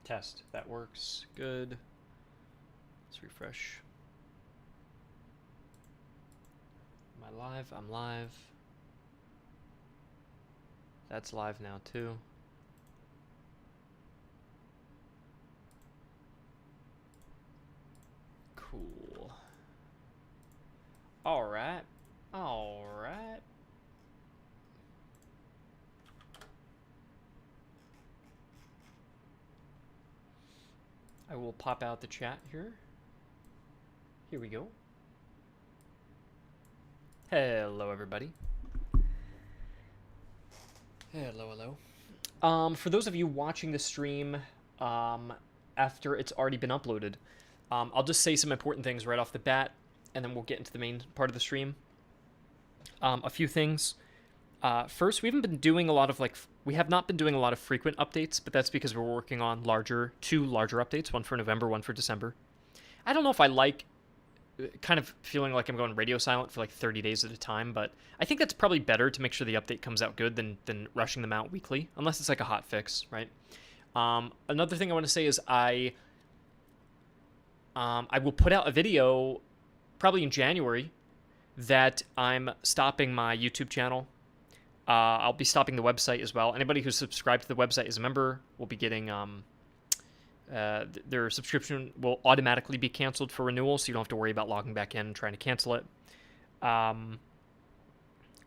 Test. That works. Good. Let's refresh. Am I live? I'm live. That's live now too. Cool. All right. All right. I will pop out the chat here. Here we go. Hello, everybody. Hello, hello. For those of you watching the stream after it's already been uploaded, I'll just say some important things right off the bat, and then we'll get into the main part of the stream. A few things. First, we haven't been doing a lot of we have not been doing a lot of frequent updates, but that's because we're working on two larger updates, one for November, one for December. I don't know if I like kind of feeling like I'm going radio silent for like 30 days at a time, but I think that's probably better to make sure the update comes out good than rushing them out weekly, unless it's like a hot fix, right? Another thing I want to say is I will put out a video probably in January that I'm stopping my YouTube channel. I'll be stopping the website as well. Anybody who's subscribed to the website as a member will be getting their subscription will automatically be canceled for renewal, so you don't have to worry about logging back in and trying to cancel it.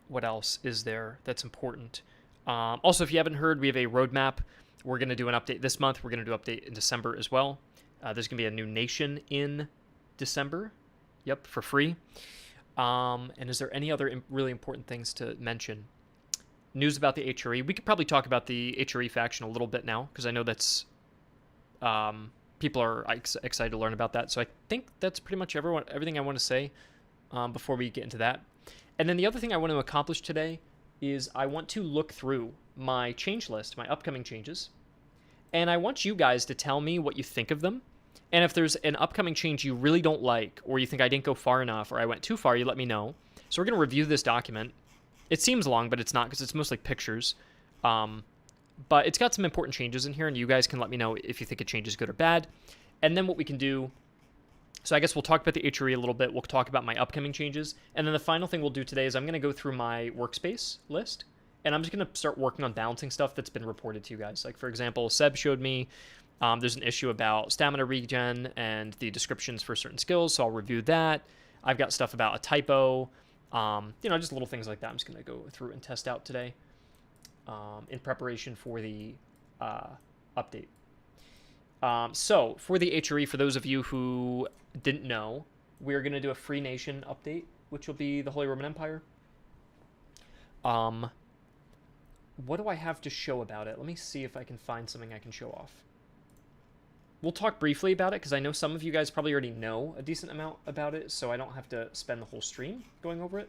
What else is there that's important? Also, if you haven't heard, we have a roadmap. We're going to do an update this month. We're going to do an update in December as well. There's going to be a new nation in December. Yep, for free. And is there any other really important things to mention? News about the HRE. We could probably talk about the HRE faction a little bit now, because I know that's people are excited to learn about that. So I think that's pretty much everything I want to say before we get into that. And then the other thing I want to accomplish today is I want to look through my change list, my upcoming changes, and I want you guys to tell me what you think of them. And if there's an upcoming change you really don't like, or you think I didn't go far enough, or I went too far, you let me know. So we're going to review this document. It seems long, but it's not, because it's mostly pictures. But it's got some important changes in here, and you guys can let me know if you think a change is good or bad. And then what we can do, so I guess we'll talk about the HRE a little bit. We'll talk about my upcoming changes. And then the final thing we'll do today is I'm going to go through my workspace list, and I'm just going to start working on balancing stuff that's been reported to you guys. Like, for example, Seb showed me there's an issue about stamina regen and the descriptions for certain skills, so I'll review that. I've got stuff about a typo, just little things like that I'm just going to go through and test out today in preparation for the update. So for the HRE, for those of you who didn't know, we're going to do a Free Nation update, which will be the Holy Roman Empire. What do I have to show about it? Let me see if I can find something I can show off. We'll talk briefly about it, because I know some of you guys probably already know a decent amount about it, so I don't have to spend the whole stream going over it.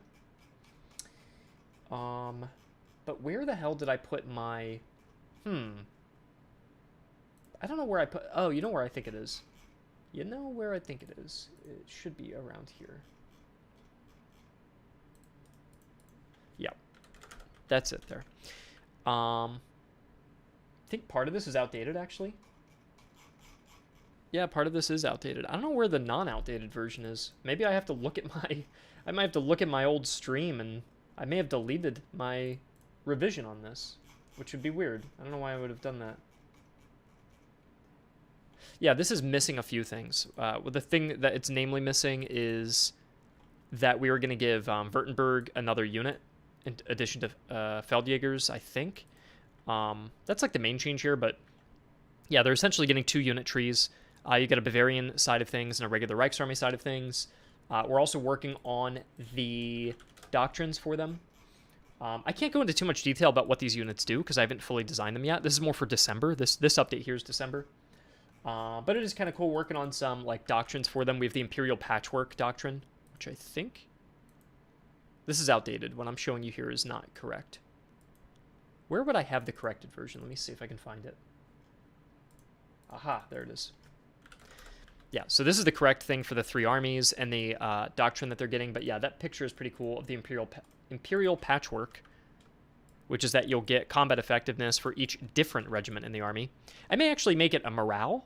But where the hell did I put my... I don't know where I put... Oh, you know where I think it is. You know where I think it is. It should be around here. Yeah. That's it there. I think part of this is outdated, actually. Yeah, part of this is outdated. I don't know where the non-outdated version is. Maybe I have to look at my... I might have to look at my old stream, and I may have deleted my revision on this, which would be weird. I don't know why I would have done that. Yeah, this is missing a few things. Well, the thing that it's namely missing is that we were going to give Württemberg another unit in addition to Feldjägers, I think. That's like the main change here, but yeah, they're essentially getting 2 unit trees. You get a Bavarian side of things and a regular Reichsarmy side of things. We're also working on the doctrines for them. I can't go into too much detail about what these units do, because I haven't fully designed them yet. This is more for December. This update here is December. But it is kind of cool working on some like doctrines for them. We have the Imperial Patchwork Doctrine, which I think... This is outdated. What I'm showing you here is not correct. Where would I have the corrected version? Let me see if I can find it. Aha, there it is. Yeah, so this is the correct thing for the 3 armies and the doctrine that they're getting. But yeah, that picture is pretty cool of the Imperial Patchwork. which is that you'll get combat effectiveness for each different regiment in the army. I may actually make it a morale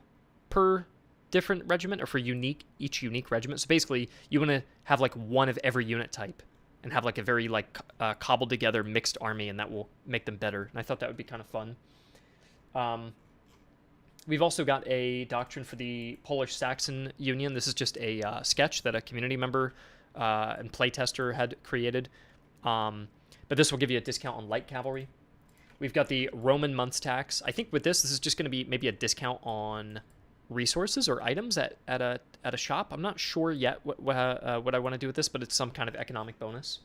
per different regiment, or for each unique regiment. So basically, you want to have like one of every unit type and have like a very like cobbled together mixed army, and that will make them better. And I thought that would be kind of fun. We've also got a doctrine for the Polish-Saxon Union. This is just a sketch that a community member and playtester had created. But this will give you a discount on light cavalry. We've got the Roman months tax. I think with this is just going to be maybe a discount on resources or items at a shop. I'm not sure yet what I want to do with this, but it's some kind of economic bonus.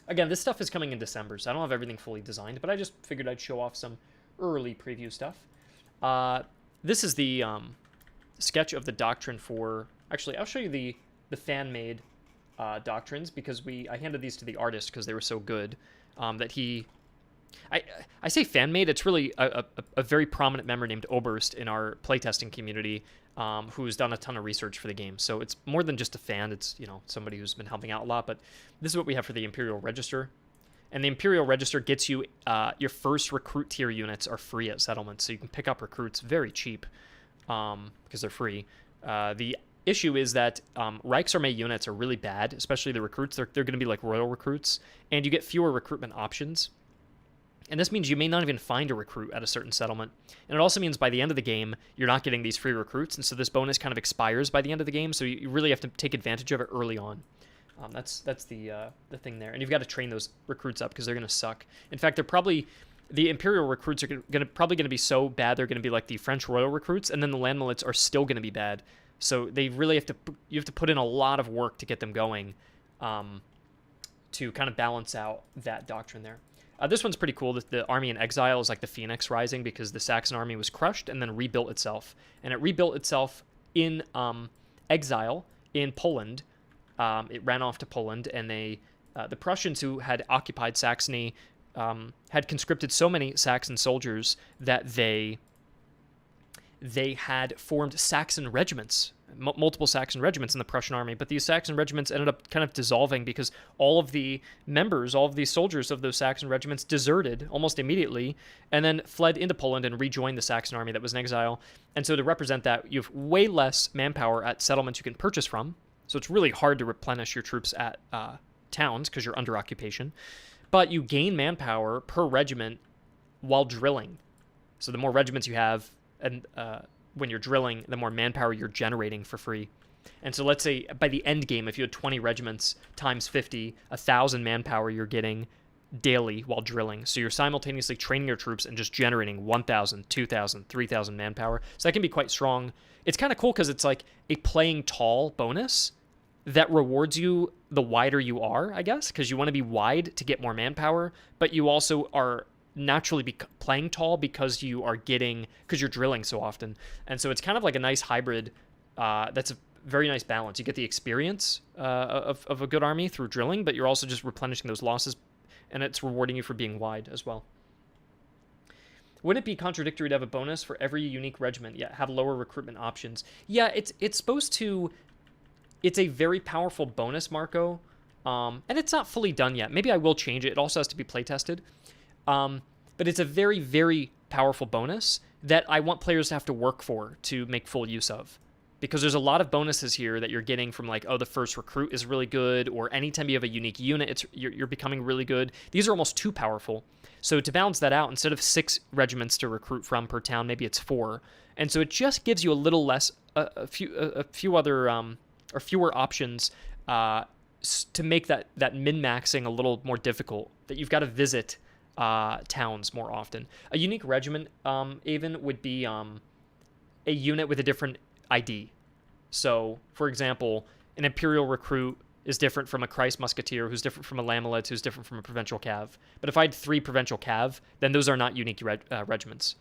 Again, this stuff is coming in December, so I don't have everything fully designed, but I just figured I'd show off some early preview stuff. This is the sketch of the doctrine for... Actually, I'll show you the fan-made doctrines, because I handed these to the artist because they were so good that he... I say fan-made, it's really a very prominent member named Oberst in our playtesting community who's done a ton of research for the game. So it's more than just a fan, it's, you know, somebody who's been helping out a lot. But this is what we have for the Imperial Register. And the Imperial Register gets you, your first recruit tier units are free at settlements, so you can pick up recruits very cheap because they're free. The issue is that Reichsarmee units are really bad, especially the recruits. They're going to be like royal recruits, and you get fewer recruitment options. And this means you may not even find a recruit at a certain settlement. And it also means by the end of the game, you're not getting these free recruits, and so this bonus kind of expires by the end of the game, so you really have to take advantage of it early on. That's the thing there. And you've got to train those recruits up because they're going to suck. In fact, the Imperial recruits are probably going to be so bad they're going to be like the French royal recruits, and then the land millets are still going to be bad. So they really you have to put in a lot of work to get them going to kind of balance out that doctrine there. This one's pretty cool. The army in exile is like the phoenix rising because the Saxon army was crushed and then rebuilt itself. And it rebuilt itself in exile in Poland. It ran off to Poland, and the Prussians, who had occupied Saxony, had conscripted so many Saxon soldiers that they had formed Saxon regiments, multiple Saxon regiments in the Prussian army. But these Saxon regiments ended up kind of dissolving because all of the members, all of these soldiers of those Saxon regiments deserted almost immediately and then fled into Poland and rejoined the Saxon army that was in exile. And so to represent that, you have way less manpower at settlements you can purchase from. So it's really hard to replenish your troops at towns because you're under occupation. But you gain manpower per regiment while drilling. So the more regiments you have, and when you're drilling, the more manpower you're generating for free. And so let's say by the end game, if you had 20 regiments times 50, 1,000 manpower you're getting daily while drilling. So you're simultaneously training your troops and just generating 1,000, 2,000, 3,000 manpower. So that can be quite strong. It's kind of cool because it's like a playing tall bonus that rewards you the wider you are, I guess, because you want to be wide to get more manpower, but you also are naturally playing tall because you're drilling so often. And so it's kind of like a nice hybrid that's a very nice balance. You get the experience of a good army through drilling, but you're also just replenishing those losses, and it's rewarding you for being wide as well. Wouldn't it be contradictory to have a bonus for every unique regiment, yet have lower recruitment options? Yeah, it's supposed to... It's a very powerful bonus, Marco, and it's not fully done yet. Maybe I will change it. It also has to be playtested. But it's a very, very powerful bonus that I want players to have to work for to make full use of. Because there's a lot of bonuses here that you're getting from like, oh, the first recruit is really good, or anytime you have a unique unit, you're becoming really good. These are almost too powerful. So to balance that out, instead of 6 regiments to recruit from per town, maybe it's 4. And so it just gives you a little less, a few other... or fewer options to make that min-maxing a little more difficult, that you've got to visit towns more often. A unique regiment even would be a unit with a different ID. So, for example, an Imperial recruit is different from a Christ Musketeer, who's different from a Lamillet, who's different from a Provincial Cav. But if I had 3 Provincial Cav, then those are not unique regiments.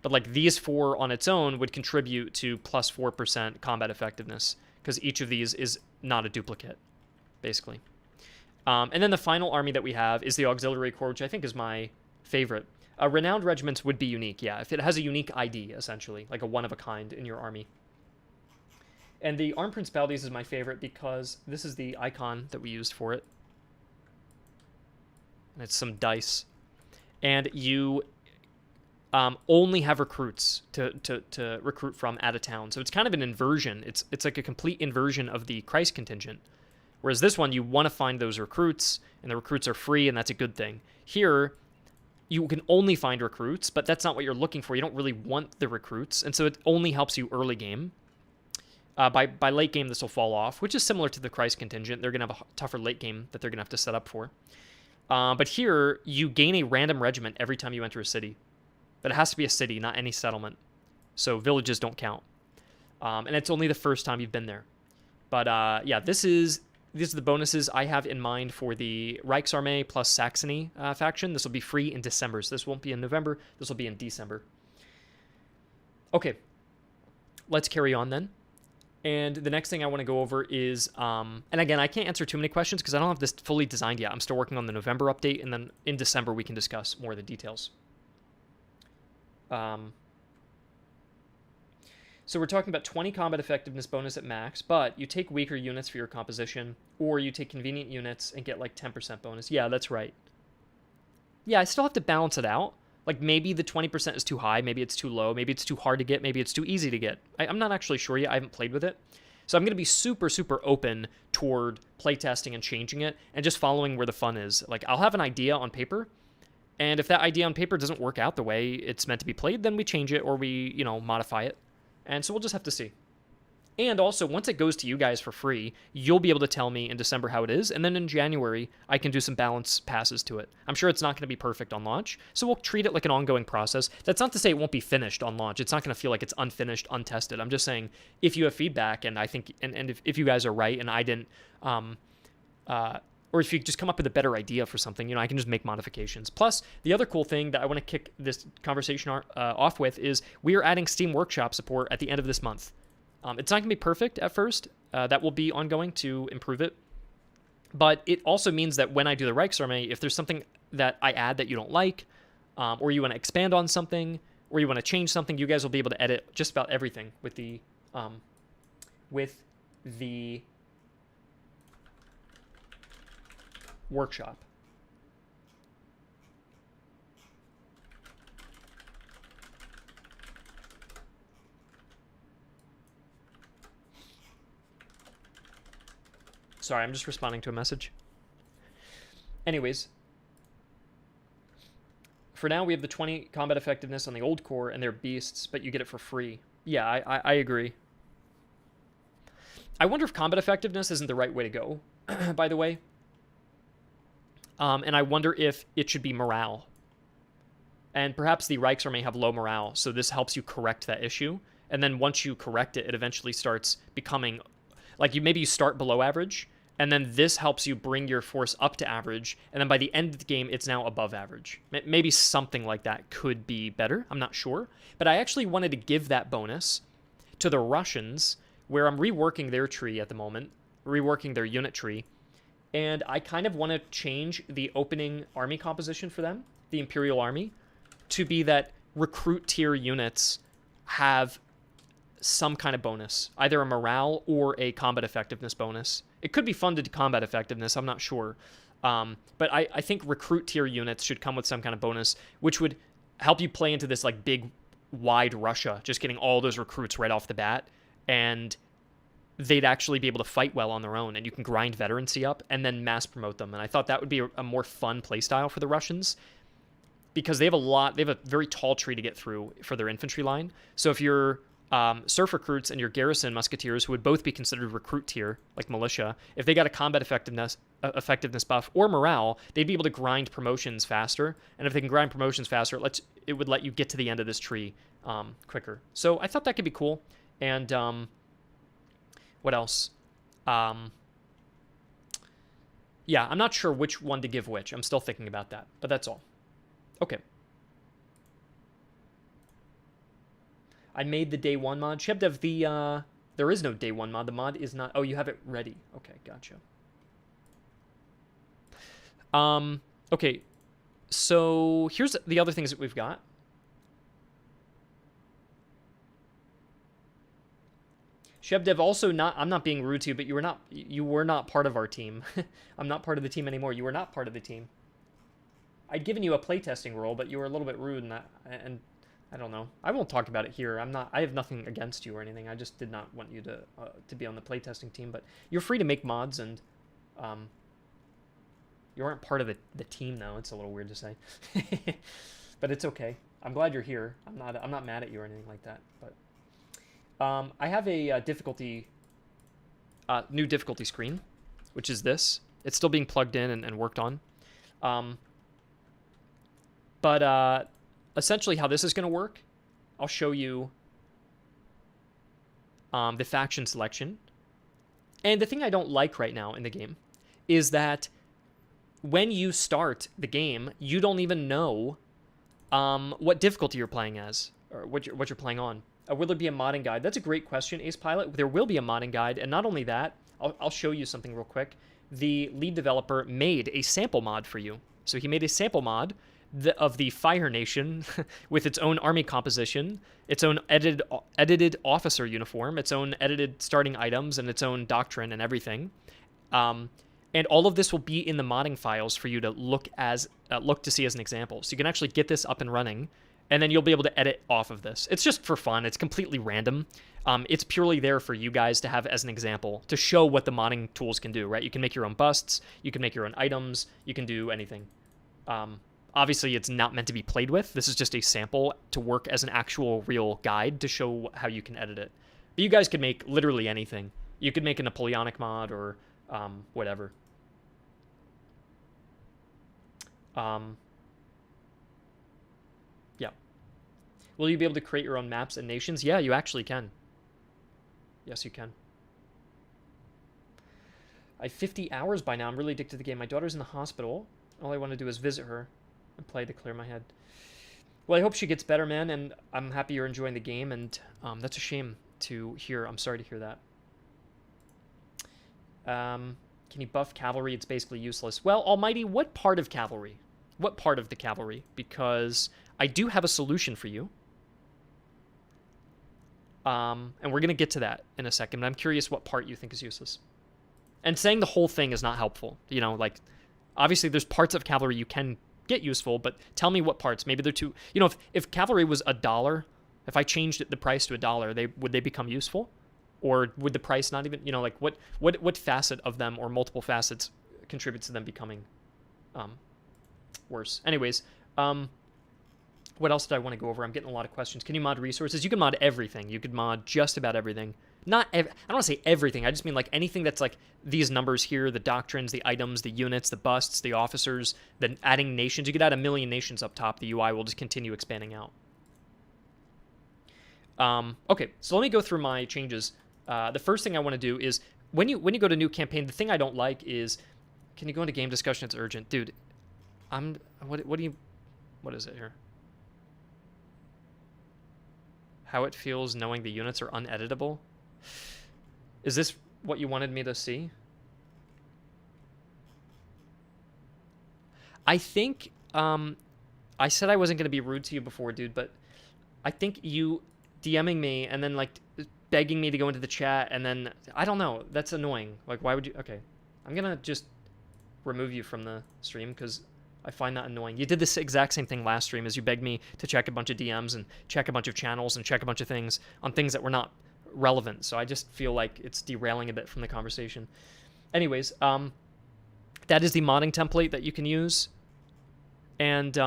But like these 4 on its own would contribute to plus 4% combat effectiveness, because each of these is not a duplicate, basically. And then the final army that we have is the Auxiliary Corps, which I think is my favorite. Renowned regiments would be unique, yeah, if it has a unique ID, essentially, like a one-of-a-kind in your army. And the Armed Principalities is my favorite because this is the icon that we used for it. And it's some dice. and you only have recruits to recruit from out of town. So it's kind of an inversion. It's like a complete inversion of the Christ contingent. Whereas this one, you want to find those recruits, and the recruits are free, and that's a good thing. Here, you can only find recruits, but that's not what you're looking for. You don't really want the recruits, and so it only helps you early game. By late game, this will fall off, which is similar to the Christ contingent. They're going to have a tougher late game that they're going to have to set up for. But here, you gain a random regiment every time you enter a city. But it has to be a city, not any settlement. So villages don't count. And it's only the first time you've been there. But yeah, these are the bonuses I have in mind for the Reichsarmee plus Saxony faction. This will be free in December. So this won't be in November. This will be in December. Okay. Let's carry on then. And the next thing I want to go over is, and again, I can't answer too many questions because I don't have this fully designed yet. I'm still working on the November update, and then in December we can discuss more of the details. So we're talking about 20 combat effectiveness bonus at max, but you take weaker units for your composition, or you take convenient units and get like 10% bonus. Yeah, that's right. Yeah, I still have to balance it out. Like maybe the 20% is too high, maybe it's too low, maybe it's too hard to get, maybe it's too easy to get. I'm not actually sure yet. I haven't played with it. So I'm going to be super, super open toward playtesting and changing it and just following where the fun is. Like I'll have an idea on paper, and if that idea on paper doesn't work out the way it's meant to be played, then we change it or we, modify it. And so we'll just have to see. And also, once it goes to you guys for free, you'll be able to tell me in December how it is, and then in January, I can do some balance passes to it. I'm sure it's not going to be perfect on launch, so we'll treat it like an ongoing process. That's not to say it won't be finished on launch. It's not going to feel like it's unfinished, untested. I'm just saying, if you have feedback, and I think, and if you guys are right, and I didn't, or if you just come up with a better idea for something, I can just make modifications. Plus, the other cool thing that I want to kick this conversation off with is we are adding Steam Workshop support at the end of this month. It's not going to be perfect at first. That will be ongoing to improve it. But it also means that when I do the Reichsarmee, if there's something that I add that you don't like, or you want to expand on something, or you want to change something, you guys will be able to edit just about everything with the workshop. Sorry, I'm just responding to a message. Anyways, for now we have the 20 combat effectiveness on the old core, and they're beasts, but you get it for free. Yeah, I agree. I wonder if combat effectiveness isn't the right way to go, by the way. And I wonder if it should be morale. And perhaps the Reichsarmee have low morale, so this helps you correct that issue. And then once you correct it, it eventually starts becoming... Like, maybe you start below average, and then this helps you bring your force up to average, and then by the end of the game, it's now above average. Maybe something like that could be better. I'm not sure. But I actually wanted to give that bonus to the Russians, where I'm reworking their tree at the moment, reworking their unit tree, and I kind of want to change the opening army composition for them, the Imperial Army, to be that recruit tier units have some kind of bonus, either a morale or a combat effectiveness bonus. It could be funded to combat effectiveness, I'm not sure. But I think recruit tier units should come with some kind of bonus, which would help you play into this like big, wide Russia, just getting all those recruits right off the bat, and they'd actually be able to fight well on their own, and you can grind veterancy up and then mass promote them. And I thought that would be a more fun playstyle for the Russians, because they have a very tall tree to get through for their infantry line. So if you're surf recruits and your garrison musketeers, who would both be considered recruit tier, like militia, if they got a combat effectiveness buff or morale, they'd be able to grind promotions faster. And if they can grind promotions faster, it would let you get to the end of this tree quicker. So I thought that could be cool. And what else? Yeah, I'm not sure which one to give which. I'm still thinking about that, but that's all. Okay. I made the day one mod. Shebdev, there is no day one mod. The mod is not... Oh, you have it ready. Okay, gotcha. Okay, so here's the other things that we've got. Shebdev, also not... I'm not being rude to you, but you were not part of our team. I'm not part of the team anymore. You were not part of the team. I'd given you a playtesting role, but you were a little bit rude, and I don't know. I won't talk about it here. I have nothing against you or anything. I just did not want you to be on the playtesting team. But you're free to make mods, and you aren't part of the team though. It's a little weird to say, but it's okay. I'm glad you're here. I'm not mad at you or anything like that. But I have a new difficulty screen, which is this. It's still being plugged in and worked on. But essentially how this is going to work, I'll show you the faction selection. And the thing I don't like right now in the game is that when you start the game, you don't even know what difficulty you're playing as, or what you're playing on. Will there be a modding guide? That's a great question, Ace Pilot. There will be a modding guide, and not only that, I'll show you something real quick. The lead developer made a sample mod for you. So he made a sample mod of the Fire Nation with its own army composition, its own edited officer uniform, its own edited starting items, and its own doctrine and everything. And all of this will be in the modding files for you to look to see as an example. So you can actually get this up and running, and then you'll be able to edit off of this. It's just for fun. It's completely random. It's purely there for you guys to have as an example, to show what the modding tools can do, right? You can make your own busts, you can make your own items, you can do anything. Obviously, it's not meant to be played with. This is just a sample to work as an actual real guide to show how you can edit it. But you guys could make literally anything. You could make a Napoleonic mod or whatever. Yeah. Will you be able to create your own maps and nations? Yeah, you actually can. Yes, you can. I have 50 hours by now. I'm really addicted to the game. My daughter's in the hospital. All I want to do is visit her and play to clear my head. Well, I hope she gets better, man, and I'm happy you're enjoying the game, and that's a shame to hear. I'm sorry to hear that. Can you buff cavalry? It's basically useless. Well, Almighty, what part of cavalry? What part of the cavalry? Because I do have a solution for you. And we're going to get to that in a second, but I'm curious what part you think is useless. And saying the whole thing is not helpful. You know, like, obviously there's parts of cavalry you can get useful, but tell me what parts. Maybe they're too... You know, if cavalry was $1, if I changed the price to $1, would they become useful? Or would the price not even... You know, like, what facet of them or multiple facets contributes to them becoming worse? Anyways, what else did I want to go over? I'm getting a lot of questions. Can you mod resources? You can mod everything. You could mod just about everything. I don't want to say everything. I just mean like anything that's like these numbers here, the doctrines, the items, the units, the busts, the officers, then adding nations. You could add 1 million nations up top. The UI will just continue expanding out. Okay, so let me go through my changes. The first thing I want to do is when you go to new campaign, the thing I don't like is, can you go into game discussion? It's urgent. Dude, what is it here? How it feels knowing the units are uneditable. Is this what you wanted me to see? I think, I said I wasn't going to be rude to you before, dude, but I think you DMing me and then, like, begging me to go into the chat and then, I don't know, that's annoying. Like, why would you, okay. I'm going to just remove you from the stream because I find that annoying. You did this exact same thing last stream as you begged me to check a bunch of DMs and check a bunch of channels and check a bunch of things on things that were not relevant. So I just feel like it's derailing a bit from the conversation. Anyways, that is the modding template that you can use. And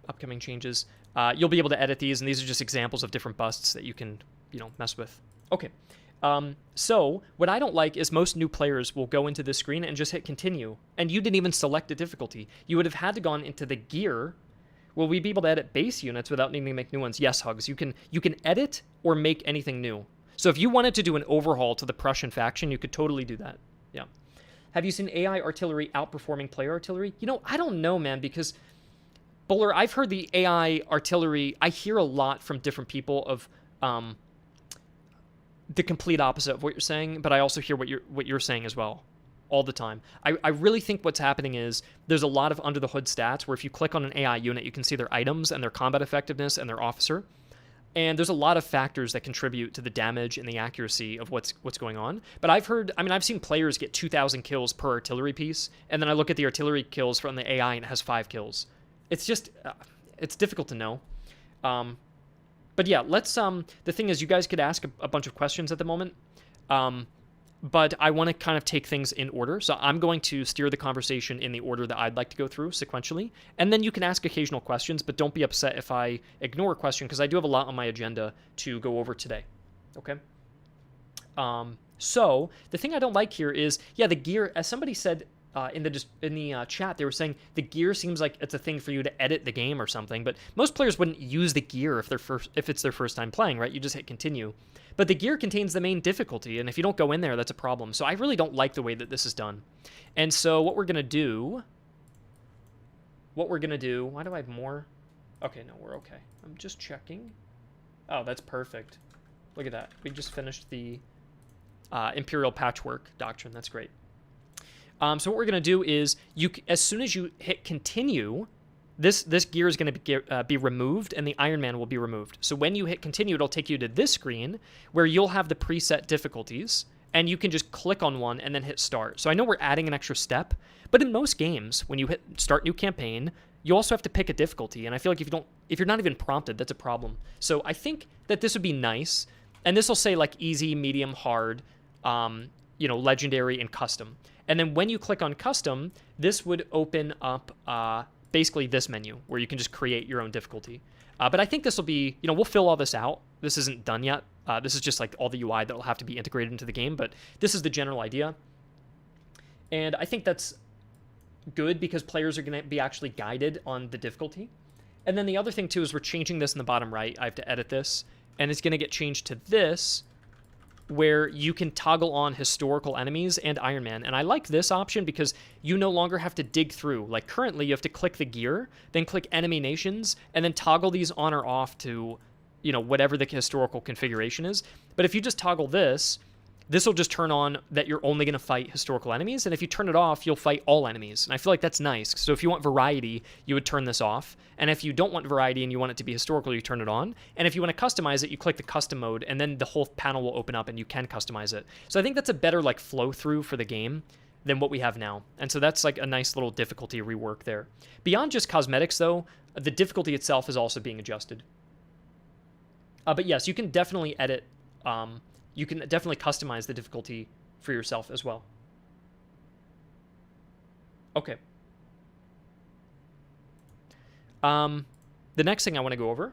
upcoming changes. You'll be able to edit these, and these are just examples of different busts that you can, you know, mess with. Okay. So what I don't like is most new players will go into this screen and just hit continue, and you didn't even select a difficulty. You would have had to gone into the gear. Will we be able to edit base units without needing to make new ones? Yes, Hugs. You can edit or make anything new. So if you wanted to do an overhaul to the Prussian faction, you could totally do that. Yeah. Have you seen AI artillery outperforming player artillery? You know, I don't know, man, because Bowler, I've heard the AI artillery. I hear a lot from different people of the complete opposite of what you're saying, but I also hear what you're saying as well all the time. I really think what's happening is there's a lot of under the hood stats where if you click on an AI unit, you can see their items and their combat effectiveness and their officer. And there's a lot of factors that contribute to the damage and the accuracy of what's going on. But I've seen players get 2,000 kills per artillery piece, and then I look at the artillery kills from the AI and it has 5 kills. It's just, it's difficult to know. But yeah, let's, the thing is, you guys could ask a bunch of questions at the moment. But I want to kind of take things in order. So I'm going to steer the conversation in the order that I'd like to go through sequentially. And then you can ask occasional questions, but don't be upset if I ignore a question, because I do have a lot on my agenda to go over today. Okay? So the thing I don't like here is, yeah, the gear, as somebody said in the chat, they were saying the gear seems like it's a thing for you to edit the game or something, but most players wouldn't use the gear if it's their first time playing, right? You just hit continue. But the gear contains the main difficulty, and if you don't go in there, that's a problem. So I really don't like the way that this is done. And so what we're going to do... Why do I have more? Okay, no, we're okay. I'm just checking. Oh, that's perfect. Look at that. We just finished the Imperial Patchwork Doctrine. That's great. So what we're going to do is, as soon as you hit continue... This gear is going to be removed, and the Iron Man will be removed. So when you hit continue, it'll take you to this screen where you'll have the preset difficulties, and you can just click on one and then hit start. So I know we're adding an extra step, but in most games, when you hit start new campaign, you also have to pick a difficulty. And I feel like if you're not even prompted, that's a problem. So I think that this would be nice, and this will say like easy, medium, hard, legendary, and custom. And then when you click on custom, this would open up basically this menu where you can just create your own difficulty. But I think this will be, we'll fill all this out. This isn't done yet. This is just like all the UI that will have to be integrated into the game, but this is the general idea. And I think that's good because players are going to be actually guided on the difficulty. And then the other thing too is we're changing this in the bottom right. I have to edit this, and it's going to get changed to this, where you can toggle on historical enemies and Iron Man. And I like this option because you no longer have to dig through. Like currently, you have to click the gear, then click enemy nations, and then toggle these on or off to, whatever the historical configuration is. But if you just toggle this will just turn on that you're only going to fight historical enemies. And if you turn it off, you'll fight all enemies. And I feel like that's nice. So if you want variety, you would turn this off. And if you don't want variety and you want it to be historical, you turn it on. And if you want to customize it, you click the custom mode, and then the whole panel will open up and you can customize it. So I think that's a better flow through for the game than what we have now. And so that's like a nice little difficulty rework there. Beyond just cosmetics though, the difficulty itself is also being adjusted. But yes, you can definitely edit, you can definitely customize the difficulty for yourself as well. Okay. The next thing I want to go over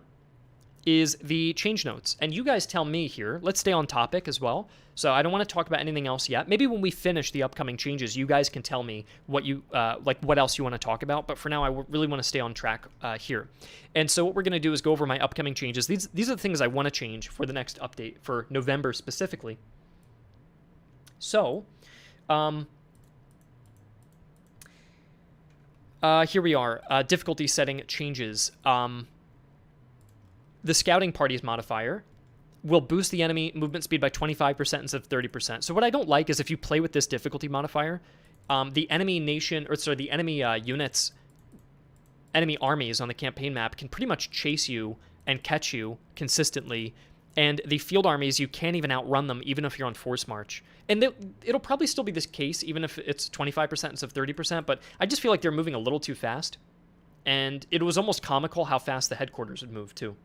is the change notes. And you guys tell me here, let's stay on topic as well. So I don't want to talk about anything else yet. Maybe when we finish the upcoming changes, you guys can tell me what you what else you want to talk about. But for now, I really want to stay on track here. And so what we're going to do is go over my upcoming changes. These are the things I want to change for the next update for November specifically. So, here we are. Difficulty setting changes. The scouting parties modifier will boost the enemy movement speed by 25% instead of 30%. So what I don't like is if you play with this difficulty modifier, the enemy units, enemy armies on the campaign map can pretty much chase you and catch you consistently. And the field armies, you can't even outrun them, even if you're on force march. And it'll probably still be this case, even if it's 25% instead of 30%, but I just feel like they're moving a little too fast. And it was almost comical how fast the headquarters would move, too.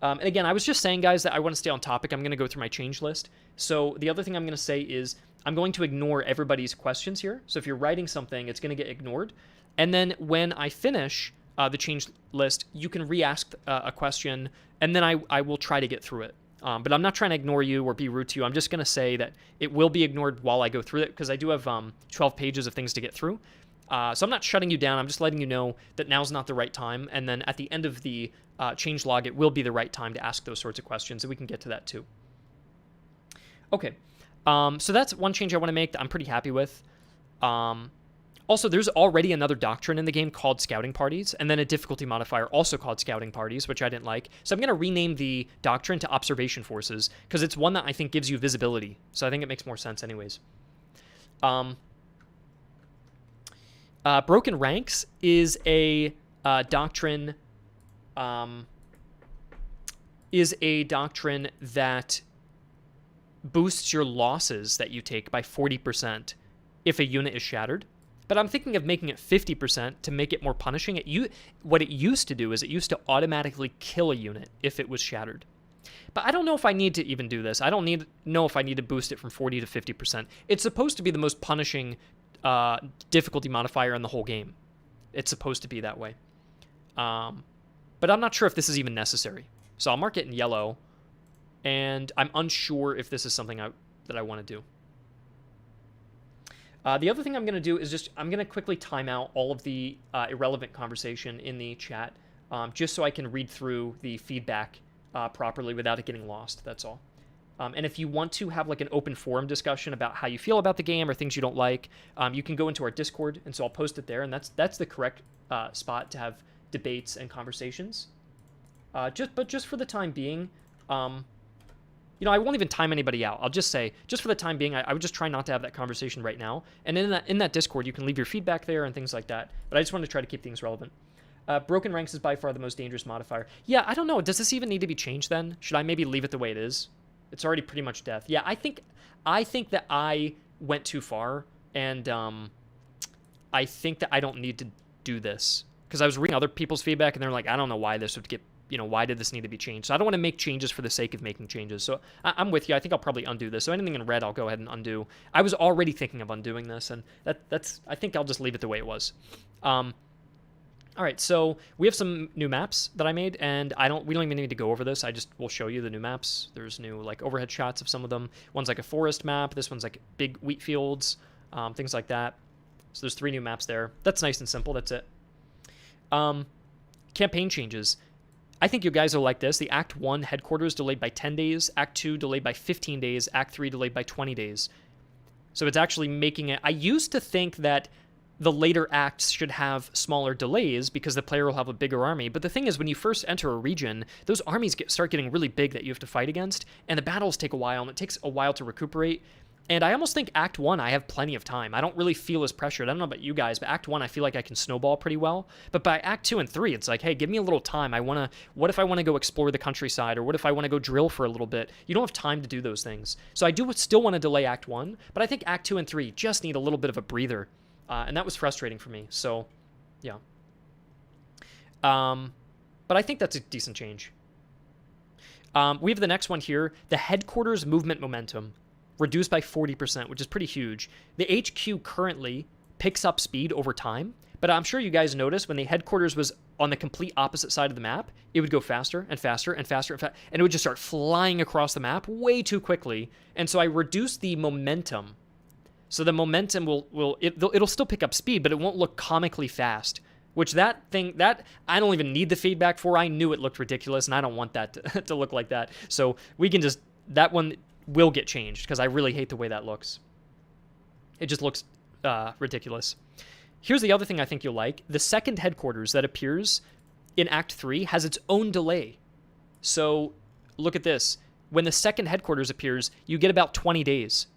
And again, I was just saying, guys, that I want to stay on topic. I'm going to go through my change list. So the other thing I'm going to say is I'm going to ignore everybody's questions here. So if you're writing something, it's going to get ignored. And then when I finish the change list, you can re-ask a question, and then I will try to get through it. But I'm not trying to ignore you or be rude to you. I'm just going to say that it will be ignored while I go through it, because I do have 12 pages of things to get through. So I'm not shutting you down. I'm just letting you know that now's not the right time. And then at the end of the change log, it will be the right time to ask those sorts of questions, and we can get to that too. Okay. So that's one change I want to make that I'm pretty happy with. Also, there's already another doctrine in the game called Scouting Parties, and then a difficulty modifier also called Scouting Parties, which I didn't like. So I'm going to rename the doctrine to Observation Forces, because it's one that I think gives you visibility. So I think it makes more sense anyways. Broken Ranks is a doctrine is a doctrine that boosts your losses that you take by 40% if a unit is shattered. But I'm thinking of making it 50% to make it more punishing. What it used to do is it used to automatically kill a unit if it was shattered. But I don't know if I need to even do this. I don't know if I need to boost it from 40 to 50%. It's supposed to be the most punishing difficulty modifier in the whole game. It's supposed to be that way. But I'm not sure if this is even necessary. So I'll mark it in yellow. And I'm unsure if this is something that I want to do. The other thing I'm going to do is I'm going to quickly time out all of the irrelevant conversation in the chat, just so I can read through the feedback properly without it getting lost. That's all. And if you want to have like an open forum discussion about how you feel about the game or things you don't like, you can go into our Discord, and so I'll post it there, and that's the correct spot to have debates and conversations. Just for the time being, I won't even time anybody out. I'll just say, just for the time being, I would just try not to have that conversation right now. And in that Discord, you can leave your feedback there and things like that. But I just want to try to keep things relevant. Broken ranks is by far the most dangerous modifier. Yeah, I don't know. Does this even need to be changed then? Should I maybe leave it the way it is? It's already pretty much death. Yeah, I think that I went too far, and I think that I don't need to do this, because I was reading other people's feedback, and they're like, I don't know why this would get. Why did this need to be changed? So I don't want to make changes for the sake of making changes. So I'm with you. I think I'll probably undo this. So anything in red, I'll go ahead and undo. I was already thinking of undoing this, and that's. I think I'll just leave it the way it was. All right, so we have some new maps that I made, and we don't even need to go over this. We'll show you the new maps. There's new like overhead shots of some of them. One's like a forest map. This one's like big wheat fields, things like that. So there's 3 new maps there. That's nice and simple. That's it. Campaign changes. I think you guys will like this. The Act 1 headquarters delayed by 10 days, Act 2 delayed by 15 days, Act 3 delayed by 20 days. So it's actually making it... I used to think that the later acts should have smaller delays because the player will have a bigger army. But the thing is, when you first enter a region, those armies start getting really big that you have to fight against, and the battles take a while, and it takes a while to recuperate. And I almost think Act 1, I have plenty of time. I don't really feel as pressured. I don't know about you guys, but Act 1, I feel like I can snowball pretty well. But by Act 2 and 3, it's like, hey, give me a little time. What if I want to go explore the countryside, or what if I want to go drill for a little bit? You don't have time to do those things. So I do still want to delay Act 1, but I think Act 2 and 3 just need a little bit of a breather. And that was frustrating for me. So, yeah. But I think that's a decent change. We have the next one here, the headquarters movement momentum. Reduced by 40%, which is pretty huge. The HQ currently picks up speed over time, but I'm sure you guys noticed when the headquarters was on the complete opposite side of the map, it would go faster and faster and faster and it would just start flying across the map way too quickly. And so I reduced the momentum. So the momentum it'll still pick up speed, but it won't look comically fast. Which I don't even need the feedback for. I knew it looked ridiculous, and I don't want that to look like that. So we can that one will get changed, because I really hate the way that looks. It just looks ridiculous. Here's the other thing I think you'll like. The second headquarters that appears in Act 3 has its own delay. So look at this. When the second headquarters appears, you get about 20 days,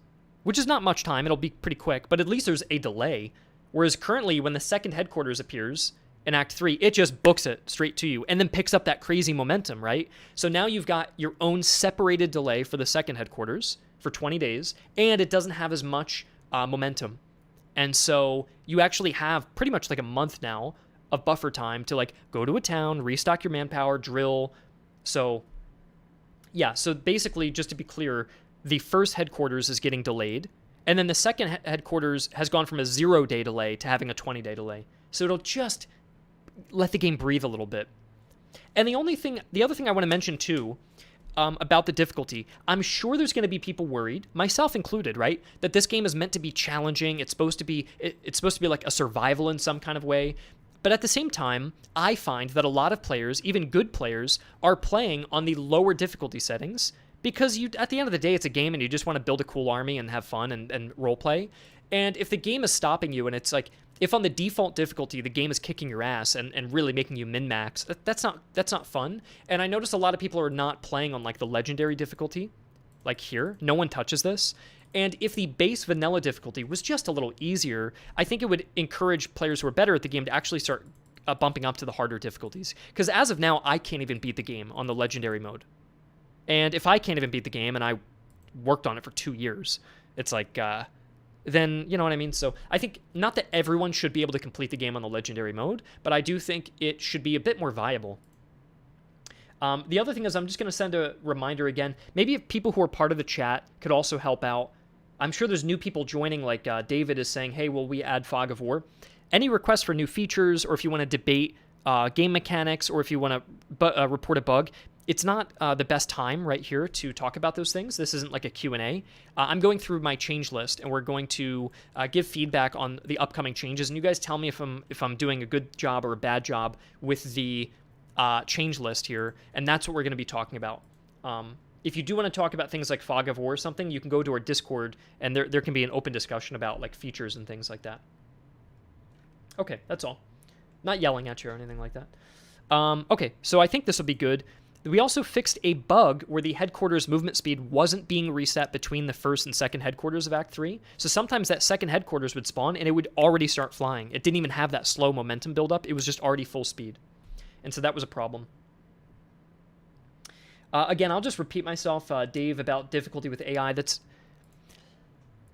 which is not much time. It'll be pretty quick, but at least there's a delay. Whereas currently, when the second headquarters appears in Act 3, it just books it straight to you and then picks up that crazy momentum, right? So now you've got your own separated delay for the second headquarters for 20 days, and it doesn't have as much momentum. And so you actually have pretty much like a month now of buffer time to like go to a town, restock your manpower, drill. So yeah, so basically, just to be clear, the first headquarters is getting delayed, and then the second headquarters has gone from a 0-day delay to having a 20-day delay. So it'll just let the game breathe a little bit. And the other thing I want to mention too, about the difficulty, I'm sure there's going to be people worried, myself included, right, that this game is meant to be challenging. It's supposed to be like a survival in some kind of way. But at the same time, I find that a lot of players, even good players, are playing on the lower difficulty settings because at the end of the day, it's a game and you just want to build a cool army and have fun and role play. And if the game is stopping you, and it's like, if on the default difficulty the game is kicking your ass and really making you min-max, that's not fun. And I notice a lot of people are not playing on like the legendary difficulty, like here. No one touches this. And if the base vanilla difficulty was just a little easier, I think it would encourage players who are better at the game to actually start bumping up to the harder difficulties. Because as of now, I can't even beat the game on the legendary mode. And if I can't even beat the game and I worked on it for 2 years, it's like, then, you know what I mean? So I think not that everyone should be able to complete the game on the legendary mode, but I do think it should be a bit more viable. The other thing is I'm just going to send a reminder again. Maybe if people who are part of the chat could also help out. I'm sure there's new people joining, like David is saying, hey, will we add Fog of War? Any requests for new features, or if you want to debate game mechanics, or if you want to report a bug, it's not the best time right here to talk about those things. This isn't like a Q&A. I'm going through my change list, and we're going to give feedback on the upcoming changes, and you guys tell me if I'm doing a good job or a bad job with the change list here, and that's what we're going to be talking about. If you do want to talk about things like Fog of War or something, you can go to our Discord, and there can be an open discussion about like features and things like that. Okay, that's all. Not yelling at you or anything like that. Okay, so I think this will be good. We also fixed a bug where the headquarters movement speed wasn't being reset between the first and second headquarters of Act 3. So sometimes that second headquarters would spawn and it would already start flying. It didn't even have that slow momentum buildup. It was just already full speed. And so that was a problem. Again, I'll just repeat myself, Dave, about difficulty with AI.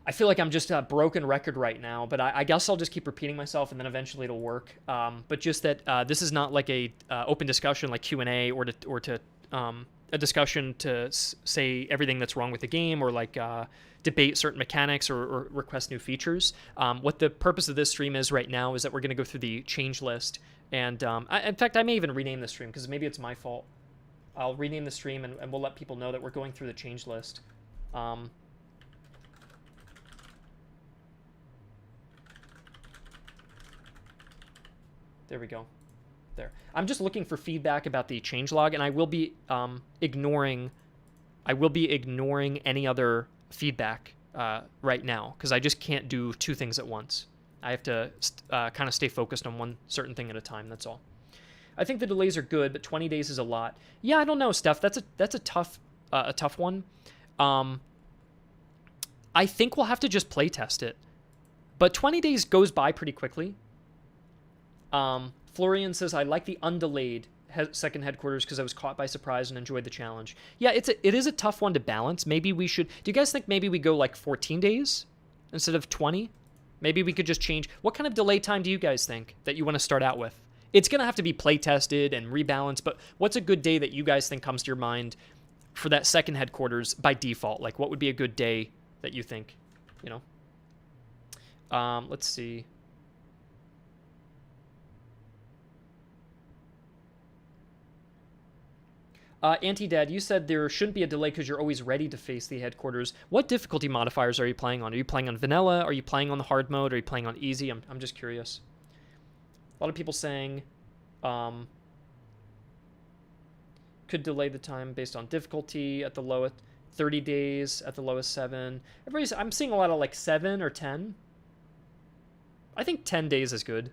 I feel like I'm just a broken record right now, but I guess I'll just keep repeating myself, and then eventually it'll work. But just that this is not like a open discussion like Q&A or to a discussion to say everything that's wrong with the game, or like debate certain mechanics or request new features. What the purpose of this stream is right now is that we're going to go through the change list, and in fact, I may even rename the stream because maybe it's my fault. I'll rename the stream, and we'll let people know that we're going through the change list. There we go. There. I'm just looking for feedback about the changelog, and I will be ignoring any other feedback right now because I just can't do two things at once. I have to kind of stay focused on one certain thing at a time. That's all. I think the delays are good, but 20 days is a lot. Yeah, I don't know, Steph. That's a tough one. I think we'll have to just play test it, but 20 days goes by pretty quickly. Florian says, I like the undelayed second headquarters because I was caught by surprise and enjoyed the challenge. Yeah, it is a tough one to balance. Maybe we should... Do you guys think maybe we go like 14 days instead of 20? Maybe we could just change... What kind of delay time do you guys think that you want to start out with? It's going to have to be play tested and rebalanced, but what's a good day that you guys think comes to your mind for that second headquarters by default? Like, what would be a good day that you think, you know? Let's see... Anti-Dad, you said there shouldn't be a delay because you're always ready to face the headquarters. What difficulty modifiers are you playing on? Are you playing on vanilla? Are you playing on the hard mode? Are you playing on easy? I'm just curious. A lot of people saying could delay the time based on difficulty at the lowest 30 days, at the lowest 7. I'm seeing a lot of like 7 or 10. I think 10 days is good.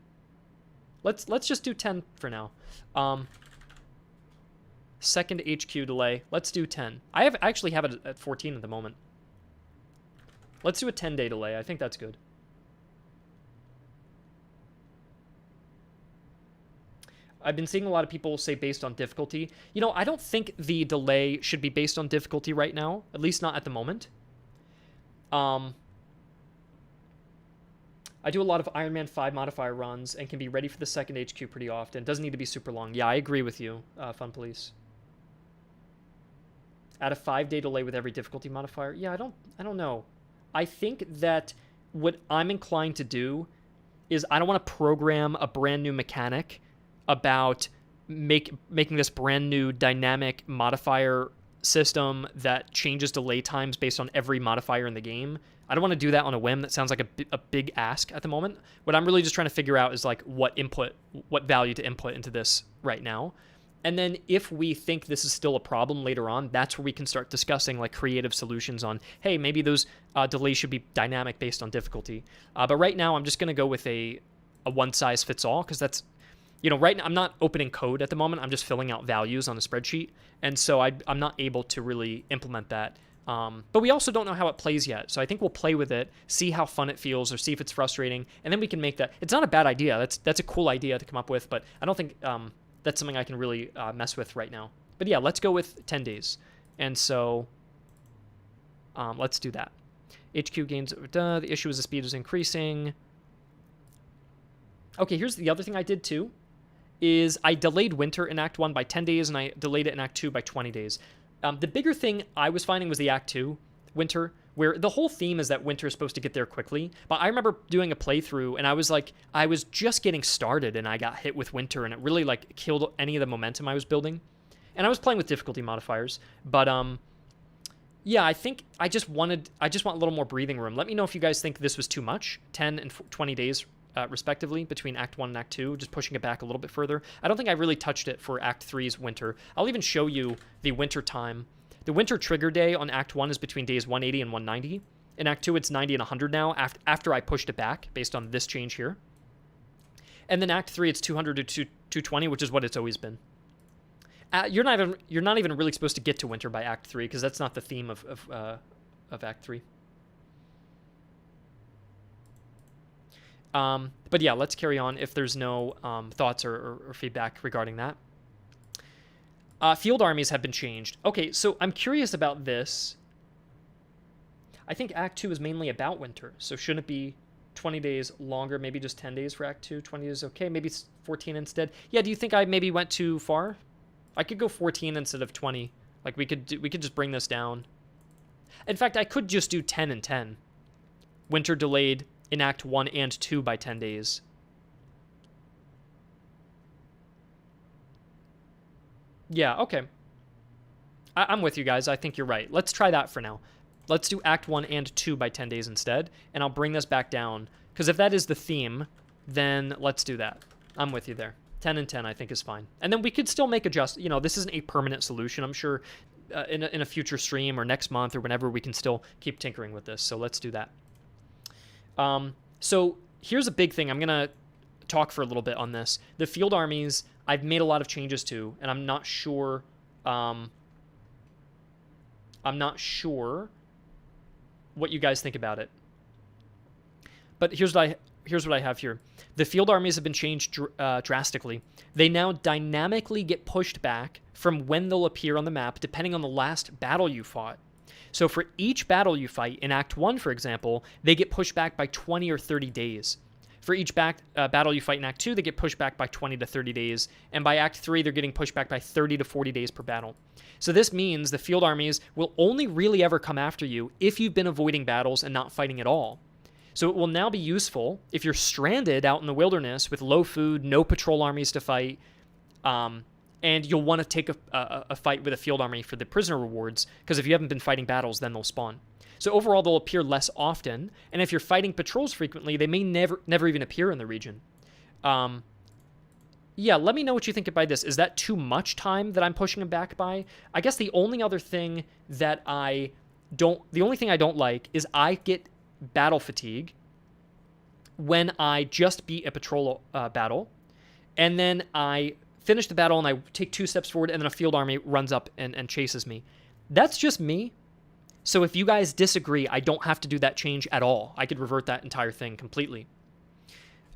Let's just do 10 for now. Second HQ delay. Let's do 10. I actually have it at 14 at the moment. Let's do a 10-day delay. I think that's good. I've been seeing a lot of people say based on difficulty. You know, I don't think the delay should be based on difficulty right now, at least not at the moment. I do a lot of Iron Man 5 modifier runs and can be ready for the second HQ pretty often. Doesn't need to be super long. Yeah, I agree with you, Fun Police. Add a 5-day delay with every difficulty modifier. Yeah, I don't know. I think that what I'm inclined to do is I don't want to program a brand new mechanic about making this brand new dynamic modifier system that changes delay times based on every modifier in the game. I don't want to do that on a whim. That sounds like a big ask at the moment. What I'm really just trying to figure out is like what value to input into this right now. And then if we think this is still a problem later on, that's where we can start discussing like creative solutions on, hey, maybe those delays should be dynamic based on difficulty. But right now, I'm just going to go with a one-size-fits-all because that's, you know, right now I'm not opening code at the moment. I'm just filling out values on a spreadsheet. And so I'm not able to really implement that. But we also don't know how it plays yet. So I think we'll play with it, see how fun it feels or see if it's frustrating. And then we can make that. It's not a bad idea. That's a cool idea to come up with, but I don't think... that's something I can really mess with right now. But yeah, let's go with 10 days. And so let's do that. HQ gains, the issue is the speed is increasing. Okay, here's the other thing I did too, is I delayed winter in Act 1 by 10 days, and I delayed it in Act 2 by 20 days. The bigger thing I was finding was the Act 2 winter, where the whole theme is that winter is supposed to get there quickly. But I remember doing a playthrough, and I was just getting started, and I got hit with winter, and it really like killed any of the momentum I was building. And I was playing with difficulty modifiers, but yeah, I think I just want a little more breathing room. Let me know if you guys think this was too much, 10 and 20 days respectively between Act 1 and Act 2, just pushing it back a little bit further. I don't think I really touched it for Act 3's winter. I'll even show you the winter time. The winter trigger day on Act 1 is between days 180 and 190. In Act 2, it's 90 and 100 now, after I pushed it back based on this change here. And then Act 3, it's 200 to 220, which is what it's always been. You're not even really supposed to get to winter by Act 3, because that's not the theme of Act 3. But yeah, let's carry on if there's no thoughts or feedback regarding that. Field armies have been changed. Okay, so I'm curious about this. I think Act 2 is mainly about winter, so shouldn't it be 20 days longer, maybe just 10 days for Act 2? 20 is okay, maybe it's 14 instead. Yeah, do you think I maybe went too far? I could go 14 instead of 20. Like we could just bring this down. In fact, I could just do 10 and 10. Winter delayed in Act 1 and 2 by 10 days. Yeah, okay. I'm with you guys. I think you're right. Let's try that for now. Let's do Act 1 and 2 by 10 days instead, and I'll bring this back down. Because if that is the theme, then let's do that. I'm with you there. 10 and 10 I think is fine. And then we could still make adjustments. You know, this isn't a permanent solution. I'm sure in a future stream or next month or whenever we can still keep tinkering with this. So let's do that. So here's a big thing. I'm going to talk for a little bit on this. The field armies, I've made a lot of changes to, and I'm not sure what you guys think about it. But here's what I have here. The field armies have been changed drastically. They now dynamically get pushed back from when they'll appear on the map, depending on the last battle you fought. So for each battle you fight, in Act 1, for example, they get pushed back by 20 or 30 days. For each battle you fight in Act 2, they get pushed back by 20 to 30 days. And by Act 3, they're getting pushed back by 30 to 40 days per battle. So this means the field armies will only really ever come after you if you've been avoiding battles and not fighting at all. So it will now be useful if you're stranded out in the wilderness with low food, no patrol armies to fight, and you'll want to take a fight with a field army for the prisoner rewards, because if you haven't been fighting battles, then they'll spawn. So overall, they'll appear less often, and if you're fighting patrols frequently, they may never even appear in the region. Yeah, let me know what you think about this. Is that too much time that I'm pushing them back by? I guess the only thing I don't like is I get battle fatigue when I just beat a patrol battle, and then I finish the battle and I take 2 steps forward, and then a field army runs up and chases me. That's just me. So if you guys disagree, I don't have to do that change at all. I could revert that entire thing completely.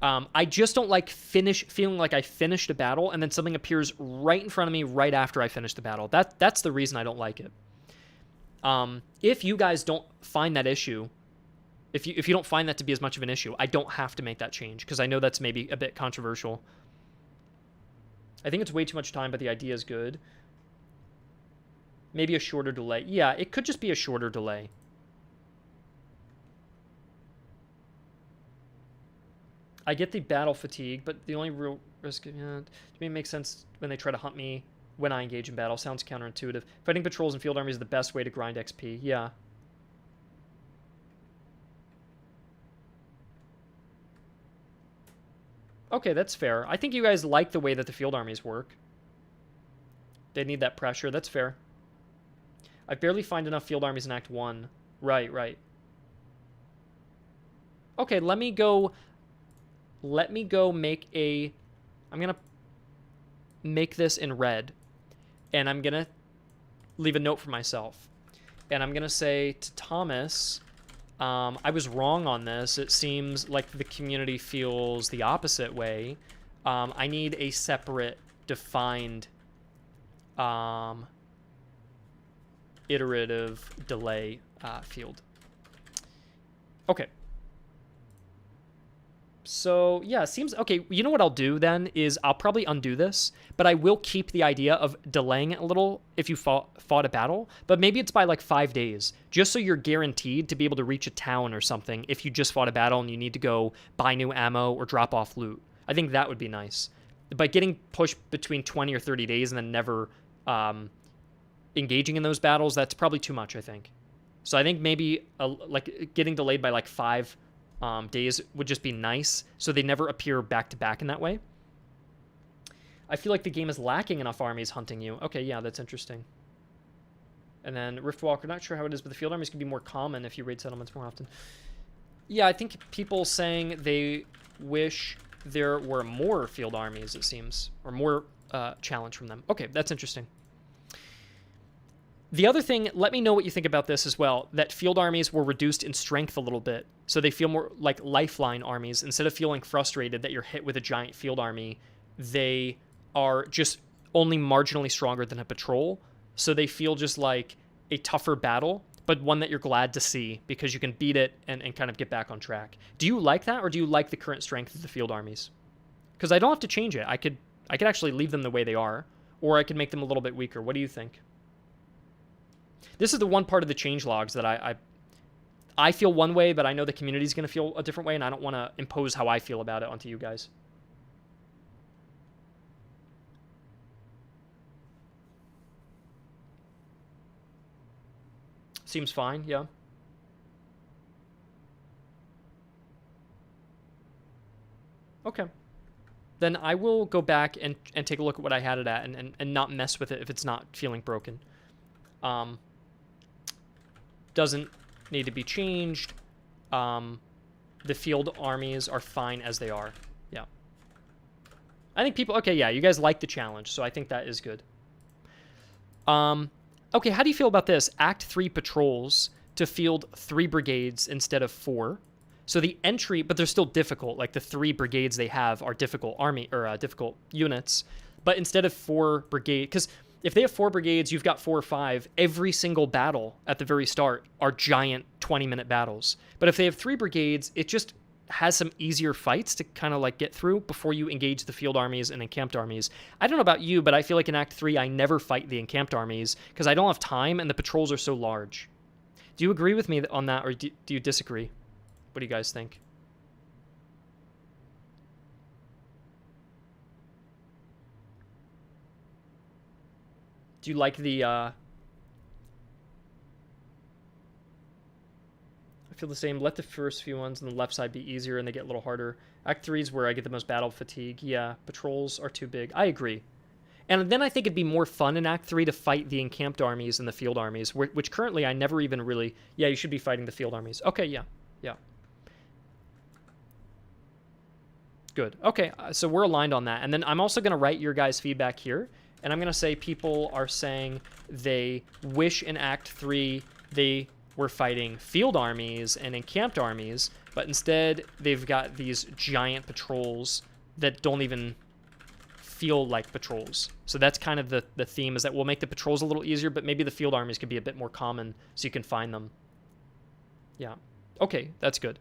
I just don't like feeling like I finished a battle and then something appears right in front of me right after I finish the battle. That's the reason I don't like it. If you guys don't find that issue, if you don't find that to be as much of an issue, I don't have to make that change, because I know that's maybe a bit controversial. I think it's way too much time, but the idea is good. Maybe a shorter delay. Yeah, it could just be a shorter delay. I get the battle fatigue, but the only real risk, to me, it makes sense when they try to hunt me when I engage in battle. Sounds counterintuitive. Fighting patrols and field armies is the best way to grind XP. Yeah. Okay, that's fair. I think you guys like the way that the field armies work. They need that pressure. That's fair. I barely find enough field armies in Act 1. Right. Okay, let me go make a... I'm going to make this in red. And I'm going to leave a note for myself. And I'm going to say to Thomas... I was wrong on this. It seems like the community feels the opposite way. I need a separate, defined iterative delay field. Okay. So, yeah, it seems... Okay, you know what I'll do then is I'll probably undo this, but I will keep the idea of delaying it a little if you fought a battle, but maybe it's by like 5 days, just so you're guaranteed to be able to reach a town or something if you just fought a battle and you need to go buy new ammo or drop off loot. I think that would be nice. But getting pushed between 20 or 30 days and then never engaging in those battles, that's probably too much, I think. So I think maybe like getting delayed by like 5 days would just be nice, so they never appear back to back in that way. I feel like the game is lacking enough armies hunting you. Okay, yeah, that's interesting. And then Riftwalker, not sure how it is, but the field armies can be more common if you raid settlements more often. Yeah, I think people saying they wish there were more field armies, it seems, or more challenge from them. Okay, that's interesting. The other thing, let me know what you think about this as well, that field armies were reduced in strength a little bit, so they feel more like lifeline armies. Instead of feeling frustrated that you're hit with a giant field army, they are just only marginally stronger than a patrol, so they feel just like a tougher battle, but one that you're glad to see because you can beat it and kind of get back on track. Do you like that, or do you like the current strength of the field armies? Because I don't have to change it. I could actually leave them the way they are, or I could make them a little bit weaker. What do you think? This is the one part of the changelogs that I feel one way, but I know the community is going to feel a different way, and I don't want to impose how I feel about it onto you guys. Seems fine, yeah. Okay. Then I will go back and take a look at what I had it at and not mess with it if it's not feeling broken. Doesn't need to be changed. The field armies are fine as they are. Yeah. I think people... Okay, yeah, you guys like the challenge, so I think that is good. Okay, how do you feel about this? Act 3 patrols to field 3 brigades instead of 4. So the entry... But they're still difficult. Like, the 3 brigades they have are difficult army... Or difficult units. But instead of 4 brigades... Because... If they have 4 brigades, you've got 4 or 5. Every single battle at the very start are giant 20-minute battles. But if they have 3 brigades, it just has some easier fights to kind of like get through before you engage the field armies and encamped armies. I don't know about you, but I feel like in Act 3, I never fight the encamped armies because I don't have time and the patrols are so large. Do you agree with me on that, or do you disagree? What do you guys think? Do you like the, I feel the same. Let the first few ones on the left side be easier and they get a little harder. Act 3 is where I get the most battle fatigue. Yeah, patrols are too big. I agree. And then I think it'd be more fun in Act 3 to fight the encamped armies and the field armies, which currently I never even really... Yeah, you should be fighting the field armies. Okay, yeah. Yeah. Good. Okay, so we're aligned on that. And then I'm also going to write your guys' feedback here. And I'm going to say people are saying they wish in Act 3 they were fighting field armies and encamped armies, but instead they've got these giant patrols that don't even feel like patrols. So that's kind of the theme, is that we'll make the patrols a little easier, but maybe the field armies could be a bit more common so you can find them. Yeah. Okay, that's good.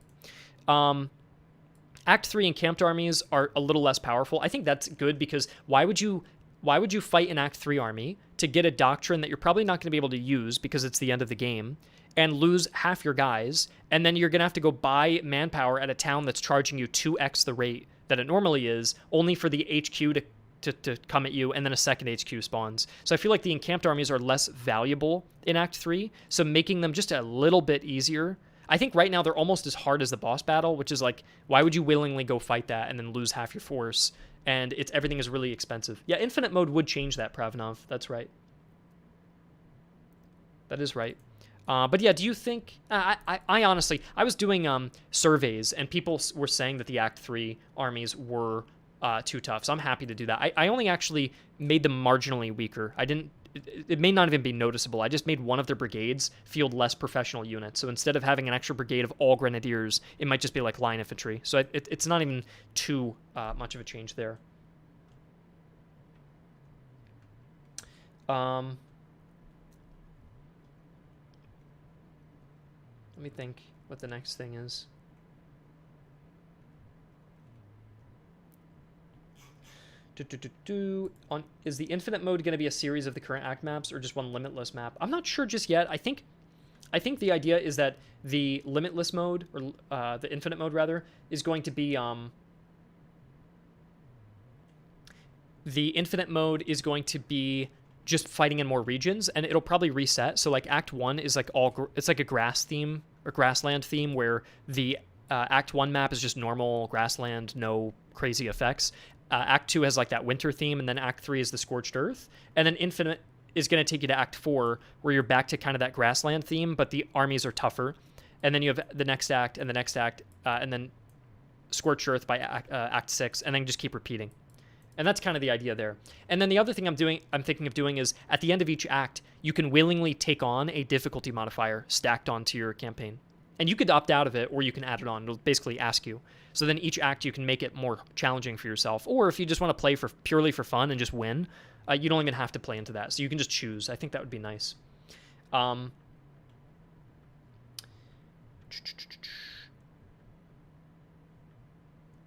Act 3 encamped armies are a little less powerful. I think that's good because why would you fight an Act 3 army to get a doctrine that you're probably not going to be able to use because it's the end of the game, and lose half your guys, and then you're going to have to go buy manpower at a town that's charging you 2x the rate that it normally is, only for the HQ to come at you, and then a second HQ spawns. So I feel like the encamped armies are less valuable in Act 3, so making them just a little bit easier. I think right now they're almost as hard as the boss battle, which is like, why would you willingly go fight that and then lose half your force? And everything is really expensive. Yeah, infinite mode would change that, Pravnov. That's right. That is right. But yeah, do you think... I honestly... I was doing surveys, and people were saying that the Act 3 armies were too tough, so I'm happy to do that. I only actually made them marginally weaker. I didn't... It may not even be noticeable. I just made one of their brigades field less professional units. So instead of having an extra brigade of all grenadiers, it might just be like line infantry. So it's not even too much of a change there. Let me think what the next thing is. Is the infinite mode going to be a series of the current act maps or just one limitless map? I'm not sure just yet. I think the idea is that the limitless mode, or the infinite mode rather, is going to be the infinite mode is going to be just fighting in more regions, and it'll probably reset. So like Act 1 is like it's like a grass theme or grassland theme, where the Act 1 map is just normal grassland, no crazy effects. Act 2 has like that winter theme, and then Act 3 is the scorched earth, and then Infinite is going to take you to Act 4, where you're back to kind of that grassland theme, but the armies are tougher. And then you have the next act and the next act, and then scorched earth by Act 6, and then just keep repeating. And that's kind of the idea there. And then the other thing I'm thinking of doing is at the end of each act, you can willingly take on a difficulty modifier stacked onto your campaign. And you could opt out of it, or you can add it on. It'll basically ask you. So then each act you can make it more challenging for yourself. Or if you just want to play purely for fun and just win, you don't even have to play into that. So you can just choose. I think that would be nice.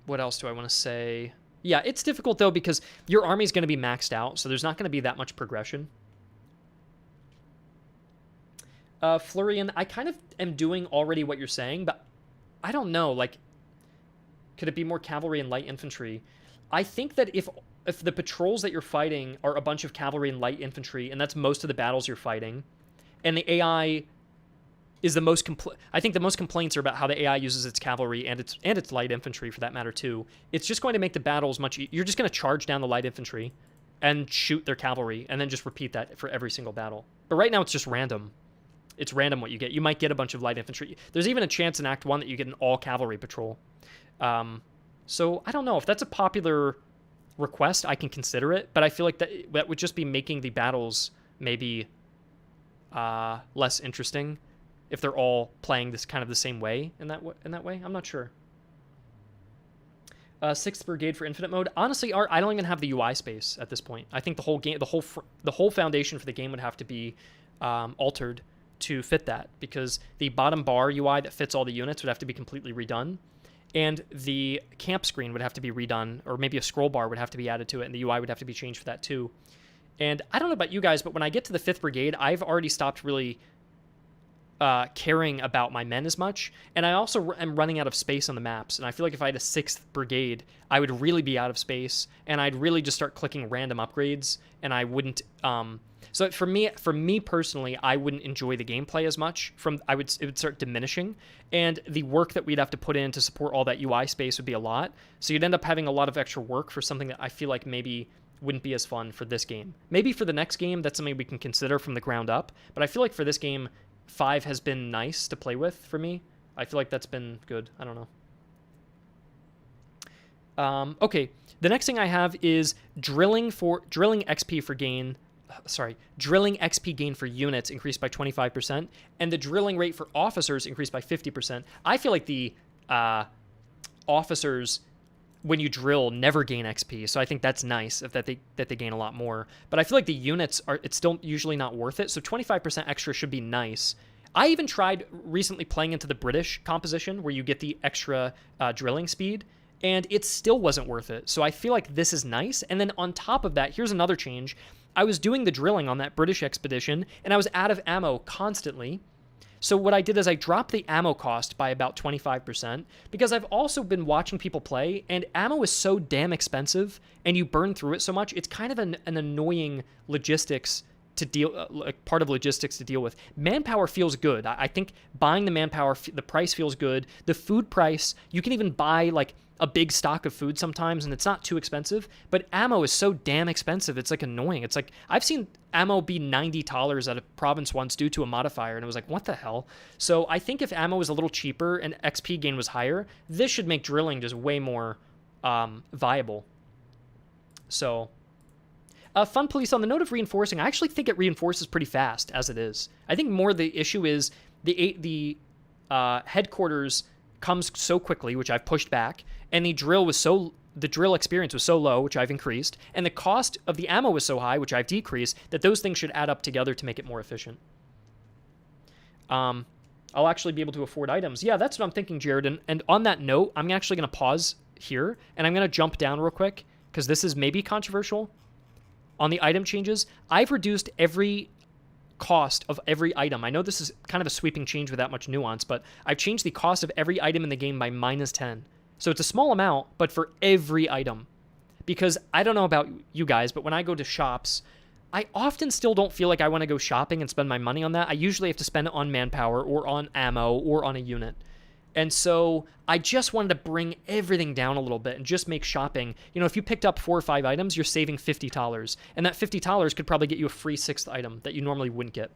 What else do I want to say? Yeah, it's difficult though because your army is going to be maxed out, so there's not going to be that much progression. Florian, I kind of am doing already what you're saying, but I don't know. Like, could it be more cavalry and light infantry? I think that if the patrols that you're fighting are a bunch of cavalry and light infantry, and that's most of the battles you're fighting, and the AI is the most I think the most complaints are about how the AI uses its cavalry and its light infantry for that matter too. It's just going to make the battles much you're just going to charge down the light infantry and shoot their cavalry and then just repeat that for every single battle. But right now it's just random. It's random what you get. You might get a bunch of light infantry. There's even a chance in Act 1 that you get an all cavalry patrol. So I don't know if that's a popular request. I can consider it, but I feel like that would just be making the battles maybe less interesting if they're all playing this kind of the same way in that way. I'm not sure. 6th Brigade for Infinite Mode. Honestly, Art, I don't even have the UI space at this point. I think the whole game, the whole foundation for the game would have to be altered to fit that, because the bottom bar UI that fits all the units would have to be completely redone, and the camp screen would have to be redone, or maybe a scroll bar would have to be added to it, and the UI would have to be changed for that too. And I don't know about you guys, but when I get to the 5th Brigade, I've already stopped really caring about my men as much, and I also am running out of space on the maps, and I feel like if I had a 6th Brigade, I would really be out of space, and I'd really just start clicking random upgrades, and I wouldn't so for me personally, I wouldn't enjoy the gameplay as much. It would start diminishing, and the work that we'd have to put in to support all that UI space would be a lot, so you'd end up having a lot of extra work for something that I feel like maybe wouldn't be as fun for this game. Maybe for the next game, that's something we can consider from the ground up, but I feel like for this game, 5 has been nice to play with for me. I feel like that's been good. I don't know. Okay, the next thing I have is drilling XP for gain. Drilling XP gain for units increased by 25%, and the drilling rate for officers increased by 50%. I feel like the officers, when you drill, never gain XP, so I think that's nice that they gain a lot more. But I feel like the units it's still usually not worth it, so 25% extra should be nice. I even tried recently playing into the British composition where you get the extra drilling speed, and it still wasn't worth it. So I feel like this is nice. And then on top of that, here's another change. I was doing the drilling on that British expedition, and I was out of ammo constantly. So what I did is I dropped the ammo cost by about 25%, because I've also been watching people play, and ammo is so damn expensive, and you burn through it so much, it's kind of an annoying logistics to deal, like part of logistics to deal with. Manpower feels good. I think buying the manpower, the price feels good. The food price, you can even buy like a big stock of food sometimes, and it's not too expensive, but ammo is so damn expensive, it's like annoying. It's like, I've seen ammo be $90 at a province once due to a modifier, and it was like, what the hell? So I think if ammo was a little cheaper and XP gain was higher, this should make drilling just way more viable. So, Fun Police, on the note of reinforcing, I actually think it reinforces pretty fast as it is. I think more the issue is the headquarters comes so quickly, which I've pushed back, and the drill experience was so low, which I've increased, and the cost of the ammo was so high, which I've decreased, that those things should add up together to make it more efficient. I'll actually be able to afford items. Yeah, that's what I'm thinking, Jared. And on that note, I'm actually going to pause here, and I'm going to jump down real quick, because this is maybe controversial. On the item changes, I've reduced every cost of every item. I know this is kind of a sweeping change without much nuance, but I've changed the cost of every item in the game by -10. So it's a small amount, but for every item. Because I don't know about you guys, but when I go to shops, I often still don't feel like I want to go shopping and spend my money on that. I usually have to spend it on manpower or on ammo or on a unit. And so I just wanted to bring everything down a little bit and just make shopping. You know, if you picked up 4 or 5 items, you're saving $50. And that $50 could probably get you a free 6th item that you normally wouldn't get.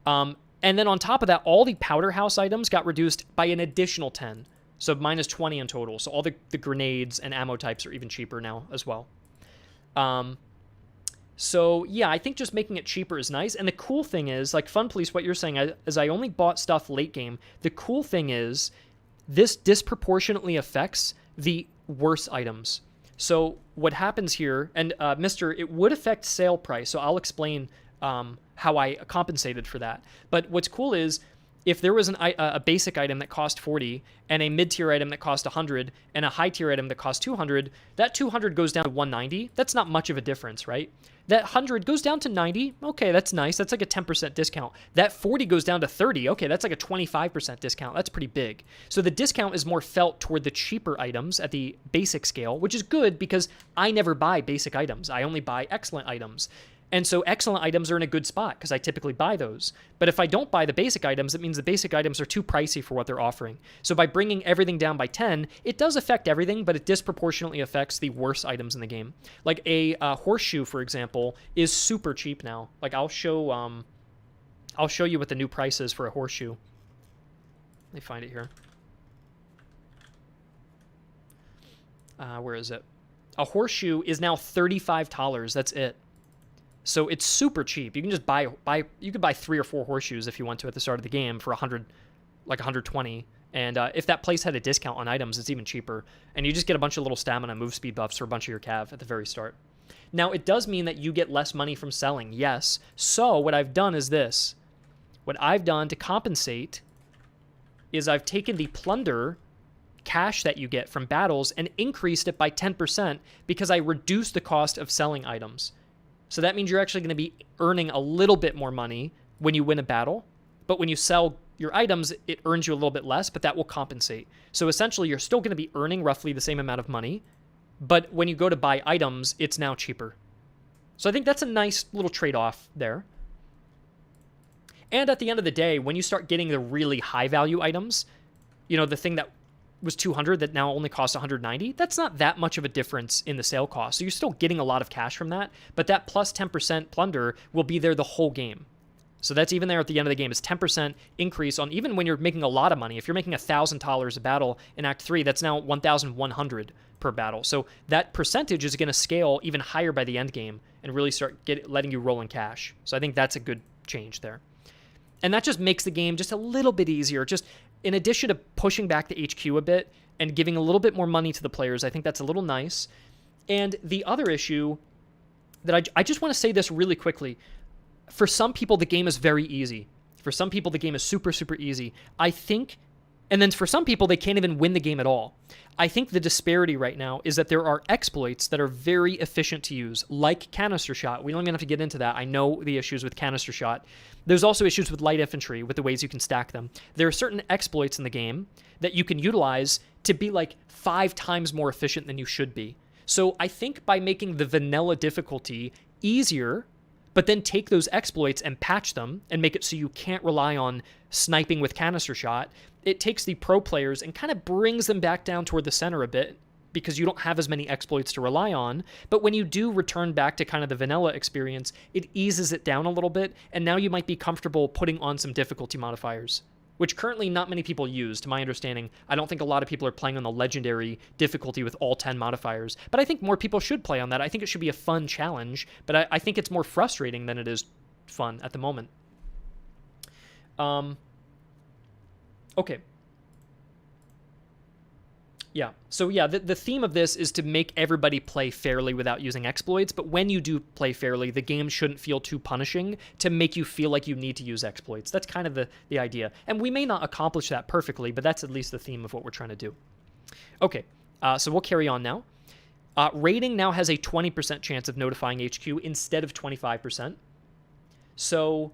And then on top of that, all the powder house items got reduced by an additional 10. So -20 in total. So all the grenades and ammo types are even cheaper now as well. So yeah, I think just making it cheaper is nice. And the cool thing is, like Fun Police, what you're saying is I only bought stuff late game. The cool thing is this disproportionately affects the worse items. So what happens here, and Mr., it would affect sale price. So I'll explain how I compensated for that. But what's cool is, if there was a basic item that cost 40 and a mid-tier item that cost 100 and a high-tier item that cost 200, that 200 goes down to 190. That's not much of a difference, right? That 100 goes down to 90. Okay, that's nice. That's like a 10% discount. That 40 goes down to 30. Okay, that's like a 25% discount. That's pretty big. So the discount is more felt toward the cheaper items at the basic scale, which is good because I never buy basic items. I only buy excellent items. And so excellent items are in a good spot because I typically buy those. But if I don't buy the basic items, it means the basic items are too pricey for what they're offering. So by bringing everything down by 10, it does affect everything, but it disproportionately affects the worst items in the game. Like a horseshoe, for example, is super cheap now. Like I'll show you what the new price is for a horseshoe. Let me find it here. Where is it? A horseshoe is now $35. That's it. So it's super cheap. You can just buy 3 or 4 horseshoes if you want to at the start of the game for 100, like 120. And if that place had a discount on items, it's even cheaper. And you just get a bunch of little stamina move speed buffs for a bunch of your cav at the very start. Now, it does mean that you get less money from selling, yes. So what I've done is this. What I've done to compensate is I've taken the plunder cash that you get from battles and increased it by 10% because I reduced the cost of selling items. So that means you're actually going to be earning a little bit more money when you win a battle. But when you sell your items, it earns you a little bit less, but that will compensate. So essentially, you're still going to be earning roughly the same amount of money. But when you go to buy items, it's now cheaper. So I think that's a nice little trade-off there. And at the end of the day, when you start getting the really high-value items, you know, the thing that was 200 that now only costs 190, that's not that much of a difference in the sale cost. So you're still getting a lot of cash from that, but that plus 10% plunder will be there the whole game. So that's even there at the end of the game. It's 10% increase on even when you're making a lot of money. If you're making $1,000 a battle in Act 3, that's now 1,100 per battle. So that percentage is going to scale even higher by the end game and really start letting you roll in cash. So I think that's a good change there. And that just makes the game just a little bit easier. Just in addition to pushing back the HQ a bit and giving a little bit more money to the players, I think that's a little nice. And the other issue that I just want to say this really quickly. For some people, the game is very easy. For some people, the game is super, super easy. I think, and then for some people, they can't even win the game at all. I think the disparity right now is that there are exploits that are very efficient to use, like canister shot. We don't even have to get into that. I know the issues with canister shot. There's also issues with light infantry, with the ways you can stack them. There are certain exploits in the game that you can utilize to be like 5 times more efficient than you should be. So I think by making the vanilla difficulty easier, but then take those exploits and patch them and make it so you can't rely on sniping with canister shot, it takes the pro players and kind of brings them back down toward the center a bit because you don't have as many exploits to rely on. But when you do return back to kind of the vanilla experience, it eases it down a little bit, and now you might be comfortable putting on some difficulty modifiers, which currently not many people use, to my understanding. I don't think a lot of people are playing on the legendary difficulty with all 10 modifiers, but I think more people should play on that. I think it should be a fun challenge, but I think it's more frustrating than it is fun at the moment. Okay. Yeah. So yeah, the theme of this is to make everybody play fairly without using exploits, but when you do play fairly, the game shouldn't feel too punishing to make you feel like you need to use exploits. That's kind of the idea. And we may not accomplish that perfectly, but that's at least the theme of what we're trying to do. Okay, so we'll carry on now. Raiding now has a 20% chance of notifying HQ instead of 25%. So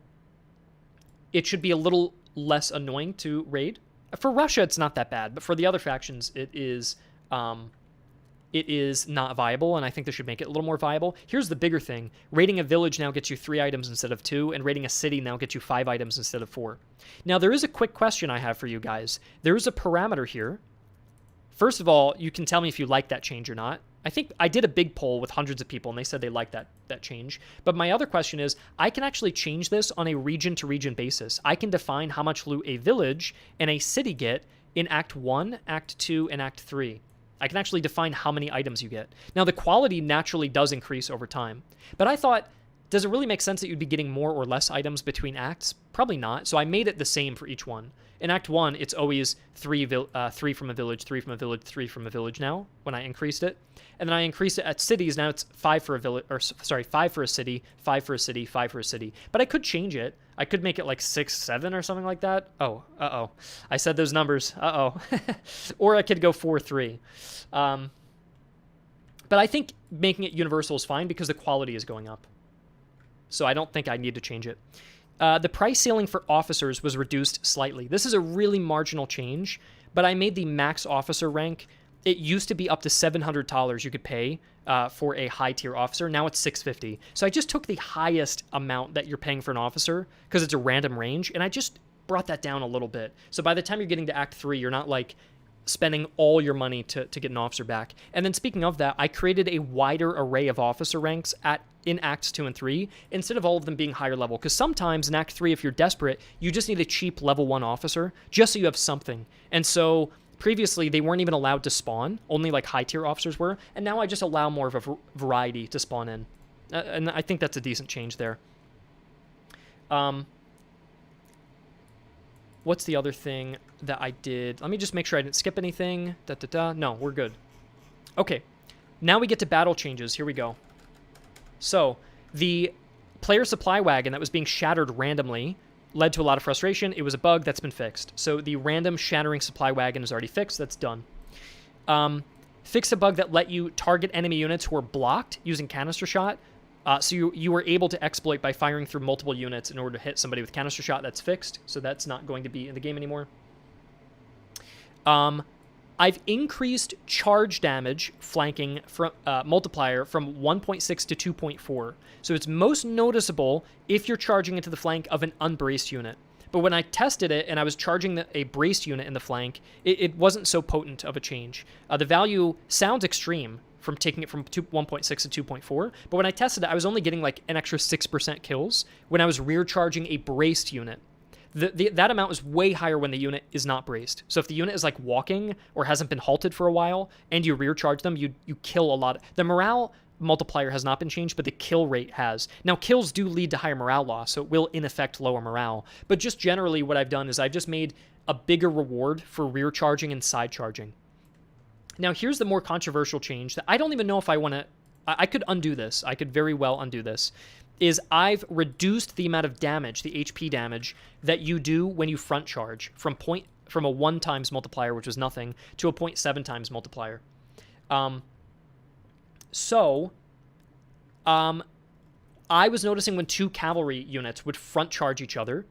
it should be a little less annoying to raid. For Russia, it's not that bad, but for the other factions, it is not viable, and I think they should make it a little more viable. Here's the bigger thing. Raiding a village now gets you 3 items instead of 2, and raiding a city now gets you 5 items instead of 4. Now, there is a quick question I have for you guys. There is a parameter here. First of all, you can tell me if you like that change or not. I think I did a big poll with hundreds of people, and they said they liked that change. But my other question is, I can actually change this on a region-to-region basis. I can define how much loot a village and a city get in Act 1, Act 2, and Act 3. I can actually define how many items you get. Now, the quality naturally does increase over time. But I thought, does it really make sense that you'd be getting more or less items between acts? Probably not. So I made it the same for each one. In Act 1, it's always 3 from a village, 3 from a village, 3 from a village now, when I increased it. And then I increased it at cities, now it's 5 for a village, or sorry, 5 for a city, 5 for a city, 5 for a city. But I could change it. I could make it like 6, 7 or something like that. Oh, uh-oh. I said those numbers. Uh-oh. Or I could go 4, 3. But I think making it universal is fine because the quality is going up. So I don't think I need to change it. The price ceiling for officers was reduced slightly. This is a really marginal change, but I made the max officer rank. It used to be up to $700 you could pay for a high-tier officer. Now it's $650. So I just took the highest amount that you're paying for an officer because it's a random range, and I just brought that down a little bit. So by the time you're getting to Act 3, you're not like spending all your money to get an officer back. And then speaking of that, I created a wider array of officer ranks in Acts 2 and 3, instead of all of them being higher level. Because sometimes in Act 3, if you're desperate, you just need a cheap level 1 officer, just so you have something. And so previously, they weren't even allowed to spawn. Only like high-tier officers were. And now I just allow more of a variety to spawn in. And I think that's a decent change there. What's the other thing that I did? Let me just make sure I didn't skip anything. No, we're good. Okay. Now we get to battle changes. Here we go. So, the player supply wagon that was being shattered randomly led to a lot of frustration. It was a bug that's been fixed. So, the random shattering supply wagon is already fixed. That's done. Fix a bug that let you target enemy units who are blocked using canister shot. So you were able to exploit by firing through multiple units in order to hit somebody with canister shot. That's fixed, so that's not going to be in the game anymore. I've increased charge damage flanking from multiplier from 1.6 to 2.4. So it's most noticeable if you're charging into the flank of an unbraced unit. But when I tested it and I was charging a braced unit in the flank, it wasn't so potent of a change. The value sounds extreme from taking it from 1.6 to 2.4, but when I tested it, I was only getting like an extra 6% kills when I was rear charging a braced unit. That amount is way higher when the unit is not braced. So if the unit is like walking or hasn't been halted for a while and you rear charge them, you kill a lot. The morale multiplier has not been changed, but the kill rate has. Now, kills do lead to higher morale loss, so it will in effect lower morale. But just generally what I've done is I've just made a bigger reward for rear charging and side charging. Now, here's the more controversial change that I don't even know if I want to... I could undo this. I could very well undo this. Is I've reduced the amount of damage, the HP damage, that you do when you front charge from a 1 times multiplier, which was nothing, to a 0.7 times multiplier. I was noticing when 2 cavalry units would front charge each other,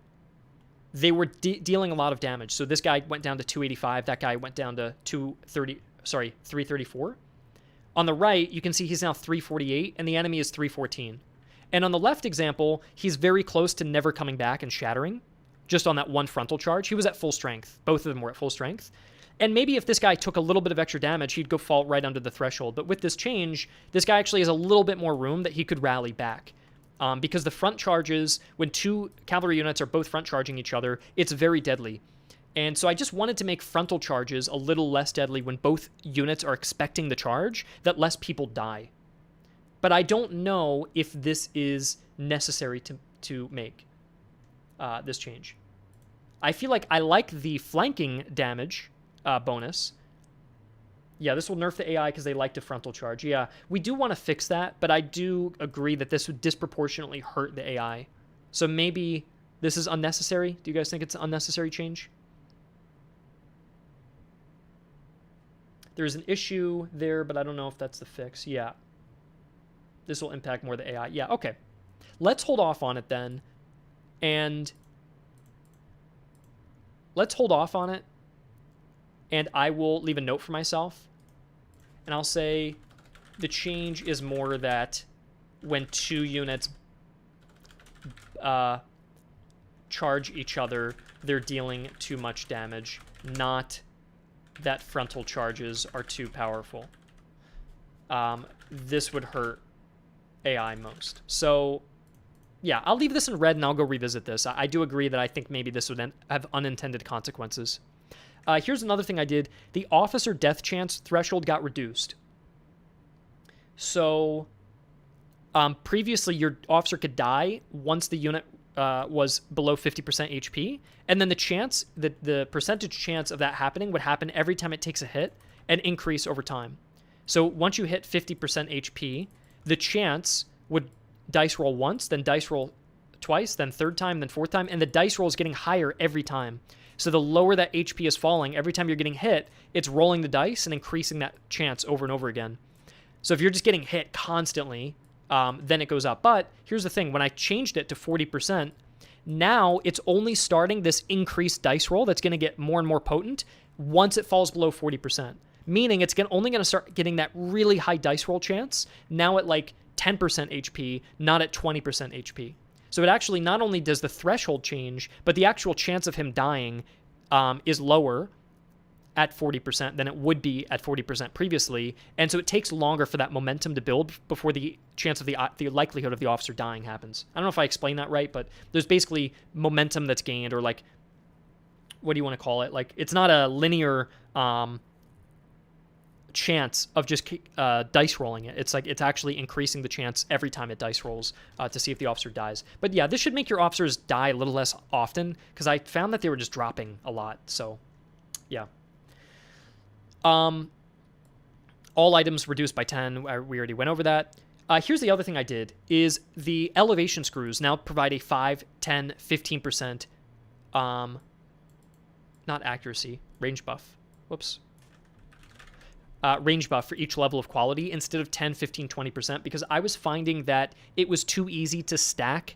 they were dealing a lot of damage. So this guy went down to 285, that guy went down to 334. On the right, you can see he's now 348, and the enemy is 314. And on the left example, he's very close to never coming back and shattering, just on that 1 frontal charge. He was at full strength. Both of them were at full strength. And maybe if this guy took a little bit of extra damage, he'd go fall right under the threshold. But with this change, this guy actually has a little bit more room that he could rally back. Because the front charges, when 2 cavalry units are both front charging each other, it's very deadly. And so I just wanted to make frontal charges a little less deadly when both units are expecting the charge, that less people die. But I don't know if this is necessary to make this change. I feel like I like the flanking damage bonus, Yeah, this will nerf the AI because they like to frontal charge. Yeah, we do want to fix that, but I do agree that this would disproportionately hurt the AI. So maybe this is unnecessary. Do you guys think it's an unnecessary change? There's an issue there, but I don't know if that's the fix. Yeah. This will impact more the AI. Yeah, okay. Let's hold off on it then. And let's hold off on it. And I will leave a note for myself. And I'll say the change is more that when 2 units charge each other, they're dealing too much damage, not that frontal charges are too powerful. This would hurt AI most. So, yeah, I'll leave this in red and I'll go revisit this. I do agree that I think maybe this would have unintended consequences. Here's another thing I did. The officer death chance threshold got reduced. So, previously your officer could die once the unit was below 50% HP, and then the percentage chance of that happening would happen every time it takes a hit and increase over time. So once you hit 50% HP, the chance would dice roll once, then dice roll twice, then third time, then fourth time, and the dice roll is getting higher every time. So the lower that HP is falling, every time you're getting hit, it's rolling the dice and increasing that chance over and over again. So if you're just getting hit constantly, then it goes up. But here's the thing. When I changed it to 40%, now it's only starting this increased dice roll that's going to get more and more potent once it falls below 40%. Meaning it's only going to start getting that really high dice roll chance now at like 10% HP, not at 20% HP. So it actually not only does the threshold change, but the actual chance of him dying is lower at 40% than it would be at 40% previously. And so it takes longer for that momentum to build before the chance of the likelihood of the officer dying happens. I don't know if I explained that right, but there's basically momentum that's gained, or like, what do you want to call it? Like, it's not a linear chance of just dice rolling it. It's like it's actually increasing the chance every time it dice rolls to see if the officer dies. But yeah, this should make your officers die a little less often, because I found that they were just dropping a lot. So yeah. All items reduced by 10. We already went over that. Here's the other thing I did is the elevation screws now provide a 5, 10, 15% not accuracy, range buff. Whoops. Range buff for each level of quality instead of 10, 15, 20%, because I was finding that it was too easy to stack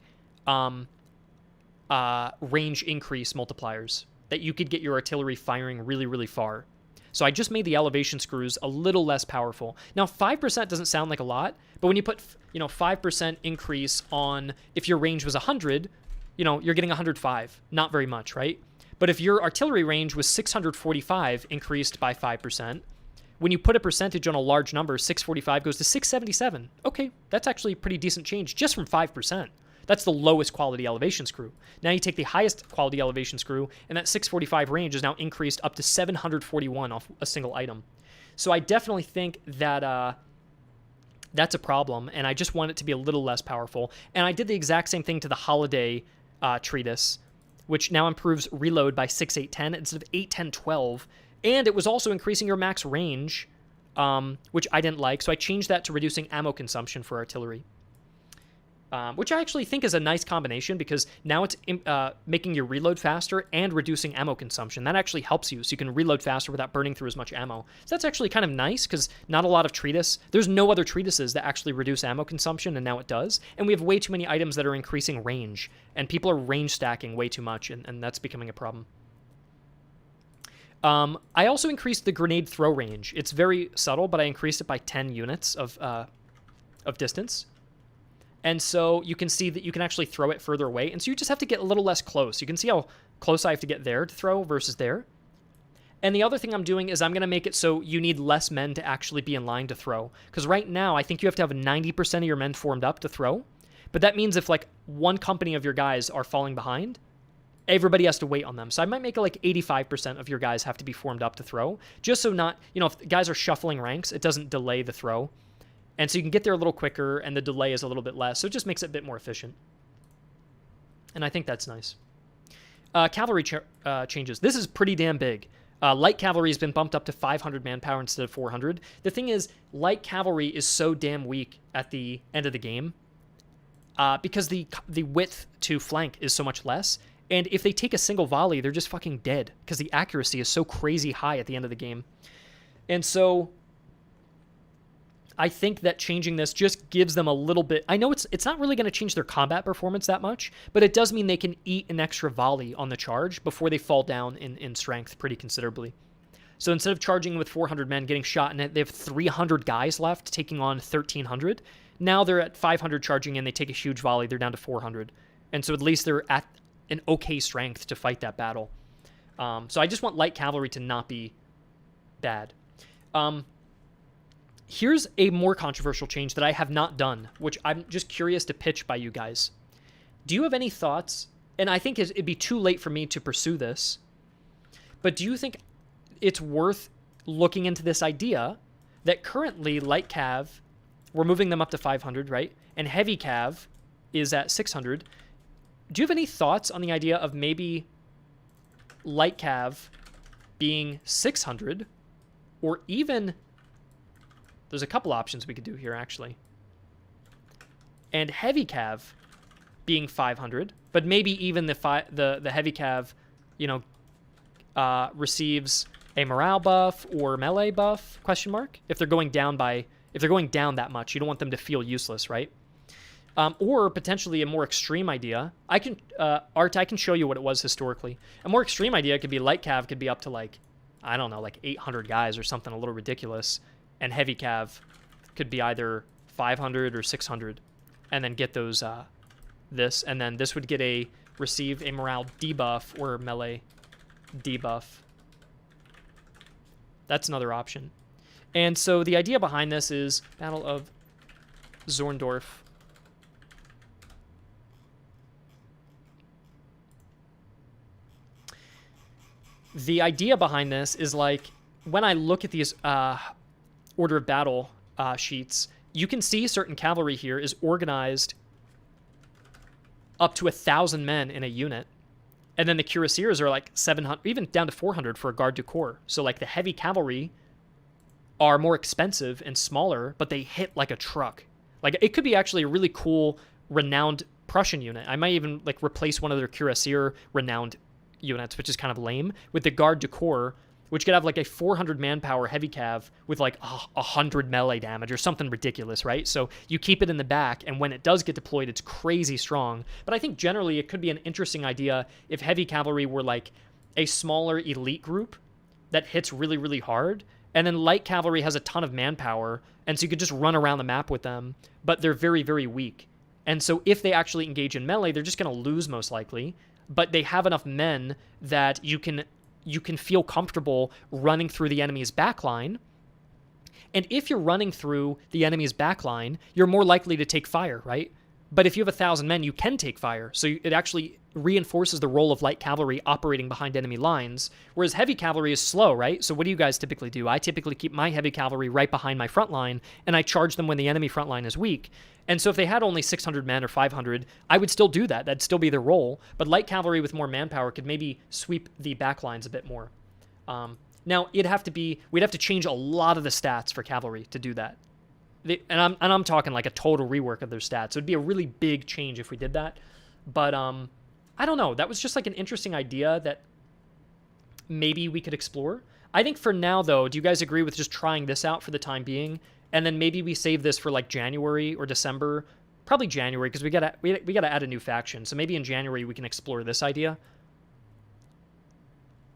range increase multipliers, that you could get your artillery firing really, really far. So I just made the elevation screws a little less powerful. Now, 5% doesn't sound like a lot, but when you put 5% increase on, if your range was 100, you're getting 105. Not very much, right? But if your artillery range was 645 increased by 5%, when you put a percentage on a large number, 645 goes to 677. Okay, that's actually a pretty decent change just from 5%. That's the lowest quality elevation screw. Now you take the highest quality elevation screw, and that 645 range is now increased up to 741 off a single item. So I definitely think that that's a problem, and I just want it to be a little less powerful. And I did the exact same thing to the Holiday Treatise, which now improves reload by 6, 8, 10 instead of 8, 10, 12. And it was also increasing your max range, which I didn't like. So I changed that to reducing ammo consumption for artillery, which I actually think is a nice combination, because now it's making your reload faster and reducing ammo consumption. That actually helps you, so you can reload faster without burning through as much ammo. So that's actually kind of nice, because not a lot of there's no other treatises that actually reduce ammo consumption, and now it does. And we have way too many items that are increasing range, and people are range stacking way too much, and that's becoming a problem. I also increased the grenade throw range. It's very subtle, but I increased it by 10 units of distance. And so you can see that you can actually throw it further away. And so you just have to get a little less close. You can see how close I have to get there to throw versus there. And the other thing I'm doing is I'm going to make it so you need less men to actually be in line to throw. Because right now, I think you have to have 90% of your men formed up to throw. But that means if like one company of your guys are falling behind, everybody has to wait on them. So I might make it like 85% of your guys have to be formed up to throw. Just so not, if guys are shuffling ranks, it doesn't delay the throw. And so you can get there a little quicker, and the delay is a little bit less. So it just makes it a bit more efficient. And I think that's nice. Cavalry changes. This is pretty damn big. Light cavalry has been bumped up to 500 manpower instead of 400. The thing is, light cavalry is so damn weak at the end of the game because the width to flank is so much less. And if they take a single volley, they're just fucking dead because the accuracy is so crazy high at the end of the game. And so I think that changing this just gives them a little bit... I know it's not really going to change their combat performance that much, but it does mean they can eat an extra volley on the charge before they fall down in strength pretty considerably. So instead of charging with 400 men, getting shot, and they have 300 guys left, taking on 1,300, now they're at 500 charging in, they take a huge volley, they're down to 400. And so at least they're at an okay strength to fight that battle. So I just want light cavalry to not be bad. Here's a more controversial change that I have not done, which I'm just curious to pitch by you guys. Do you have any thoughts? And I think it'd be too late for me to pursue this, but do you think it's worth looking into this idea that currently light cav, we're moving them up to 500, right? And heavy cav is at 600. Do you have any thoughts on the idea of maybe light cav being 600, or even... There's a couple options we could do here, actually. And heavy cav being 500, but maybe even the heavy cav, you know, receives a morale buff or melee buff, question mark, if they're going down that much. You don't want them to feel useless, right? Or potentially a more extreme idea. I can show you what it was historically. A more extreme idea could be light cav could be up to like, I don't know, like 800 guys or something a little ridiculous. And heavy cav could be either 500 or 600, and then get those this, and then this would get receive a morale debuff or melee debuff. That's another option. And so the idea behind this is Battle of Zorndorf. The idea behind this is like when I look at these order of battle sheets, you can see certain cavalry here is organized up to 1,000 men in a unit. And then the cuirassiers are like 700, even down to 400 for a garde du corps. So like the heavy cavalry are more expensive and smaller, but they hit like a truck. Like it could be actually a really cool renowned Prussian unit. I might even like replace one of their cuirassier renowned units, which is kind of lame, with the garde du corps, which could have like a 400 manpower heavy cav with like 100 melee damage or something ridiculous, right? So you keep it in the back, and when it does get deployed, it's crazy strong. But I think generally it could be an interesting idea if heavy cavalry were like a smaller elite group that hits really, really hard, and then light cavalry has a ton of manpower, and so you could just run around the map with them, but they're very, very weak. And so if they actually engage in melee, they're just going to lose most likely, but they have enough men that you can feel comfortable running through the enemy's backline. And if you're running through the enemy's backline, you're more likely to take fire, right? But if you have 1,000 men, you can take fire. So it actually reinforces the role of light cavalry operating behind enemy lines, whereas heavy cavalry is slow, right? So what do you guys typically do? I typically keep my heavy cavalry right behind my front line, and I charge them when the enemy front line is weak. And so if they had only 600 men or 500, I would still do that. That'd still be their role. But light cavalry with more manpower could maybe sweep the back lines a bit more. Now, we'd have to change a lot of the stats for cavalry to do that. And I'm talking like a total rework of their stats. It would be a really big change if we did that. But I don't know. That was just like an interesting idea that maybe we could explore. I think for now, though, do you guys agree with just trying this out for the time being? And then maybe we save this for like January or December. Probably January, because we gotta add a new faction. So maybe in January we can explore this idea.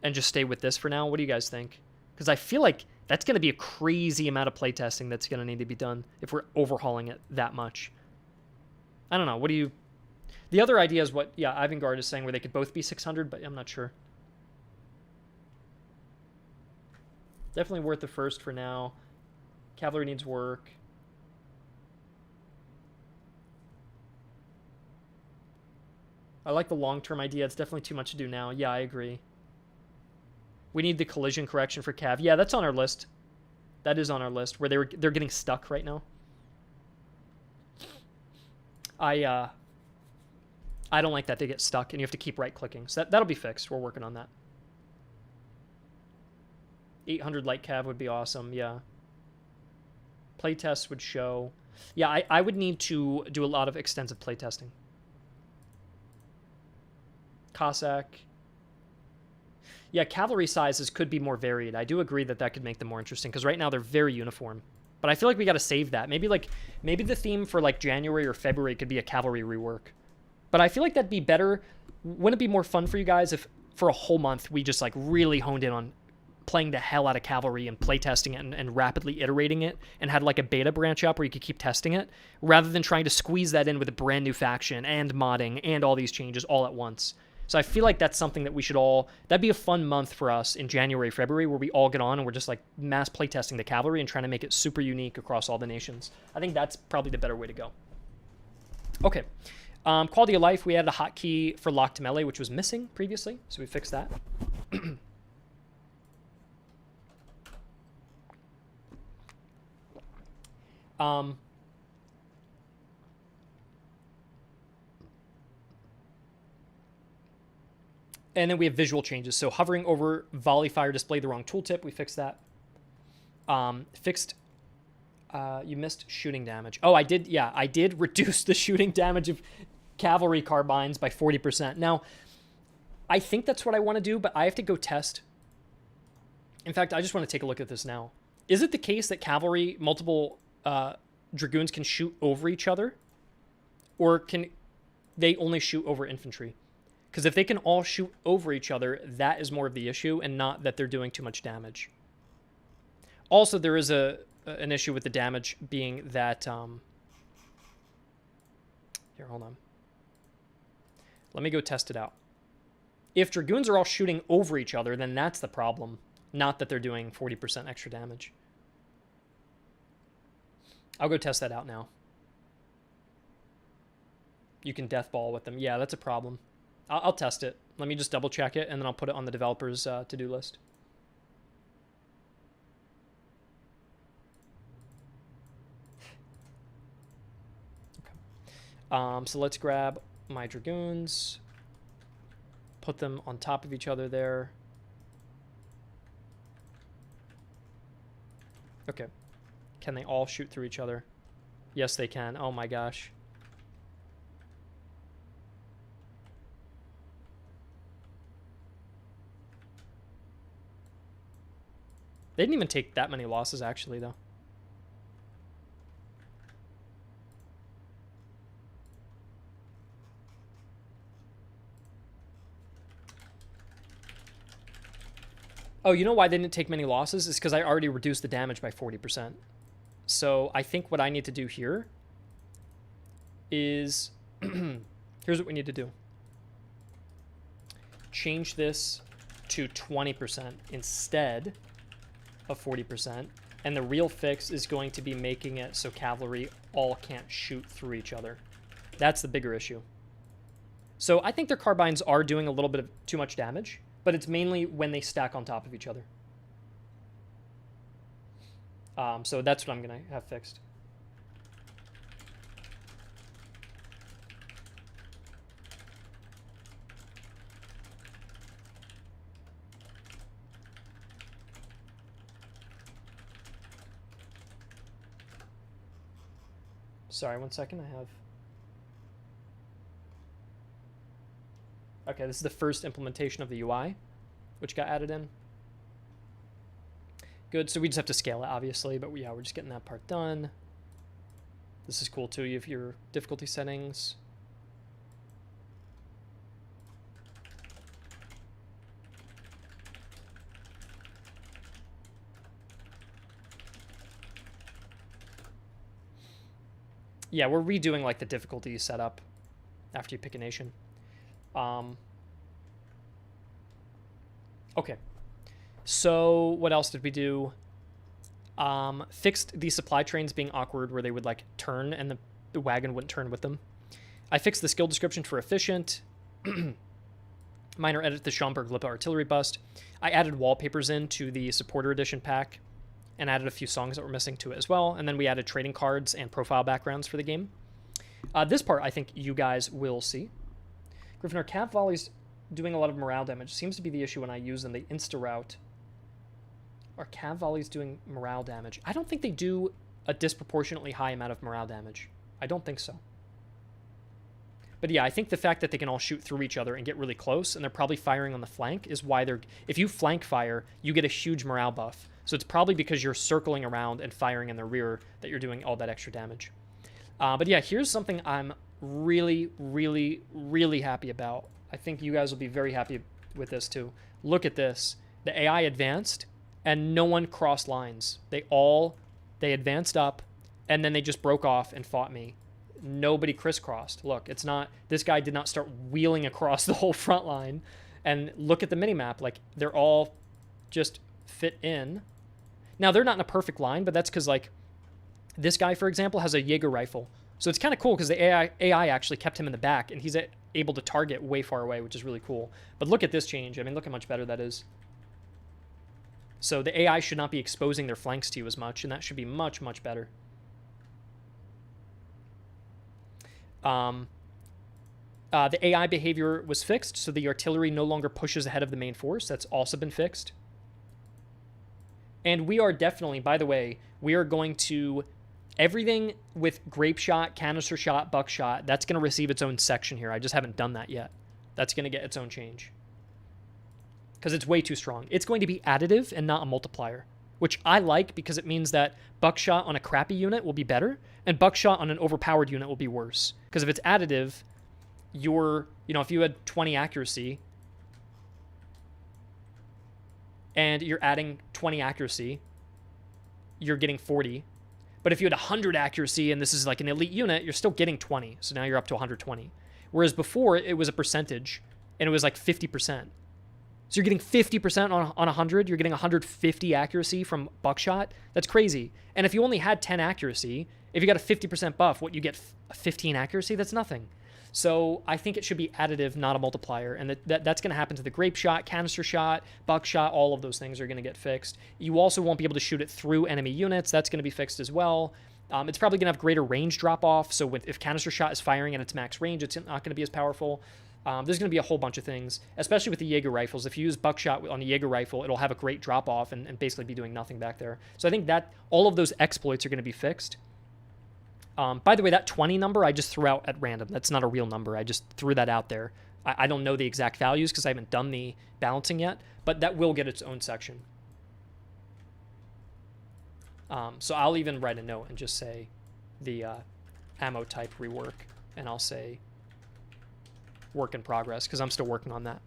And just stay with this for now. What do you guys think? Because I feel like that's going to be a crazy amount of playtesting that's going to need to be done if we're overhauling it that much. I don't know. What do you... The other idea is what, yeah, Ivangard is saying, where they could both be 600, but I'm not sure. Definitely worth the first for now. Cavalry needs work. I like the long-term idea. It's definitely too much to do now. Yeah, I agree. We need the collision correction for Cav. Yeah, that's on our list. That is on our list, where they're getting stuck right now. I don't like that they get stuck and you have to keep right-clicking. So that'll be fixed. We're working on that. 800 light cav would be awesome, yeah. Playtests would show. Yeah, I would need to do a lot of extensive playtesting. Cossack. Yeah, cavalry sizes could be more varied. I do agree that that could make them more interesting, because right now they're very uniform. But I feel like we got to save that. Maybe the theme for like January or February could be a cavalry rework. But I feel like that'd be better. Wouldn't it be more fun for you guys if for a whole month we just like really honed in on playing the hell out of cavalry and playtesting it and rapidly iterating it, and had like a beta branch up where you could keep testing it, rather than trying to squeeze that in with a brand new faction and modding and all these changes all at once. So I feel like that's something that we should all... That'd be a fun month for us in January, February, where we all get on and we're just like mass playtesting the cavalry and trying to make it super unique across all the nations. I think that's probably the better way to go. Okay. Quality of life, we added a hotkey for locked melee, which was missing previously, so we fixed that. And then we have visual changes. So hovering over volley fire displayed the wrong tooltip. We fixed that. You missed shooting damage. Oh, I did. Yeah, I did reduce the shooting damage of cavalry carbines by 40%. Now, I think that's what I want to do, but I have to go test. In fact, I just want to take a look at this now. Is it the case that cavalry, multiple dragoons can shoot over each other? Or can they only shoot over infantry? Because if they can all shoot over each other, that is more of the issue, and not that they're doing too much damage. Also, there is an issue with the damage being that... Here, hold on. Let me go test it out. If dragoons are all shooting over each other, then that's the problem. Not that they're doing 40% extra damage. I'll go test that out now. You can death ball with them. Yeah, that's a problem. I'll test it. Let me just double check it, and then I'll put it on the developer's to-do list. Okay. So let's grab my dragoons, put them on top of each other there. Okay. Can they all shoot through each other? Yes, they can. Oh my gosh. They didn't even take that many losses, actually, though. Oh, you know why they didn't take many losses? It's because I already reduced the damage by 40%. So I think what I need to do here is... Here's what we need to do. Change this to 20% instead of 40%, and the real fix is going to be making it so cavalry all can't shoot through each other. That's the bigger issue. So I think their carbines are doing a little bit of too much damage, but it's mainly when they stack on top of each other. So that's what I'm going to have fixed. Sorry, 1 second. I have... Okay, this is the first implementation of the UI, which got added in. Good, so we just have to scale it, obviously, but yeah, we're just getting that part done. This is cool, too. You have your difficulty settings. Yeah, we're redoing, like, the difficulty setup after you pick a nation. Okay. So what else did we do? Fixed the supply trains being awkward where they would, like, turn and the wagon wouldn't turn with them. I fixed the skill description for efficient. Minor edit the Schomburg Lippe artillery bust. I added wallpapers into the supporter edition pack and added a few songs that were missing to it as well. And then we added trading cards and profile backgrounds for the game. This part, I think you guys will see. Griffin, our cav volleys doing a lot of morale damage. Seems to be the issue when I use them. They insta-route. Are cav volleys doing morale damage? I don't think they do a disproportionately high amount of morale damage. I don't think so. But yeah, I think the fact that they can all shoot through each other and get really close, and they're probably firing on the flank, is why they're... If you flank fire, you get a huge morale buff. So it's probably because you're circling around and firing in the rear that you're doing all that extra damage. But yeah, here's something I'm really, really, really happy about. I think you guys will be very happy with this too. Look at this. The AI advanced, and no one crossed lines. They advanced up, and then they just broke off and fought me. Nobody crisscrossed. Look, it's not... This guy did not start wheeling across the whole front line. And look at the minimap. Like, they're all just fit in. Now, they're not in a perfect line, but that's because, like, this guy, for example, has a Jaeger rifle. So it's kind of cool because the AI actually kept him in the back, and he's able to target way far away, which is really cool. But look at this change. I mean, look how much better that is. So the AI should not be exposing their flanks to you as much, and that should be much, much better. The AI behavior was fixed, so the artillery no longer pushes ahead of the main force. That's also been fixed. And we are definitely, by the way, we are going to... Everything with grape shot, canister shot, buckshot, that's going to receive its own section here. I just haven't done that yet. That's going to get its own change. Because it's way too strong. It's going to be additive and not a multiplier, which I like because it means that buckshot on a crappy unit will be better, and buckshot on an overpowered unit will be worse. Because if it's additive, if you had 20 accuracy, and you're adding 20 accuracy, you're getting 40. But if you had 100 accuracy and this is like an elite unit, you're still getting 20. So now you're up to 120. Whereas before, it was a percentage, and it was like 50%. So you're getting 50% on 100. You're getting 150 accuracy from buckshot. That's crazy. And if you only had 10 accuracy, if you got a 50% buff, what, you get 15 accuracy? That's nothing. So I think it should be additive, not a multiplier. And that's going to happen to the grape shot, canister shot, buckshot. All of those things are going to get fixed. You also won't be able to shoot it through enemy units. That's going to be fixed as well. It's probably going to have greater range drop-off. So if canister shot is firing at its max range, it's not going to be as powerful. There's going to be a whole bunch of things, especially with the Jaeger rifles. If you use buckshot on a Jaeger rifle, it'll have a great drop-off and basically be doing nothing back there. So I think that all of those exploits are going to be fixed. By the way, that 20 number I just threw out at random. That's not a real number. I just threw that out there. I don't know the exact values because I haven't done the balancing yet, but that will get its own section. So I'll even write a note and just say the ammo type rework, and I'll say work in progress because I'm still working on that.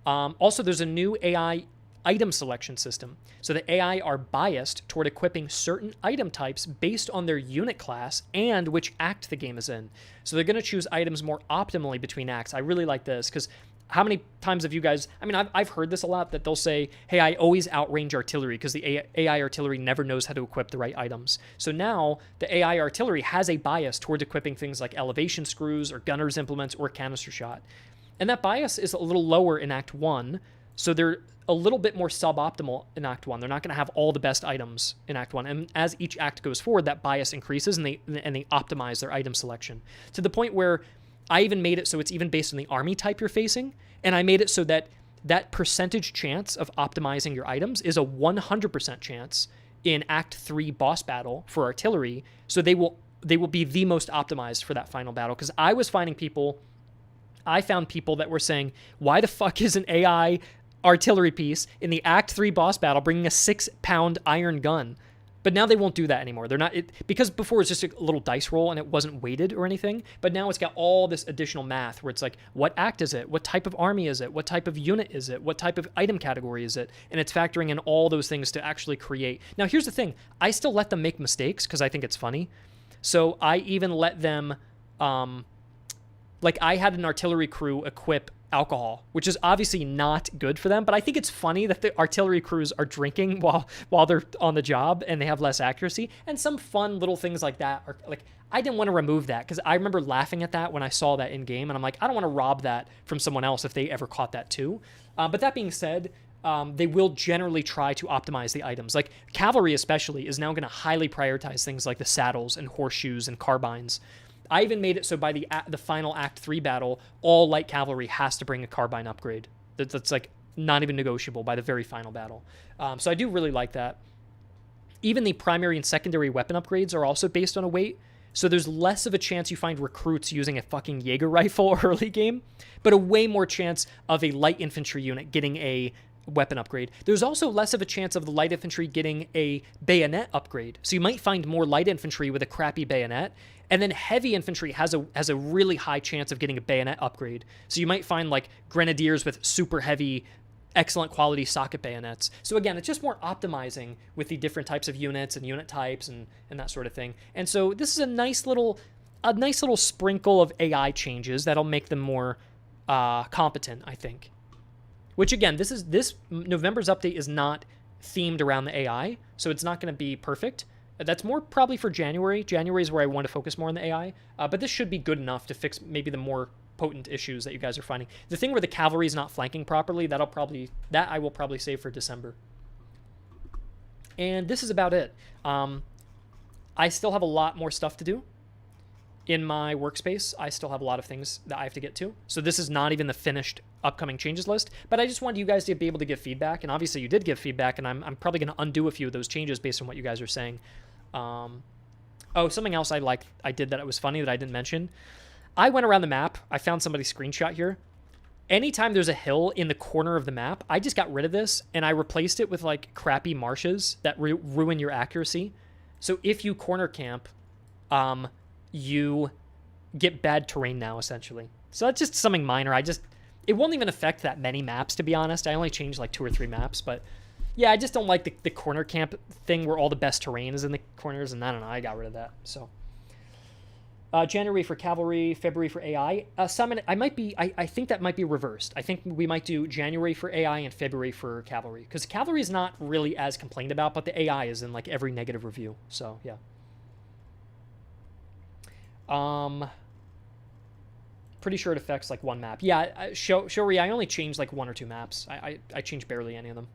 Also, there's a new AI item selection system. So the AI are biased toward equipping certain item types based on their unit class and which act the game is in. So they're going to choose items more optimally between acts. I really like this because how many times have you guys... I mean, I've heard this a lot, that they'll say, hey, I always outrange artillery because the AI artillery never knows how to equip the right items. So now the AI artillery has a bias towards equipping things like elevation screws or gunner's implements or canister shot. And that bias is a little lower in Act 1, so they're a little bit more suboptimal in Act 1. They're not going to have all the best items in Act 1. And as each act goes forward, that bias increases, and they optimize their item selection to the point where I even made it so it's even based on the army type you're facing, and I made it so that that percentage chance of optimizing your items is a 100% chance in Act 3 boss battle for artillery, so they will be the most optimized for that final battle. Because I found people that were saying, why the fuck is an AI artillery piece in the Act 3 boss battle bringing a 6-pound iron gun? But now they won't do that anymore. They're not... because before it's just a little dice roll and it wasn't weighted or anything, but now it's got all this additional math where it's like, what act is it? What type of army is it? What type of unit is it? What type of item category is it? And it's factoring in all those things to actually create. Now, here's the thing. I still let them make mistakes because I think it's funny. So I even let them... like, I had an artillery crew equip alcohol, which is obviously not good for them, but I think it's funny that the artillery crews are drinking while they're on the job and they have less accuracy, and some fun little things like that are like, I didn't want to remove that because I remember laughing at that when I saw that in game, and I'm like, I don't want to rob that from someone else if they ever caught that too. But that being said, they will generally try to optimize the items. Like Cavalry especially is now going to highly prioritize things like the saddles and horseshoes and carbines. I even made it so by the final Act 3 battle, all light cavalry has to bring a carbine upgrade. That's like not even negotiable by the very final battle. So I do really like that. Even the primary and secondary weapon upgrades are also based on a weight. So there's less of a chance you find recruits using a fucking Jaeger rifle early game, but a way more chance of a light infantry unit getting a weapon upgrade. There's also less of a chance of the light infantry getting a bayonet upgrade. So you might find more light infantry with a crappy bayonet, and then heavy infantry has a really high chance of getting a bayonet upgrade. So you might find like grenadiers with super heavy, excellent quality socket bayonets. So again, it's just more optimizing with the different types of units and unit types and that sort of thing. And so this is a nice little sprinkle of AI changes that'll make them more competent, I think. Which again, this November's update is not themed around the AI, so it's not going to be perfect. That's more probably for January. January is where I want to focus more on the AI, but this should be good enough to fix maybe the more potent issues that you guys are finding. The thing where the cavalry is not flanking properly, that I will probably save for December. And this is about it. I still have a lot more stuff to do. In my workspace, I still have a lot of things that I have to get to. So this is not even the finished upcoming changes list, but I just wanted you guys to be able to give feedback. And obviously you did give feedback, and I'm probably going to undo a few of those changes based on what you guys are saying. Oh, something else I did that it was funny that I didn't mention. I went around the map. I found somebody's screenshot here. Anytime there's a hill in the corner of the map, I just got rid of this and I replaced it with like crappy marshes that ruin your accuracy. So if you corner camp, you get bad terrain now, essentially. So that's just something minor. It won't even affect that many maps, to be honest. I only changed like 2 or 3 maps, but yeah, I just don't like the corner camp thing where all the best terrain is in the corners, and I don't know, I got rid of that. So January for cavalry, February for AI. Simon, I think that might be reversed. I think we might do January for AI and February for cavalry, because cavalry is not really as complained about, but the AI is in like every negative review. So yeah. Pretty sure it affects like 1 map. Yeah, Shori, I only changed like 1 or 2 maps. I changed barely any of them.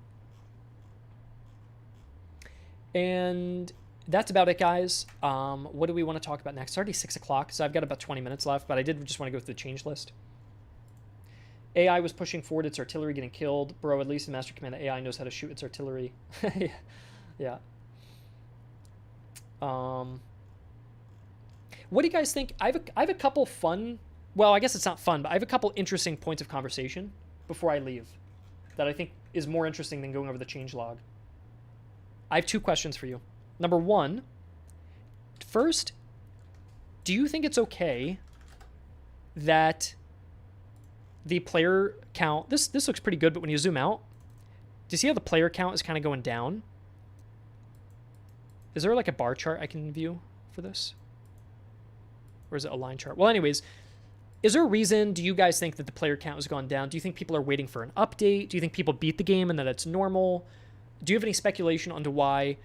And that's about it, guys. What do we want to talk about next? It's already 6 o'clock, so I've got about 20 minutes left, but I did just want to go through the change list. AI was pushing forward its artillery, getting killed. Bro, at least in Master Command, the AI knows how to shoot its artillery. Yeah. What do you guys think? I have a couple fun, well, I guess it's not fun, but I have a couple interesting points of conversation before I leave that I think is more interesting than going over the changelog. I have 2 questions for you. Number 1, first, do you think it's okay that the player count, this looks pretty good, but when you zoom out, do you see how the player count is kind of going down? Is there like a bar chart I can view for this? Or is it a line chart? Well, anyways, is there a reason, do you guys think that the player count has gone down? Do you think people are waiting for an update? Do you think people beat the game and that it's normal? Do you have any speculation onto why,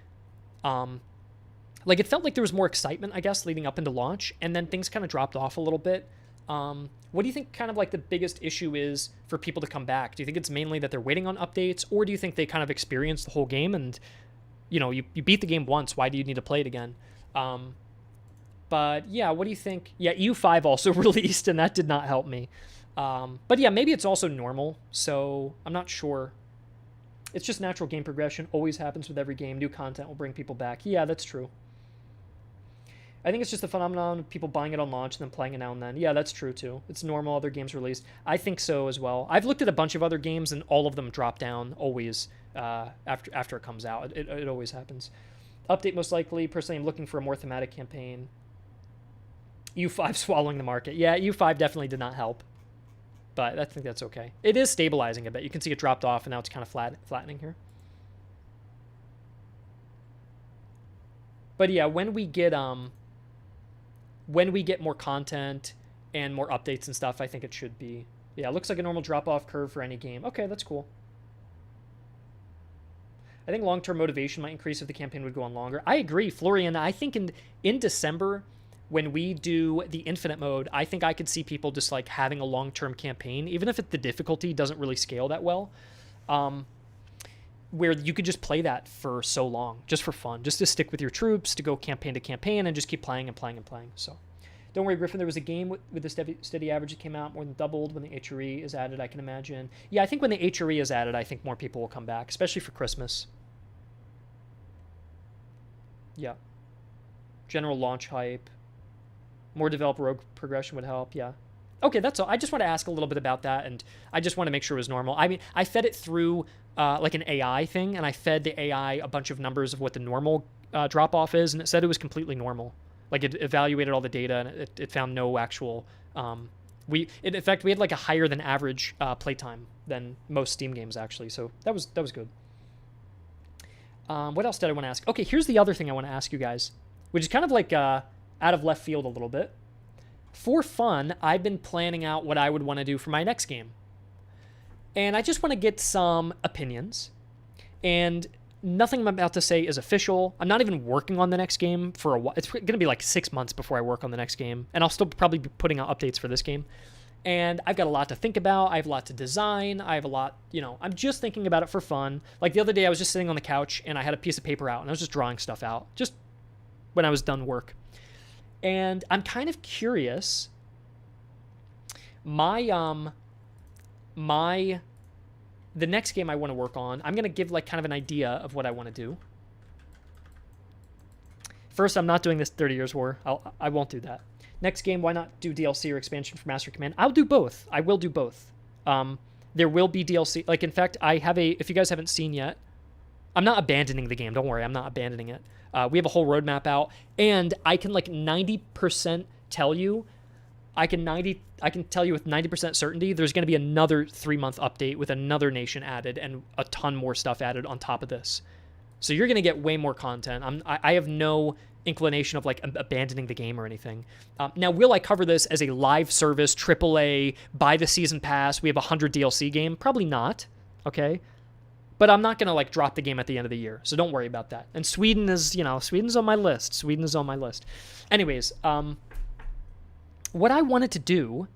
like it felt like there was more excitement, I guess, leading up into launch, and then things kind of dropped off a little bit. What do you think kind of like the biggest issue is for people to come back? Do you think it's mainly that they're waiting on updates, or do you think they kind of experienced the whole game and, you know, you beat the game once, why do you need to play it again? But yeah, what do you think? Yeah, EU5 also released, and that did not help me. But yeah, maybe it's also normal, so I'm not sure. It's just natural game progression. Always happens with every game. New content will bring people back. Yeah, that's true. I think it's just a phenomenon of people buying it on launch and then playing it now and then. Yeah, that's true too. It's normal. Other games released. I think so as well. I've looked at a bunch of other games and all of them drop down always after it comes out. It always happens. Update most likely. Personally, I'm looking for a more thematic campaign. U5 swallowing the market. Yeah, U5 definitely did not help. But I think that's okay. It is stabilizing a bit. You can see it dropped off, and now it's kind of flattening here. But yeah, when we get more content and more updates and stuff, I think it should be. Yeah, it looks like a normal drop-off curve for any game. Okay, that's cool. I think long-term motivation might increase if the campaign would go on longer. I agree, Florian. I think in December, when we do the infinite mode, I think I could see people just like having a long-term campaign, even if the difficulty doesn't really scale that well, where you could just play that for so long, just for fun, just to stick with your troops, to go campaign to campaign and just keep playing and playing and playing. So Don't worry, Griffin, there was a game with the steady average that came out, more than doubled when the HRE is added, I can imagine. Yeah, I think when the HRE is added, I think more people will come back, especially for Christmas. Yeah. General launch hype. More developer rogue progression would help, yeah. Okay, that's all. I just want to ask a little bit about that, and I just want to make sure it was normal. I mean, I fed it through like an AI thing, and I fed the AI a bunch of numbers of what the normal drop-off is, and it said it was completely normal. Like, it evaluated all the data, and it found no actual... in fact, we had like a higher than average playtime than most Steam games, actually, so that was good. What else did I want to ask? Okay, here's the other thing I want to ask you guys, which is kind of like out of left field a little bit. For fun, I've been planning out what I would want to do for my next game. And I just want to get some opinions. And nothing I'm about to say is official. I'm not even working on the next game for a while. It's going to be like 6 months before I work on the next game. And I'll still probably be putting out updates for this game. And I've got a lot to think about. I have a lot to design. I have a lot, I'm just thinking about it for fun. Like the other day, I was just sitting on the couch and I had a piece of paper out and I was just drawing stuff out. Just when I was done work. And I'm kind of curious. The next game I want to work on, I'm going to give like kind of an idea of what I want to do. First, I'm not doing this 30 Years War. I won't do that. Next game, why not do DLC or expansion for Master Command? I'll do both. I will do both. There will be DLC. Like, in fact, I have if you guys haven't seen yet, I'm not abandoning the game. Don't worry, I'm not abandoning it. We have a whole roadmap out, and I can like 90% tell you. I can tell you with 90% certainty there's going to be another 3-month update with another nation added and a ton more stuff added on top of this. So you're going to get way more content. I have no inclination of like abandoning the game or anything. Now, will I cover this as a live service, AAA, buy the season pass, we have 100 DLC game? Probably not, okay? But I'm not going to like drop the game at the end of the year, so don't worry about that. And Sweden is, Sweden's on my list. Sweden is on my list. Anyways, what I wanted to do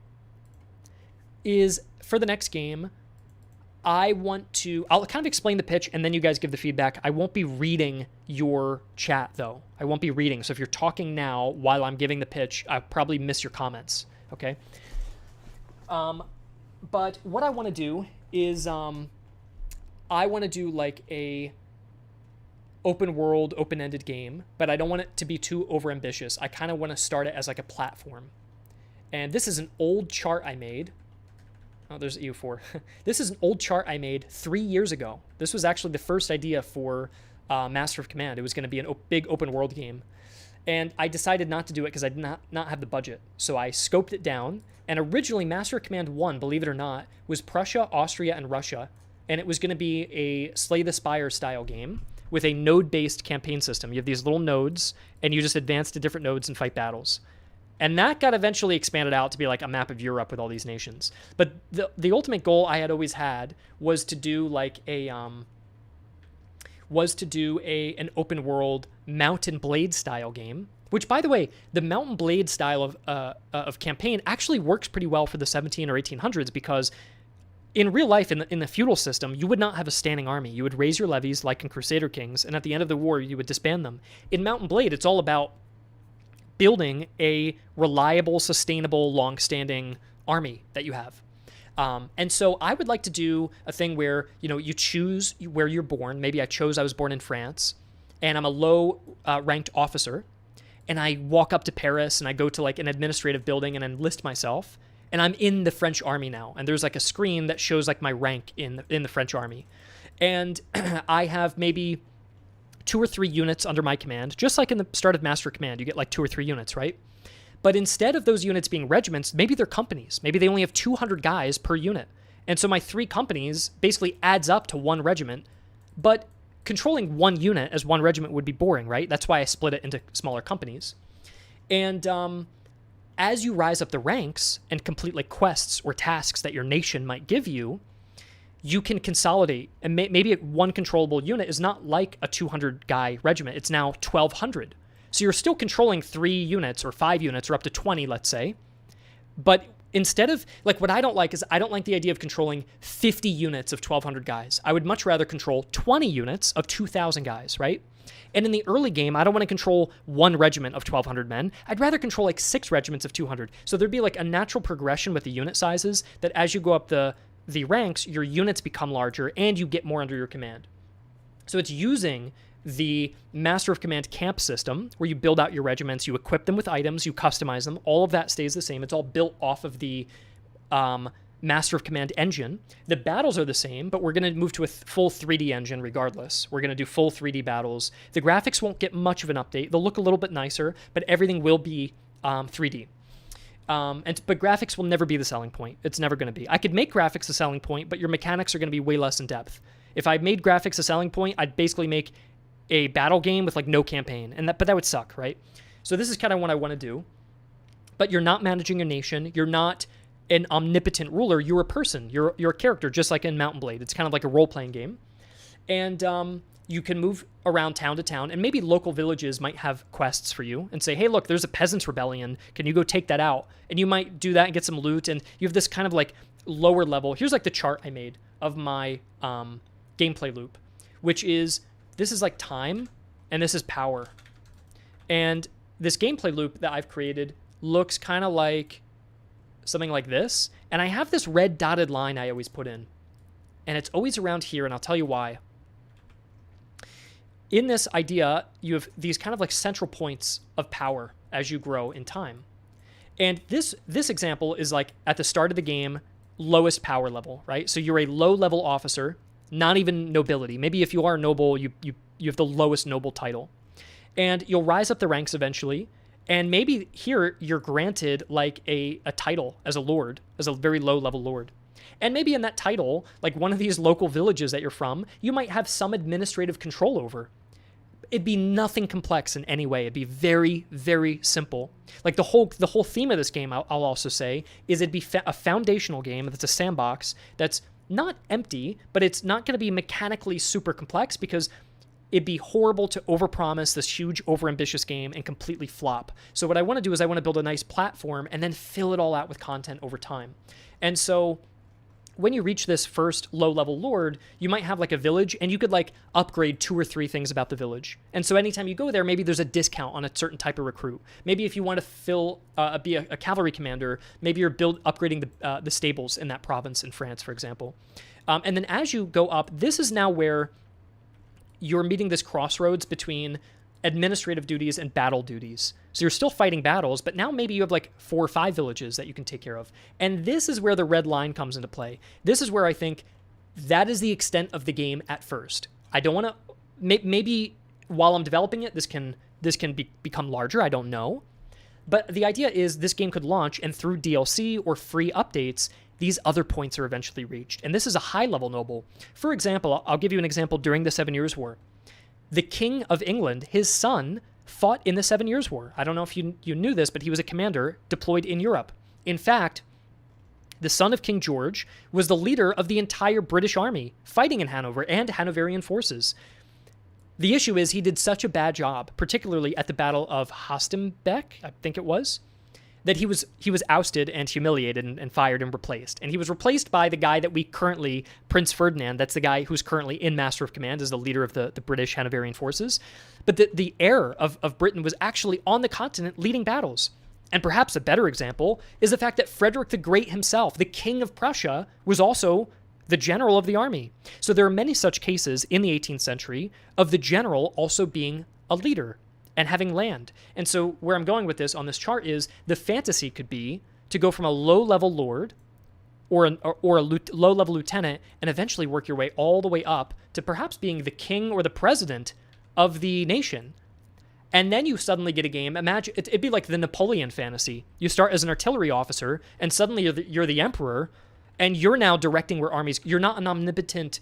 is for the next game, I'll kind of explain the pitch and then you guys give the feedback. I won't be reading your chat though. I won't be reading. So if you're talking now while I'm giving the pitch, I'll probably miss your comments. Okay. But what I want to do is, I want to do like a open world, open-ended game, but I don't want it to be too overambitious. I kind of want to start it as like a platform. And this is an old chart I made. Oh, there's EU4. This is an old chart I made 3 years ago. This was actually the first idea for Master of Command. It was going to be a big open world game. And I decided not to do it because I did not have the budget. So I scoped it down. And originally, Master of Command 1, believe it or not, was Prussia, Austria, and Russia. And it was going to be a Slay the Spire style game with a node-based campaign system. You have these little nodes, and you just advance to different nodes and fight battles. And that got eventually expanded out to be like a map of Europe with all these nations. But the ultimate goal I had always had was to do like an open world Mountain Blade style game. Which, by the way, the Mountain Blade style of campaign actually works pretty well for the 17 or 1800s because in real life, in the feudal system, you would not have a standing army. You would raise your levies like in Crusader Kings, and at the end of the war, you would disband them. In Mountain Blade, it's all about building a reliable, sustainable, long-standing army that you have. And so I would like to do a thing where, you choose where you're born. Maybe I was born in France, and I'm a low-ranked officer, and I walk up to Paris, and I go to like an administrative building and enlist myself, and I'm in the French army now. And there's like a screen that shows like my rank in the French army. And I have maybe 2 or 3 units under my command, just like in the start of Master Command, you get like 2 or 3 units, right? But instead of those units being regiments, maybe they're companies. Maybe they only have 200 guys per unit. And so my 3 companies basically adds up to 1 regiment. But controlling 1 unit as 1 regiment would be boring, right? That's why I split it into smaller companies. And as you rise up the ranks and complete like quests or tasks that your nation might give you, you can consolidate. And maybe 1 controllable unit is not like a 200-guy regiment. It's now 1,200. So you're still controlling 3 units or 5 units or up to 20, let's say. But instead of, like, what I don't like is I don't like the idea of controlling 50 units of 1,200 guys. I would much rather control 20 units of 2,000 guys, right? And in the early game, I don't want to control one regiment of 1,200 men. I'd rather control like 6 regiments of 200. So there'd be like a natural progression with the unit sizes that as you go up the ranks, your units become larger and you get more under your command. So it's using the Master of Command camp system where you build out your regiments, you equip them with items, you customize them. All of that stays the same. It's all built off of the Master of Command engine. The battles are the same, but we're going to move to a full 3D engine regardless. We're going to do full 3D battles. The graphics won't get much of an update. They'll look a little bit nicer, but everything will be 3D. But graphics will never be the selling point. It's never going to be. I could make graphics a selling point, but your mechanics are going to be way less in depth. If I made graphics a selling point, I'd basically make a battle game with like no campaign, but that would suck, right? So this is kind of what I want to do. But you're not managing a nation. You're not an omnipotent ruler. You're a person. You're a character, just like in Mount & Blade. It's kind of like a role-playing game. And you can move around town to town, and maybe local villages might have quests for you and say, hey, look, there's a peasants' rebellion. Can you go take that out? And you might do that and get some loot, and you have this kind of like lower level. Here's like the chart I made of my gameplay loop, which is, this is like time, and this is power. And this gameplay loop that I've created looks kind of like something like this. And I have this red dotted line I always put in. And it's always around here, and I'll tell you why. In this idea, you have these kind of like central points of power as you grow in time. And this example is like at the start of the game, lowest power level, right? So you're a low-level officer, not even nobility. Maybe if you are noble, you have the lowest noble title. And you'll rise up the ranks eventually. And maybe here you're granted like a title as a lord, as a very low-level lord. And maybe in that title, like one of these local villages that you're from, you might have some administrative control over. It'd be nothing complex in any way. It'd be very, very simple. Like the whole theme of this game, I'll also say, is it'd be a foundational game that's a sandbox that's not empty, but it's not going to be mechanically super complex because it'd be horrible to overpromise this huge, overambitious game and completely flop. So what I want to do is I want to build a nice platform and then fill it all out with content over time. And so when you reach this first low-level lord, you might have like a village, and you could like upgrade 2 or 3 things about the village. And so anytime you go there, maybe there's a discount on a certain type of recruit. Maybe if you want to be a cavalry commander, maybe you're upgrading the stables in that province in France, for example. And then as you go up, this is now where you're meeting this crossroads between administrative duties and battle duties. So you're still fighting battles, but now maybe you have like 4 or 5 villages that you can take care of. And this is where the red line comes into play. This is where I think that is the extent of the game at first. I don't want to, maybe while I'm developing it, this can become larger. I don't know. But the idea is this game could launch, and through DLC or free updates, these other points are eventually reached. And this is a high-level noble. For example, I'll give you an example during the 7 Years' War. The King of England, his son, fought in the 7 Years' War. I don't know if you knew this, but he was a commander deployed in Europe. In fact, the son of King George was the leader of the entire British army fighting in Hanover and Hanoverian forces. The issue is he did such a bad job, particularly at the Battle of Hostenbeck, I think it was, that he was ousted and humiliated and fired and replaced. And he was replaced by the guy that we currently, Prince Ferdinand, that's the guy who's currently in Master of Command as the leader of the British Hanoverian forces. But the heir of Britain was actually on the continent leading battles. And perhaps a better example is the fact that Frederick the Great himself, the King of Prussia, was also the general of the army. So there are many such cases in the 18th century of the general also being a leader and having land. And so where I'm going with this on this chart is the fantasy could be to go from a low-level lord or a low-level lieutenant and eventually work your way all the way up to perhaps being the king or the president of the nation. And then you suddenly get a game. Imagine, it'd be like the Napoleon fantasy. You start as an artillery officer, and suddenly you're the emperor, and you're now directing where armies... You're not an omnipotent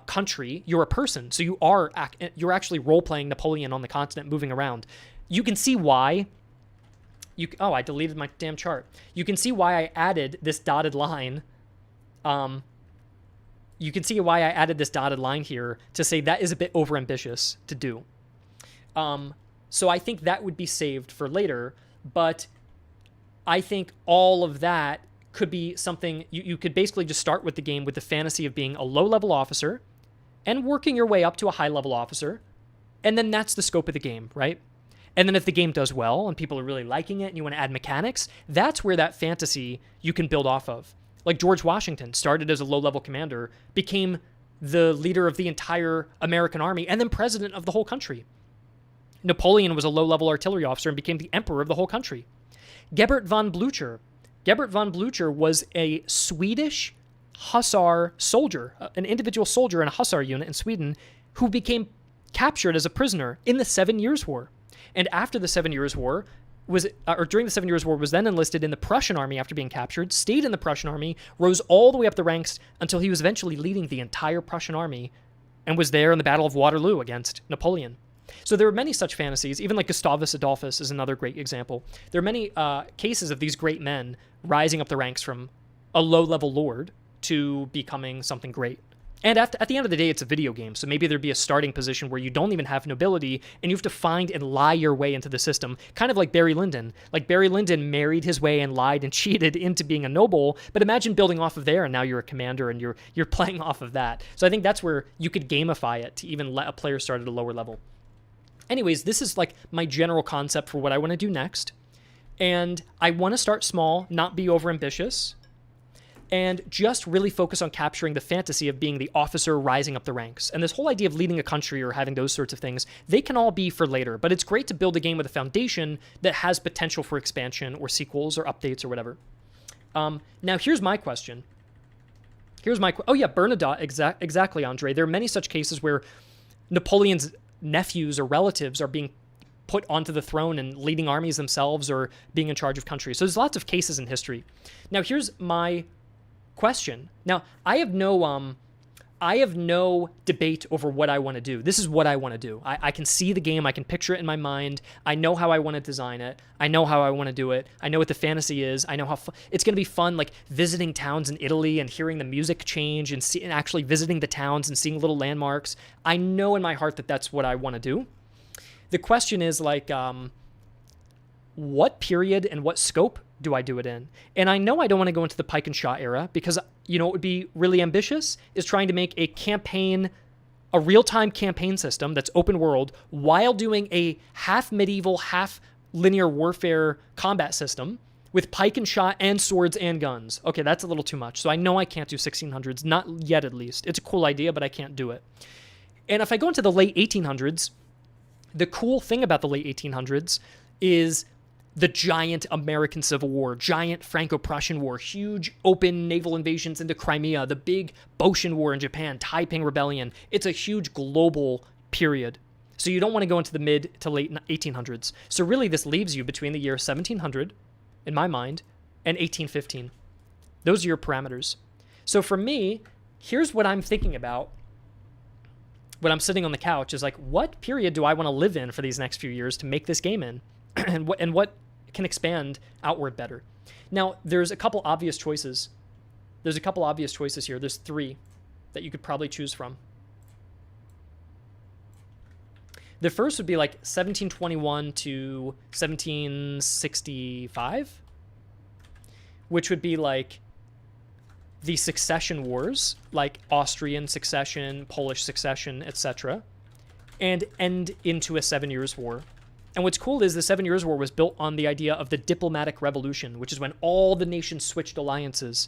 country, you're a person. So you're actually role-playing Napoleon on the continent, moving around. You can see why... I deleted my damn chart. You can see why I added this dotted line. You can see why I added this dotted line here to say that is a bit overambitious to do. So I think that would be saved for later, but I think all of that could be something you could basically just start with the game with the fantasy of being a low-level officer and working your way up to a high-level officer And then that's the scope of the game, right? And then if the game does well and people are really liking it and you want to add mechanics, that's where that fantasy you can build off of. Like George Washington started as a low-level commander, became the leader of the entire American army, and then president of the whole country. Napoleon was a low-level artillery officer and became the emperor of the whole country. Gebert von Blücher. Gebert von Blücher was a Swedish hussar soldier, an individual soldier in a hussar unit in Sweden, who became captured as a prisoner in the 7 Years' War. And after the 7 Years' War, during the 7 Years' War, was then enlisted in the Prussian army after being captured, stayed in the Prussian army, rose all the way up the ranks until he was eventually leading the entire Prussian army and was there in the Battle of Waterloo against Napoleon. So there are many such fantasies, even like Gustavus Adolphus is another great example. There are many cases of these great men rising up the ranks from a low-level lord to becoming something great. And at the end of the day, it's a video game, so maybe there'd be a starting position where you don't even have nobility, and you have to find and lie your way into the system, kind of like Barry Lyndon. Like Barry Lyndon married his way and lied and cheated into being a noble, but imagine building off of there, and now you're a commander, and you're playing off of that. So I think that's where you could gamify it to even let a player start at a lower level. Anyways, this is like my general concept for what I want to do next, and I want to start small, not be overambitious, and just really focus on capturing the fantasy of being the officer rising up the ranks. And this whole idea of leading a country or having those sorts of things, they can all be for later, but it's great to build a game with a foundation that has potential for expansion or sequels or updates or whatever. Now, here's my question. Oh yeah, Bernadotte, exactly, Andre. There are many such cases where Napoleon's nephews or relatives are being put onto the throne and leading armies themselves or being in charge of countries. So there's lots of cases in history. Now, here's my question. Now, I have no debate over what I want to do. This is what I want to do. I can see the game. I can picture it in my mind. I know how I want to design it. I know how I want to do it. I know what the fantasy is. I know how it's going to be fun, like visiting towns in Italy and hearing the music change and actually visiting the towns and seeing little landmarks. I know in my heart that that's what I want to do. The question is like, what period and what scope do I do it in? And I know I don't want to go into the pike and shot era because, what would be really ambitious is trying to make a real-time campaign system that's open world while doing a half medieval, half linear warfare combat system with pike and shot and swords and guns. Okay, that's a little too much. So I know I can't do 1600s, not yet at least. It's a cool idea, but I can't do it. And if I go into the late 1800s, the cool thing about the late 1800s is the giant American Civil War, giant Franco-Prussian War, huge open naval invasions into Crimea, the big Boshin War in Japan, Taiping Rebellion. It's a huge global period. So you don't want to go into the mid to late 1800s. So really this leaves you between the year 1700, in my mind, and 1815. Those are your parameters. So for me, here's what I'm thinking about when I'm sitting on the couch is like, what period do I want to live in for these next few years to make this game in? and what can expand outward better. Now, there's a couple obvious choices. Here. There's three that you could probably choose from. The first would be like 1721 to 1765, which would be like the succession wars, like Austrian succession, Polish succession, etc., and end into a 7 Years' War. And what's cool is the 7 Years' War was built on the idea of the diplomatic revolution, which is when all the nations switched alliances.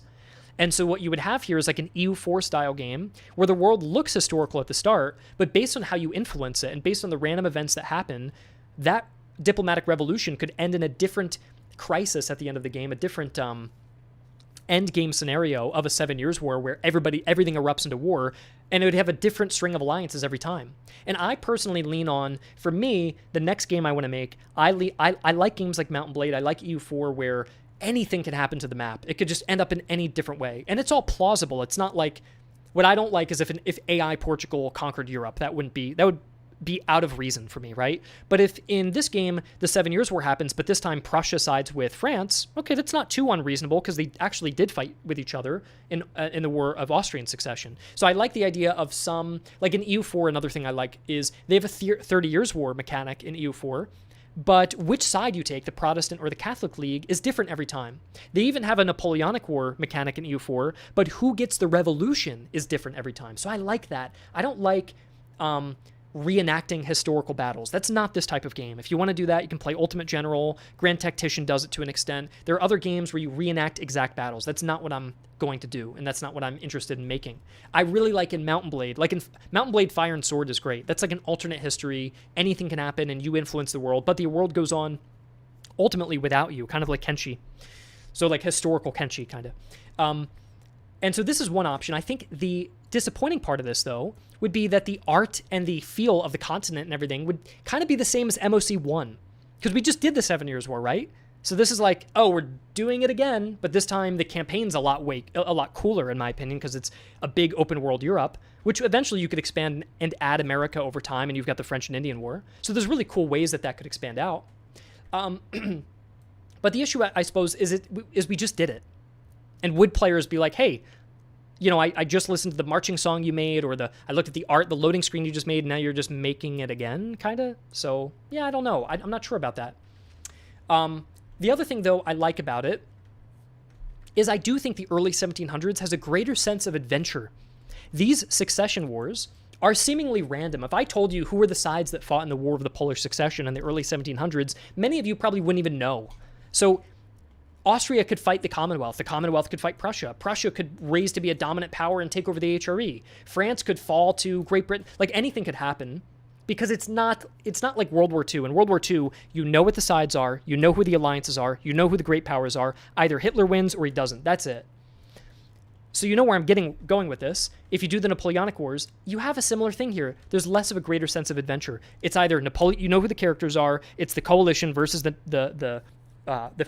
And so what you would have here is like an EU4 style game where the world looks historical at the start, but based on how you influence it and based on the random events that happen, that diplomatic revolution could end in a different crisis at the end of the game, a different end game scenario of a 7 Years' War where everything erupts into war, and it would have a different string of alliances every time. And I personally lean on, for me, the next game I want to make, I like games like Mount & Blade, I like EU4 where anything can happen to the map. It could just end up in any different way. And it's all plausible. It's not like, what I don't like is if AI Portugal conquered Europe, that would be out of reason for me, right? But if in this game, the 7 Years' War happens, but this time Prussia sides with France, okay, that's not too unreasonable because they actually did fight with each other in the War of Austrian Succession. So I like the idea of some, like in EU4, another thing I like is they have a 30 Years' War mechanic in EU4, but which side you take, the Protestant or the Catholic League, is different every time. They even have a Napoleonic War mechanic in EU4, but who gets the revolution is different every time. So I like that. I don't like reenacting historical battles. That's not this type of game. If you want to do that, you can play Ultimate General. Grand Tactician does it to an extent. There are other games where you reenact exact battles. That's not what I'm going to do, and that's not what I'm interested in making. I really like in Mount & Blade. Like in Mount & Blade, Fire and Sword is great. That's like an alternate history. Anything can happen, and you influence the world, but the world goes on ultimately without you, kind of like Kenshi. So like historical Kenshi, kind of. And so this is one option. I think the disappointing part of this, though, would be that the art and the feel of the continent and everything would kind of be the same as MOC 1. Because we just did the 7 Years' War, right? So this is like, oh, we're doing it again, but this time the campaign's a lot cooler, in my opinion, because it's a big open world Europe, which eventually you could expand and add America over time, and you've got the French and Indian War. So there's really cool ways that could expand out. But the issue, I suppose, is we just did it. And would players be like, hey, you know, I just listened to the marching song you made, or I looked at the art, the loading screen you just made, and now you're just making it again, kind of? So, yeah, I don't know. I'm not sure about that. The other thing, though, I like about it is I do think the early 1700s has a greater sense of adventure. These succession wars are seemingly random. If I told you who were the sides that fought in the War of the Polish Succession in the early 1700s, many of you probably wouldn't even know. So Austria could fight the Commonwealth could fight Prussia. Prussia could raise to be a dominant power and take over the HRE. France could fall to Great Britain. Like anything could happen, because it's not like World War II. In World War II, you know what the sides are, you know who the alliances are, you know who the great powers are. Either Hitler wins or he doesn't. That's it. So you know where I'm going with this. If you do the Napoleonic Wars, you have a similar thing here. There's less of a greater sense of adventure. It's either Napoleon, you know who the characters are, it's the coalition versus the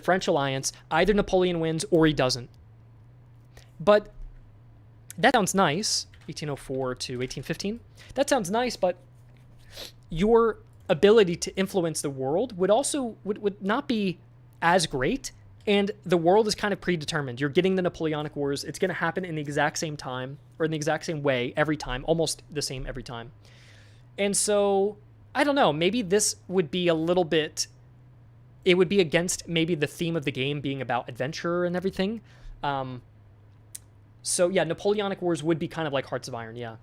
French alliance. Either Napoleon wins or he doesn't. But that sounds nice, 1804 to 1815. That sounds nice, but your ability to influence the world would not be as great, and the world is kind of predetermined. You're getting the Napoleonic Wars. It's going to happen in the exact same time, or in the exact same way every time, almost the same every time. And so, I don't know, maybe this would be a little bit... It would be against maybe the theme of the game being about adventure and everything. So yeah, Napoleonic Wars would be kind of like Hearts of Iron, yeah.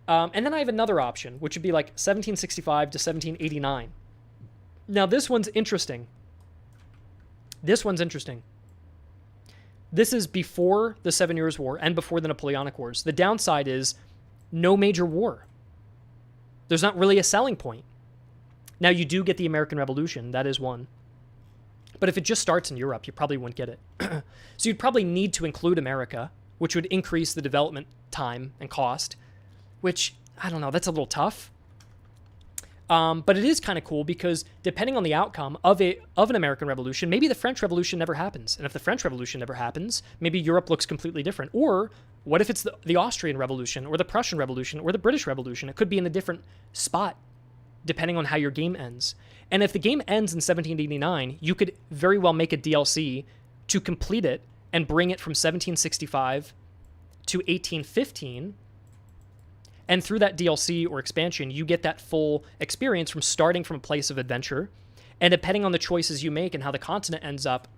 And then I have another option, which would be like 1765 to 1789. Now this one's interesting. This is before the 7 Years' War and before the Napoleonic Wars. The downside is no major war. There's not really a selling point. Now, you do get the American Revolution. That is one. But if it just starts in Europe, you probably wouldn't get it. So you'd probably need to include America, which would increase the development time and cost, which, I don't know, that's a little tough. But it is kind of cool because depending on the outcome of an American Revolution, maybe the French Revolution never happens. And if the French Revolution never happens, maybe Europe looks completely different. Or what if it's the Austrian Revolution or the Prussian Revolution or the British Revolution? It could be in a different spot depending on how your game ends. And if the game ends in 1789, you could very well make a DLC to complete it and bring it from 1765 to 1815. And through that DLC or expansion, you get that full experience from starting from a place of adventure. And depending on the choices you make and how the continent ends up,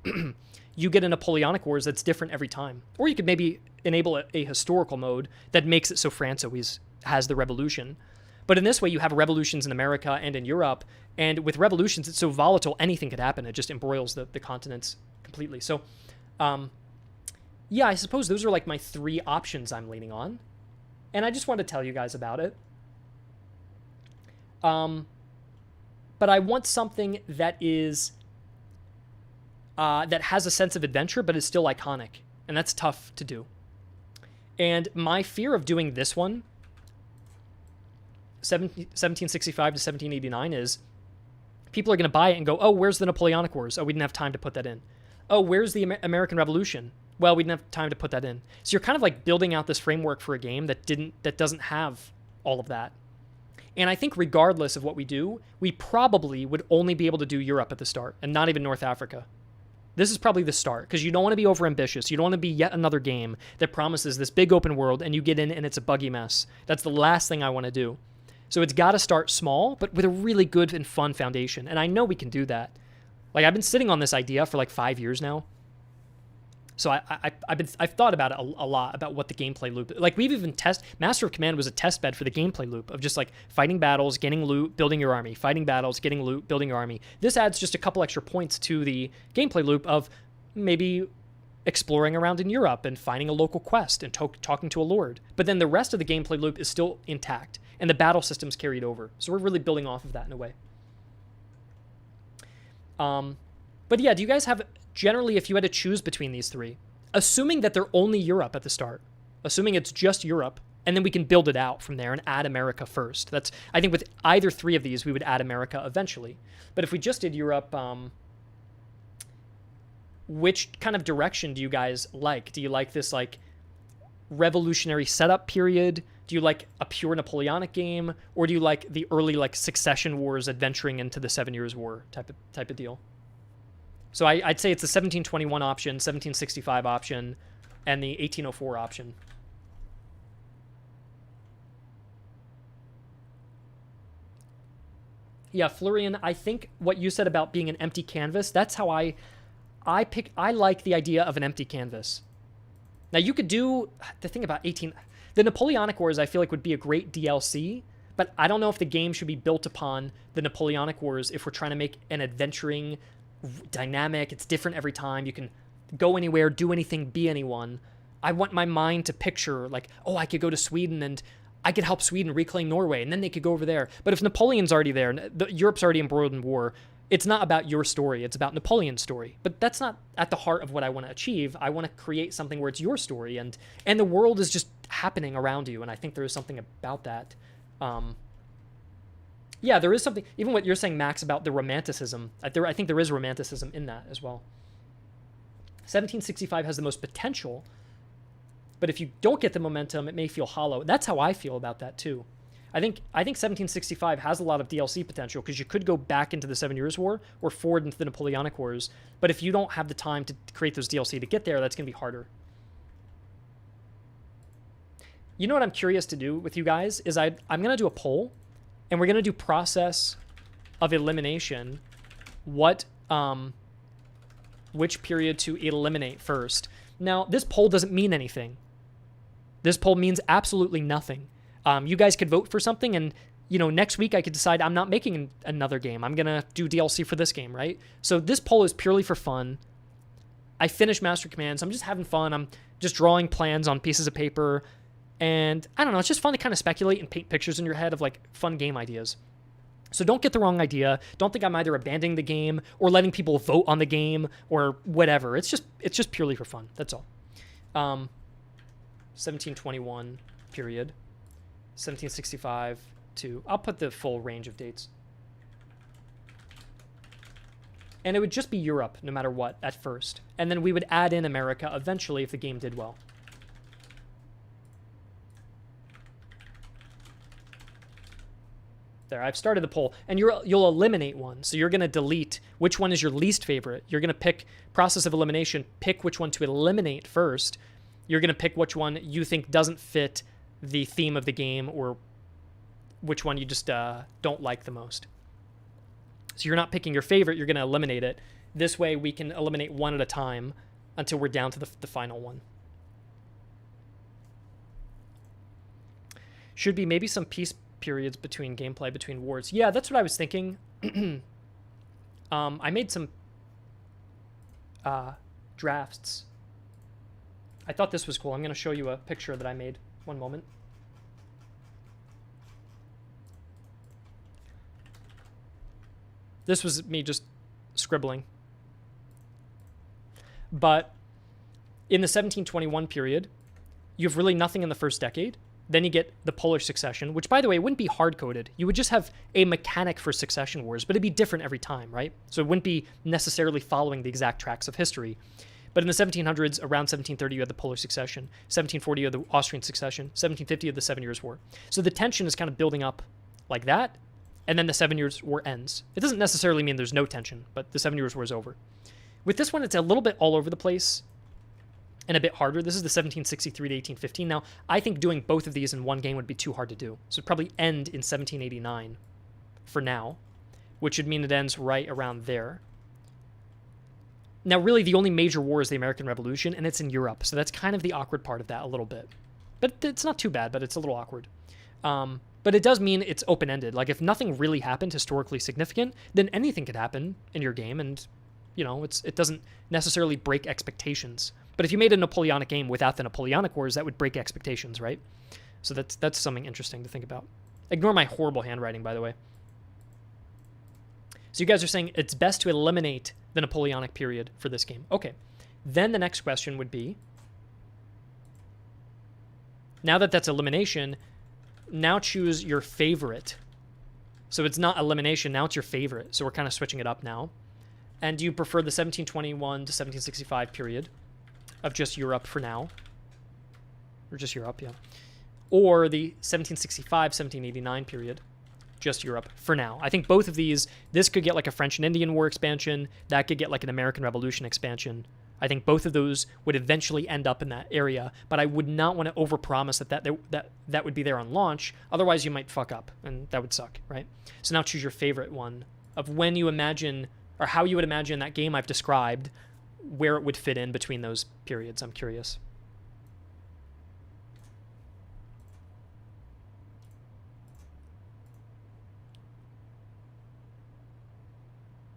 you get a Napoleonic Wars that's different every time. Or you could maybe enable a historical mode that makes it so France always has the revolution. But in this way, you have revolutions in America and in Europe. And with revolutions, it's so volatile, anything could happen. It just embroils the continents completely. So, yeah, I suppose those are like my three options I'm leaning on. And I just wanted to tell you guys about it. But I want something that is that has a sense of adventure, but is still iconic. And that's tough to do. And my fear of doing this one, 1765 to 1789, is people are going to buy it and go, oh, where's the Napoleonic Wars? Oh, we didn't have time to put that in. Oh, where's the American Revolution? Well, we didn't have time to put that in. So you're kind of like building out this framework for a game that doesn't have all of that. And I think regardless of what we do, we probably would only be able to do Europe at the start and not even North Africa. This is probably the start, because you don't want to be overambitious. You don't want to be yet another game that promises this big open world and you get in and it's a buggy mess. That's the last thing I want to do. So it's got to start small, but with a really good and fun foundation. And I know we can do that. Like, I've been sitting on this idea for like 5 years now. So I've thought about it a lot, about what the gameplay loop, like we've even Master of Command was a test bed for the gameplay loop of just like fighting battles, getting loot, building your army, fighting battles, getting loot, building your army. This adds just a couple extra points to the gameplay loop of maybe exploring around in Europe and finding a local quest and talking to a lord. But then the rest of the gameplay loop is still intact and the battle system's carried over. So we're really building off of that in a way. But yeah, do you guys have, generally, if you had to choose between these three, assuming that they're only Europe at the start, assuming it's just Europe, and then we can build it out from there and add America first. That's, I think with either three of these, we would add America eventually. But if we just did Europe, which kind of direction do you guys like? Do you like this like revolutionary setup period? Do you like a pure Napoleonic game? Or do you like the early like succession wars adventuring into the 7 Years' War type of deal? So I'd say it's the 1721 option, 1765 option, and the 1804 option. Yeah, Florian, I think what you said about being an empty canvas, that's how I like the idea of an empty canvas. Now you could do the thing about the Napoleonic Wars, I feel like would be a great DLC, but I don't know if the game should be built upon the Napoleonic Wars if we're trying to make an adventuring dynamic. It's different every time. You can go anywhere, do anything, be anyone. I want my mind to picture like, oh, I could go to Sweden and I could help Sweden reclaim Norway, and then they could go over there. But if Napoleon's already there, Europe's already embroiled in war, it's not about your story. It's about Napoleon's story. But that's not at the heart of what I want to achieve. I want to create something where it's your story, and the world is just happening around you. And I think there is something about that. Yeah, there is something, even what you're saying, Max, about the romanticism. I think there is romanticism in that as well. 1765 has the most potential, but if you don't get the momentum, it may feel hollow. That's how I feel about that too. I think 1765 has a lot of DLC potential because you could go back into the 7 Years' War or forward into the Napoleonic Wars, but if you don't have the time to create those DLC to get there, that's going to be harder. You know what I'm curious to do with you guys is I'm going to do a poll, and we're going to do process of elimination. Which period to eliminate first. Now, this poll doesn't mean anything. This poll means absolutely nothing. You guys could vote for something, and next week I could decide I'm not making another game. I'm going to do DLC for this game, right? So this poll is purely for fun. I finished Master Command, so I'm just having fun. I'm just drawing plans on pieces of paper. And I don't know, it's just fun to kind of speculate and paint pictures in your head of like fun game ideas. So don't get the wrong idea. Don't think I'm either abandoning the game or letting people vote on the game or whatever. It's just purely for fun. That's all. 1721 period. 1765 to, I'll put the full range of dates. And it would just be Europe no matter what at first. And then we would add in America eventually if the game did well. There, I've started the poll, and you'll eliminate one. So you're going to delete which one is your least favorite. You're going to pick process of elimination, pick which one to eliminate first. You're going to pick which one you think doesn't fit the theme of the game or which one you just don't like the most. So you're not picking your favorite, you're going to eliminate it. This way we can eliminate one at a time until we're down to the final one. Should be maybe some peace periods between gameplay, between wars. Yeah, that's what I was thinking. I made some drafts. I thought this was cool. I'm going to show you a picture that I made. One moment. This was me just scribbling. But in the 1721 period, you have really nothing in the first decade. Then you get the Polish succession, which, by the way, wouldn't be hard-coded. You would just have a mechanic for succession wars, but it'd be different every time, right? So it wouldn't be necessarily following the exact tracks of history. But in the 1700s, around 1730, you had the Polish succession. 1740, you had the Austrian succession. 1750, you had the 7 Years' War. So the tension is kind of building up like that, and then the 7 Years' War ends. It doesn't necessarily mean there's no tension, but the 7 Years' War is over. With this one, it's a little bit all over the place and a bit harder. This is the 1763 to 1815. Now, I think doing both of these in one game would be too hard to do. So it'd probably end in 1789 for now, which would mean it ends right around there. Now, really, the only major war is the American Revolution, and it's in Europe, so that's kind of the awkward part of that a little bit. But it's not too bad, but it's a little awkward. But it does mean it's open-ended. Like, if nothing really happened historically significant, then anything could happen in your game, and, you know, it doesn't necessarily break expectations. But if you made a Napoleonic game without the Napoleonic Wars, that would break expectations, right? So that's something interesting to think about. Ignore my horrible handwriting, by the way. So you guys are saying it's best to eliminate the Napoleonic period for this game. Okay. Then the next question would be, now that that's elimination, now choose your favorite. So it's not elimination, now it's your favorite. So we're kind of switching it up now. And do you prefer the 1721 to 1765 period of just Europe for now? Or just Europe, yeah. Or the 1765, 1789 period, just Europe for now. I think both of these, this could get like a French and Indian War expansion. That could get like an American Revolution expansion. I think both of those would eventually end up in that area, but I would not want to overpromise that would be there on launch. Otherwise, you might fuck up, and that would suck, right? So now choose your favorite one of when you imagine, or how you would imagine that game I've described, where it would fit in between those periods. I'm curious.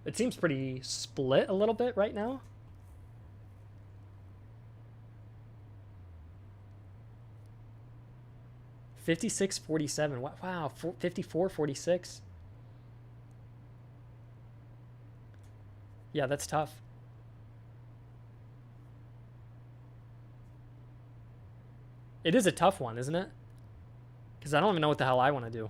It seems pretty split a little bit right now. $56.47. Wow, $54.46. Yeah, that's tough. It is a tough one, isn't it? Because I don't even know what the hell I want to do.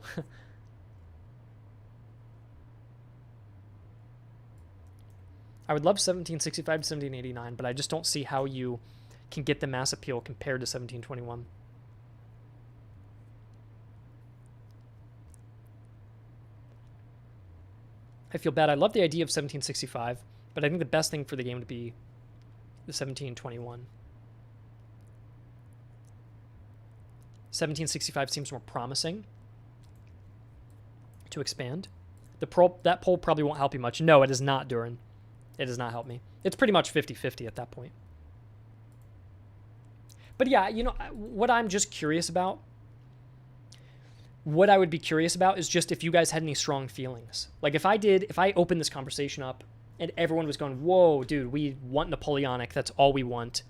I would love 1765 to 1789, but I just don't see how you can get the mass appeal compared to 1721. I feel bad. I love the idea of 1765, but I think the best thing for the game would be the 1721. 1765 seems more promising to expand. That poll probably won't help you much. No, it is not, Durin. It does not help me. It's pretty much 50-50 at that point. But yeah, you know, what I'm just curious about, what I would be curious about is just if you guys had any strong feelings. Like if I opened this conversation up and everyone was going, whoa, dude, we want Napoleonic, that's all we want.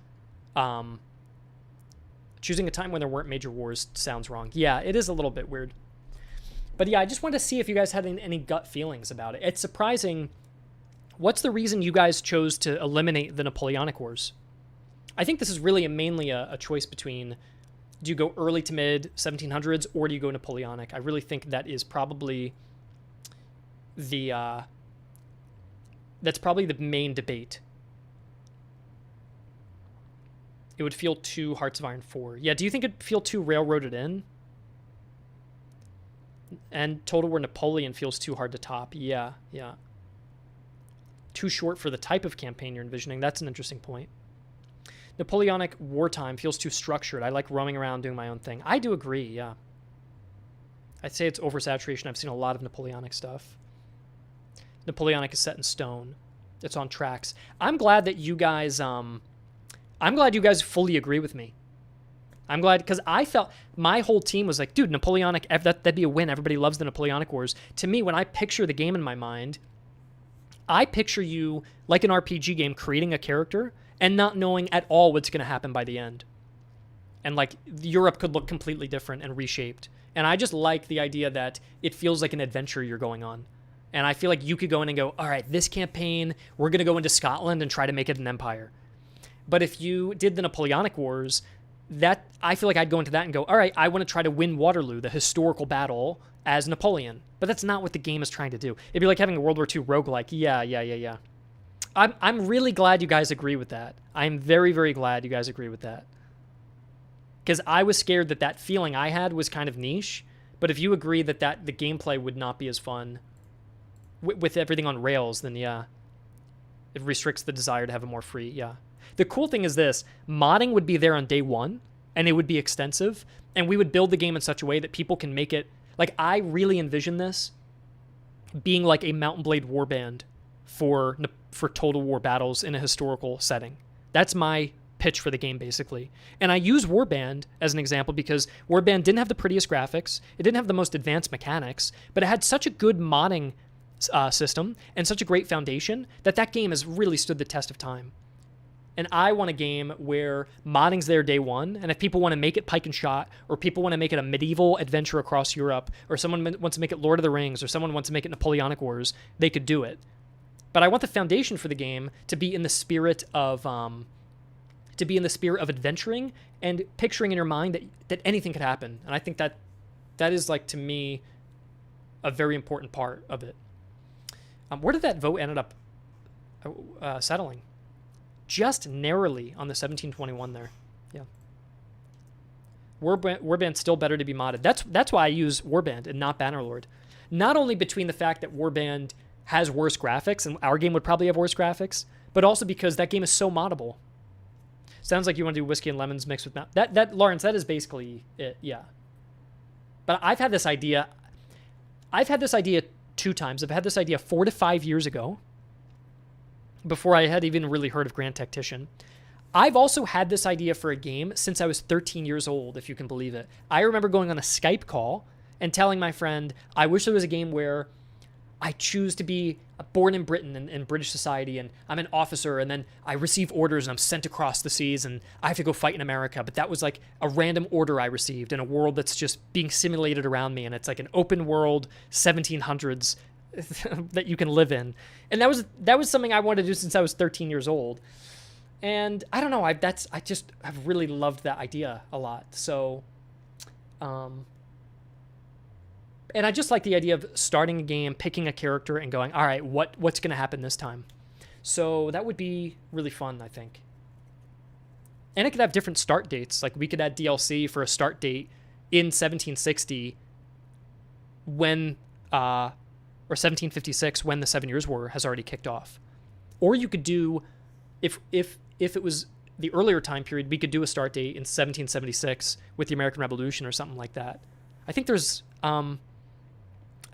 Choosing a time when there weren't major wars sounds wrong. Yeah, it is a little bit weird. But yeah, I just wanted to see if you guys had any gut feelings about it. It's surprising. What's the reason you guys chose to eliminate the Napoleonic Wars? I think this is really mainly a choice between, do you go early to mid 1700s or do you go Napoleonic? I really think that is probably that's probably the main debate. It would feel too Hearts of Iron 4. Yeah, do you think it'd feel too railroaded in? And Total War Napoleon feels too hard to top. Yeah. Too short for the type of campaign you're envisioning. That's an interesting point. Napoleonic wartime feels too structured. I like roaming around doing my own thing. I do agree, yeah. I'd say it's oversaturation. I've seen a lot of Napoleonic stuff. Napoleonic is set in stone. It's on tracks. I'm glad that you guys fully agree with me. I'm glad, because I felt my whole team was like, dude, Napoleonic, that'd be a win. Everybody loves the Napoleonic Wars. To me, when I picture the game in my mind, I picture you like an RPG game creating a character and not knowing at all what's going to happen by the end. And like Europe could look completely different and reshaped. And I just like the idea that it feels like an adventure you're going on. And I feel like you could go in and go, all right, this campaign, we're going to go into Scotland and try to make it an empire. But if you did the Napoleonic Wars, that I feel like I'd go into that and go, all right, I want to try to win Waterloo, the historical battle, as Napoleon. But that's not what the game is trying to do. It'd be like having a World War II roguelike. Yeah. I'm really glad you guys agree with that. I'm very, very glad you guys agree with that. Because I was scared that feeling I had was kind of niche. But if you agree that the gameplay would not be as fun with everything on rails, then yeah. It restricts the desire to have a more free, yeah. The cool thing is this. Modding would be there on day one, and it would be extensive. And we would build the game in such a way that people can make it... Like, I really envision this being like a Mount & Blade warband for for Total War battles in a historical setting. That's my pitch for the game, basically. And I use Warband as an example because Warband didn't have the prettiest graphics, it didn't have the most advanced mechanics, but it had such a good modding system and such a great foundation that game has really stood the test of time. And I want a game where modding's there day one, and if people want to make it Pike and Shot, or people want to make it a medieval adventure across Europe, or someone wants to make it Lord of the Rings, or someone wants to make it Napoleonic Wars, they could do it. But I want the foundation for the game to be in the spirit of adventuring and picturing in your mind that anything could happen. And I think that is, like, to me, a very important part of it. Where did that vote ended up settling? Just narrowly on the 1721 there. Yeah. Warband's still better to be modded. That's why I use Warband and not Bannerlord. Not only between the fact that Warband has worse graphics, and our game would probably have worse graphics, but also because that game is so moddable. Sounds like you want to do Whiskey and Lemons mixed with that Lawrence, that is basically it, yeah. But I've had this idea 2 times. I've had this idea 4 to 5 years ago, before I had even really heard of Grand Tactician. I've also had this idea for a game since I was 13 years old, if you can believe it. I remember going on a Skype call and telling my friend, I wish there was a game where I choose to be born in Britain in British society, and I'm an officer, and then I receive orders and I'm sent across the seas and I have to go fight in America. But that was like a random order I received in a world that's just being simulated around me, and it's like an open world 1700s that you can live in. And that was something I wanted to do since I was 13 years old. And I don't know, I've really loved that idea a lot. So and I just like the idea of starting a game, picking a character, and going, all right, what's going to happen this time? So that would be really fun, I think. And it could have different start dates. Like, we could add DLC for a start date in 1760 when, or 1756 when the 7 Years' War has already kicked off. Or you could do, if it was the earlier time period, we could do a start date in 1776 with the American Revolution or something like that. I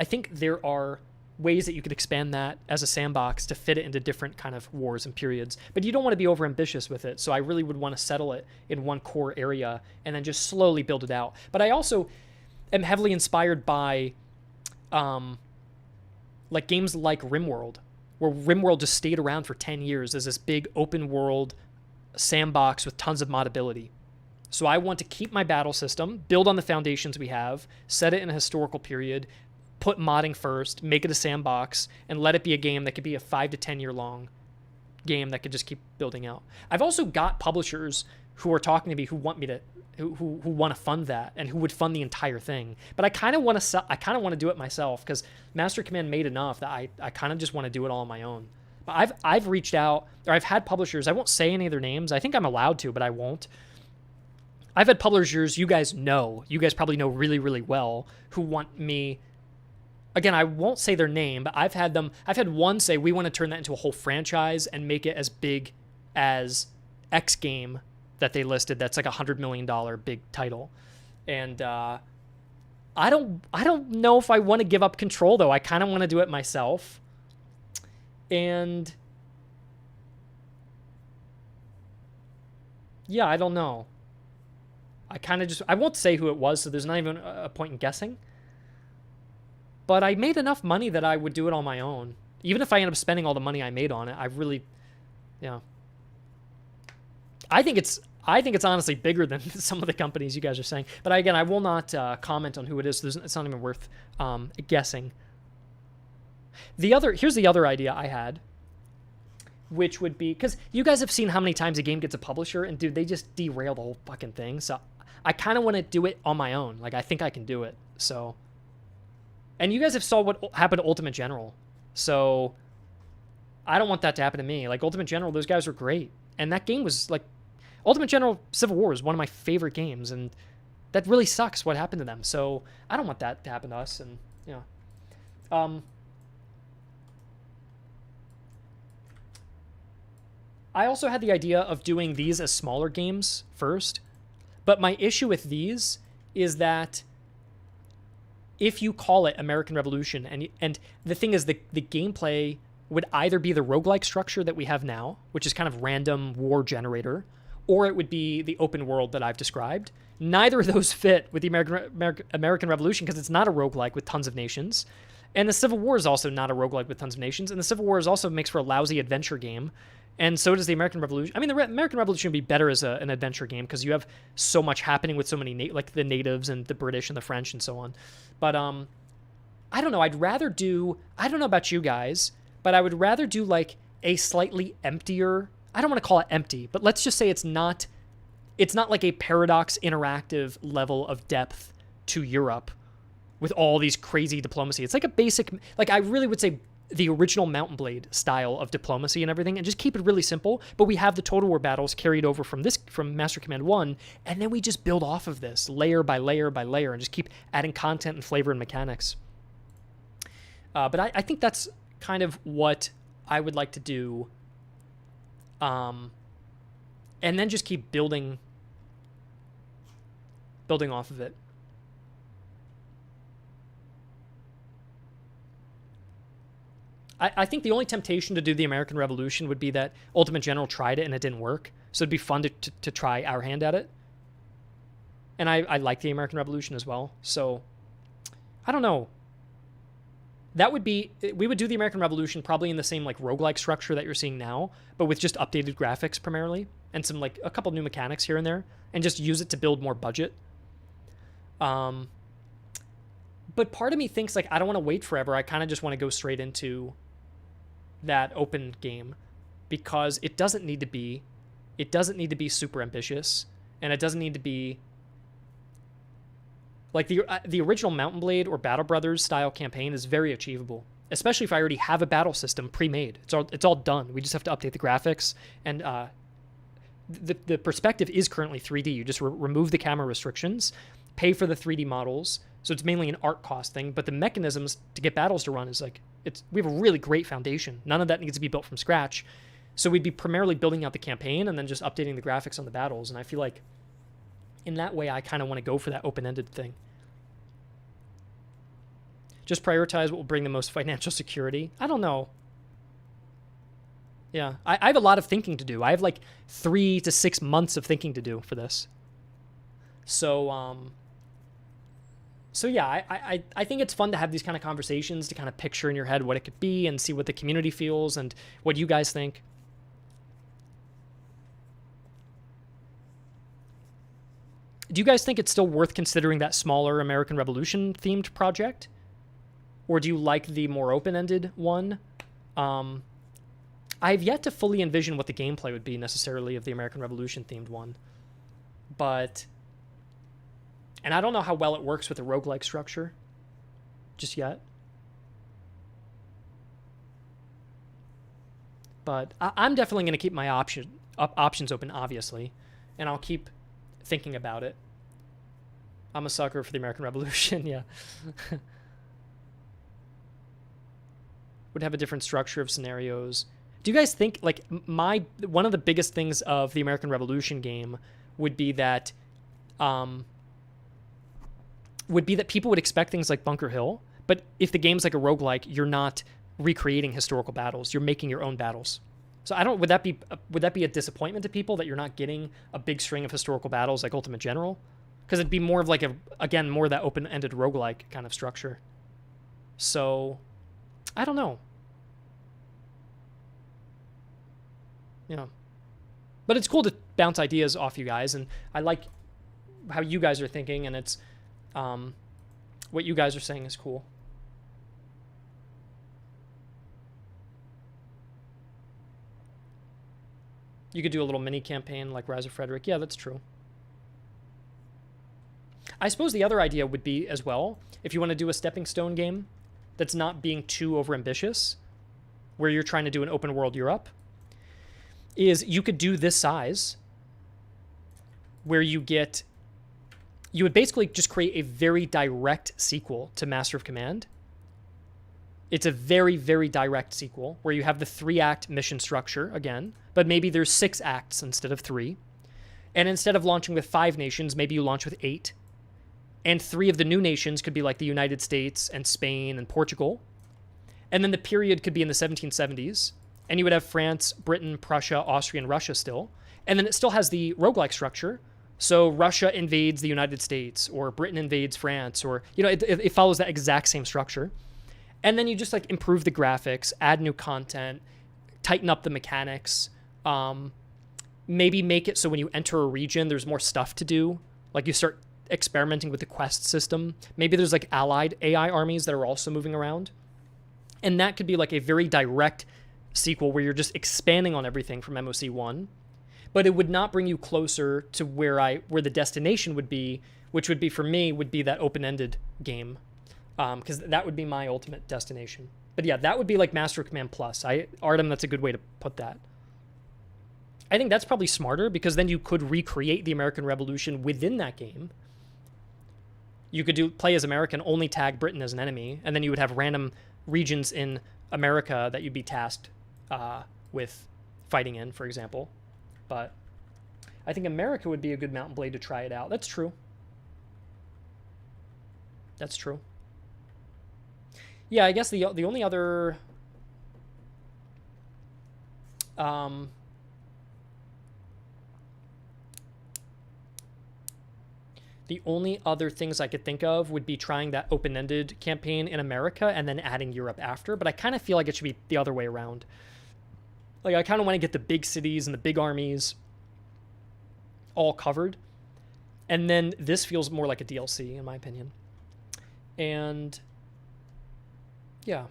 think there are ways that you could expand that as a sandbox to fit it into different kind of wars and periods. But you don't want to be overambitious with it, so I really would want to settle it in one core area and then just slowly build it out. But I also am heavily inspired by like games like RimWorld, where RimWorld just stayed around for 10 years as this big open world sandbox with tons of modability. So I want to keep my battle system, build on the foundations we have, set it in a historical period, put modding first, make it a sandbox, and let it be a game that could be a 5 to 10 year long game that could just keep building out. I've also got publishers who are talking to me who want me to who want to fund that and who would fund the entire thing. But I kind of want to do it myself, because Master Command made enough that I kind of just want to do it all on my own. But I've reached out, or I've had publishers, I won't say any of their names. I think I'm allowed to, but I won't. I've had publishers you guys probably know really, really well, who want me. Again, I won't say their name, but I've had one say, we want to turn that into a whole franchise and make it as big as X game that they listed. That's like $100 million big title. And I don't know if I want to give up control, though. I kind of want to do it myself. And yeah, I don't know. I won't say who it was, so there's not even a point in guessing. But I made enough money that I would do it on my own. Even if I end up spending all the money I made on it, I think it's honestly bigger than some of the companies you guys are saying. But again, I will not comment on who it is. It's not even worth guessing. Here's the other idea I had, which would be, because you guys have seen how many times a game gets a publisher, and dude, they just derail the whole fucking thing. So I kind of want to do it on my own. Like, I think I can do it. So, and you guys have saw what happened to Ultimate General. So I don't want that to happen to me. Like, Ultimate General, those guys were great. And that game was like, Ultimate General Civil War is one of my favorite games, and that really sucks what happened to them. So I don't want that to happen to us. And I also had the idea of doing these as smaller games first, but my issue with these is that if you call it American Revolution, and the thing is, the gameplay would either be the roguelike structure that we have now, which is kind of random war generator, or it would be the open world that I've described. Neither of those fit with the American Revolution because it's not a roguelike with tons of nations. And the Civil War is also not a roguelike with tons of nations. And the Civil War also makes for a lousy adventure game. And so does the American Revolution. I mean, the American Revolution would be better as an adventure game because you have so much happening with so many, like the natives and the British and the French and so on. But I don't know. I'd rather do, I don't know about you guys, but I would rather do like a slightly emptier, I don't want to call it empty, but let's just say it's not like a Paradox interactive level of depth to Europe with all these crazy diplomacy. It's like a basic, like I really would say the original Mount and Blade style of diplomacy and everything, and just keep it really simple. But we have the Total War battles carried over from Master Command 1, and then we just build off of this layer by layer by layer and just keep adding content and flavor and mechanics. But I think that's kind of what I would like to do. And then just keep building off of it. I think the only temptation to do the American Revolution would be that Ultimate General tried it and it didn't work. So it'd be fun to try our hand at it. And I like the American Revolution as well. So I don't know. That would be, we would do the American Revolution probably in the same like roguelike structure that you're seeing now, but with just updated graphics primarily and some like a couple new mechanics here and there, and just use it to build more budget. But part of me thinks like I don't want to wait forever. I kind of just want to go straight into that open game because it doesn't need to be super ambitious, and it doesn't need to be like the original Mount and Blade or Battle Brothers style campaign is very achievable, especially if I already have a battle system pre-made. It's all done. We just have to update the graphics, and the perspective is currently 3D. You just remove the camera restrictions, pay for the 3D models. So it's mainly an art cost thing, but the mechanisms to get battles to run is like, we have a really great foundation. None of that needs to be built from scratch. So we'd be primarily building out the campaign and then just updating the graphics on the battles. And I feel like in that way, I kind of want to go for that open-ended thing. Just prioritize what will bring the most financial security. I don't know. Yeah, I have a lot of thinking to do. I have like 3 to 6 months of thinking to do for this. So yeah, I think it's fun to have these kind of conversations to kind of picture in your head what it could be and see what the community feels and what you guys think. Do you guys think it's still worth considering that smaller American Revolution themed project? Or do you like the more open-ended one? I've yet to fully envision what the gameplay would be necessarily of the American Revolution themed one. And I don't know how well it works with the roguelike structure just yet. But I'm definitely going to keep my options open, obviously. And I'll keep thinking about it. I'm a sucker for the American Revolution, yeah. Would have a different structure of scenarios. Do you guys think, like, one of the biggest things of the American Revolution game would be that people would expect things like Bunker Hill, but if the game's like a roguelike, you're not recreating historical battles. You're making your own battles. So would that be a disappointment to people that you're not getting a big string of historical battles like Ultimate General? Because it'd be more of like more of that open-ended roguelike kind of structure. So I don't know. Yeah. But it's cool to bounce ideas off you guys, and I like how you guys are thinking, and it's what you guys are saying is cool. You could do a little mini campaign like Rise of Frederick. Yeah, that's true. I suppose the other idea would be as well, if you want to do a stepping stone game that's not being too overambitious, where you're trying to do an open world Europe, is you could do this size where you would basically just create a very direct sequel to Master of Command. It's a very, very direct sequel where you have the 3-act mission structure again, but maybe there's 6 acts instead of 3. And instead of launching with 5 nations, maybe you launch with 8. And 3 of the new nations could be like the United States and Spain and Portugal. And then the period could be in the 1770s, and you would have France, Britain, Prussia, Austria, and Russia still. And then it still has the roguelike structure. So Russia invades the United States, or Britain invades France, or, you know, it follows that exact same structure. And then you just like improve the graphics, add new content, tighten up the mechanics, maybe make it so when you enter a region, there's more stuff to do. Like you start experimenting with the quest system. Maybe there's like allied AI armies that are also moving around. And that could be like a very direct sequel where you're just expanding on everything from MOC1, but it would not bring you closer to where the destination would be, which would be for me would be that open-ended game, because that would be my ultimate destination. But yeah, that would be like Master Command Plus. Artem, that's a good way to put that. I think that's probably smarter because then you could recreate the American Revolution within that game. You could play as American, only tag Britain as an enemy, and then you would have random regions in America that you'd be tasked with fighting in, for example. But I think America would be a good Mountain Blade to try it out. That's true. That's true. Yeah, I guess the only other the only other things I could think of would be trying that open-ended campaign in America and then adding Europe after, but I kind of feel like it should be the other way around. Like, I kind of want to get the big cities and the big armies all covered, and then this feels more like a DLC, in my opinion. And yeah,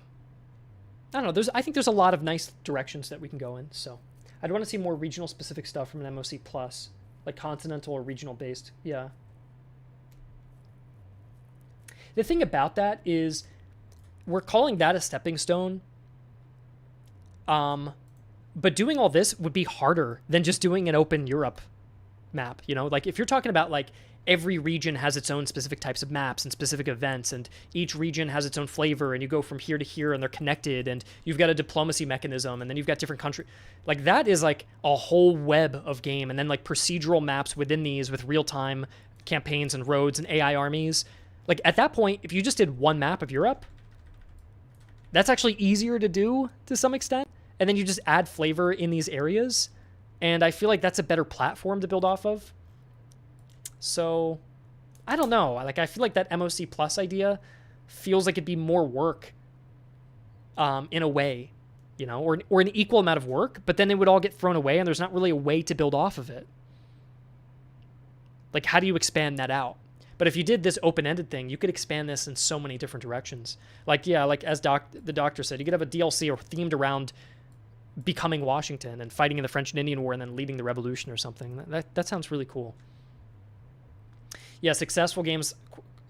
I don't know. I think there's a lot of nice directions that we can go in, so I'd want to see more regional-specific stuff from an MOC Plus, like continental or regional-based. Yeah. The thing about that is we're calling that a stepping stone. But doing all this would be harder than just doing an open Europe map. You know, like if you're talking about like every region has its own specific types of maps and specific events, and each region has its own flavor, and you go from here to here and they're connected, and you've got a diplomacy mechanism, and then you've got different countries. Like that is like a whole web of game, and then like procedural maps within these with real-time campaigns and roads and AI armies. Like at that point, if you just did one map of Europe, that's actually easier to do to some extent. And then you just add flavor in these areas. And I feel like that's a better platform to build off of. So I don't know. Like I feel like that MOC Plus idea feels like it'd be more work in a way, you know, or an equal amount of work, but then it would all get thrown away and there's not really a way to build off of it. Like how do you expand that out? But if you did this open-ended thing, you could expand this in so many different directions. Like, yeah, like as the doctor said, you could have a DLC or themed around becoming Washington and fighting in the French and Indian War and then leading the revolution or something. That sounds really cool. Yeah, successful games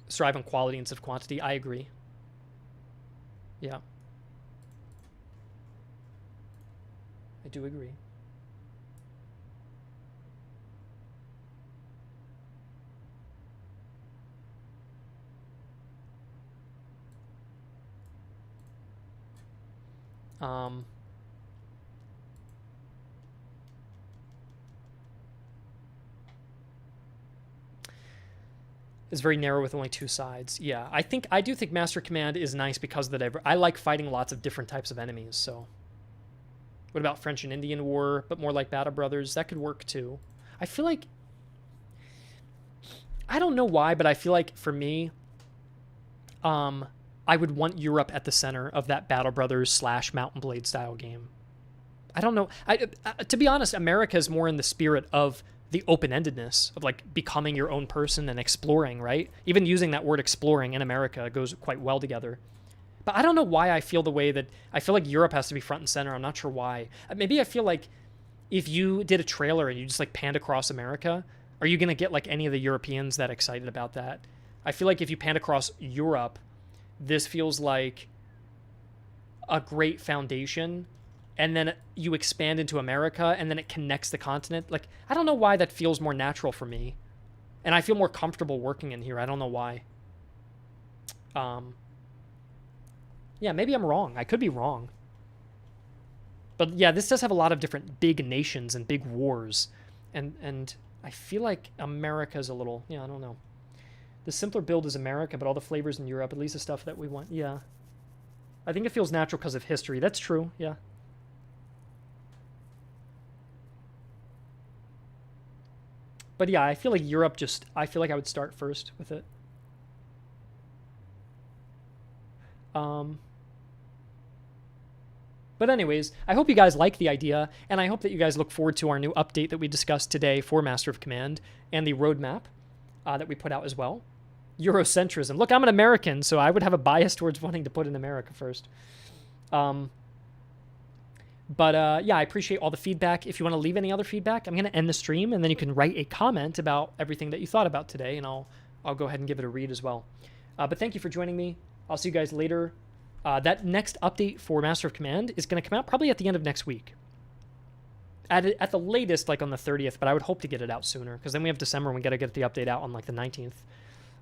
strive on quality instead of quantity. I agree. Yeah. I do agree. Is very narrow with only two sides. Yeah, I do think Master Command is nice because of the I like fighting lots of different types of enemies. So, what about French and Indian War, but more like Battle Brothers? That could work too. I feel like I don't know why, but I feel like for me, I would want Europe at the center of that Battle Brothers / Mountain Blade style game. I don't know. To be honest, America is more in the spirit of the open-endedness of like becoming your own person and exploring, right? Even using that word exploring in America goes quite well together. But I don't know why I feel the way that I feel like Europe has to be front and center. I'm not sure why. Maybe I feel like if you did a trailer and you just like panned across America, are you going to get like any of the Europeans that excited about that? I feel like if you panned across Europe, this feels like a great foundation, and then you expand into America, and then it connects the continent. Like, I don't know why that feels more natural for me, and I feel more comfortable working in here. I don't know why. Yeah, maybe I'm wrong. I could be wrong. But yeah, this does have a lot of different big nations and big wars, and I feel like America's a little, yeah, I don't know. The simpler build is America, but all the flavors in Europe, at least the stuff that we want. Yeah. I think it feels natural because of history. That's true, yeah. But yeah, I feel like Europe I feel like I would start first with it. But anyways, I hope you guys like the idea, and I hope that you guys look forward to our new update that we discussed today for Master of Command and the roadmap that we put out as well. Eurocentrism. Look, I'm an American, so I would have a bias towards wanting to put in America first. Yeah, I appreciate all the feedback. If you want to leave any other feedback, I'm going to end the stream, and then you can write a comment about everything that you thought about today, and I'll go ahead and give it a read as well. But thank you for joining me. I'll see you guys later. That next update for Master of Command is going to come out probably at the end of next week. At the latest, like on the 30th, but I would hope to get it out sooner, because then we have December and we got to get the update out on like the 19th.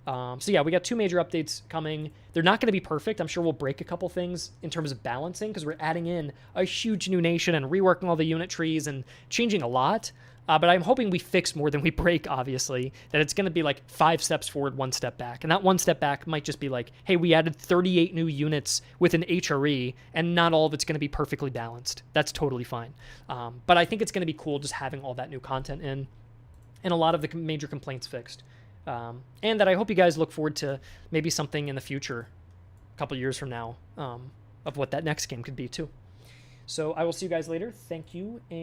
So yeah, we got 2 major updates coming. They're not going to be perfect. I'm sure we'll break a couple things in terms of balancing, because we're adding in a huge new nation and reworking all the unit trees and changing a lot. But I'm hoping we fix more than we break, obviously, that it's going to be like 5 steps forward, 1 step back. And that 1 step back might just be like, hey, we added 38 new units with an HRE, and not all of it's going to be perfectly balanced. That's totally fine. But I think it's going to be cool just having all that new content in and a lot of the major complaints fixed. And that I hope you guys look forward to maybe something in the future, a couple years from now, of what that next game could be too. So I will see you guys later. Thank you. And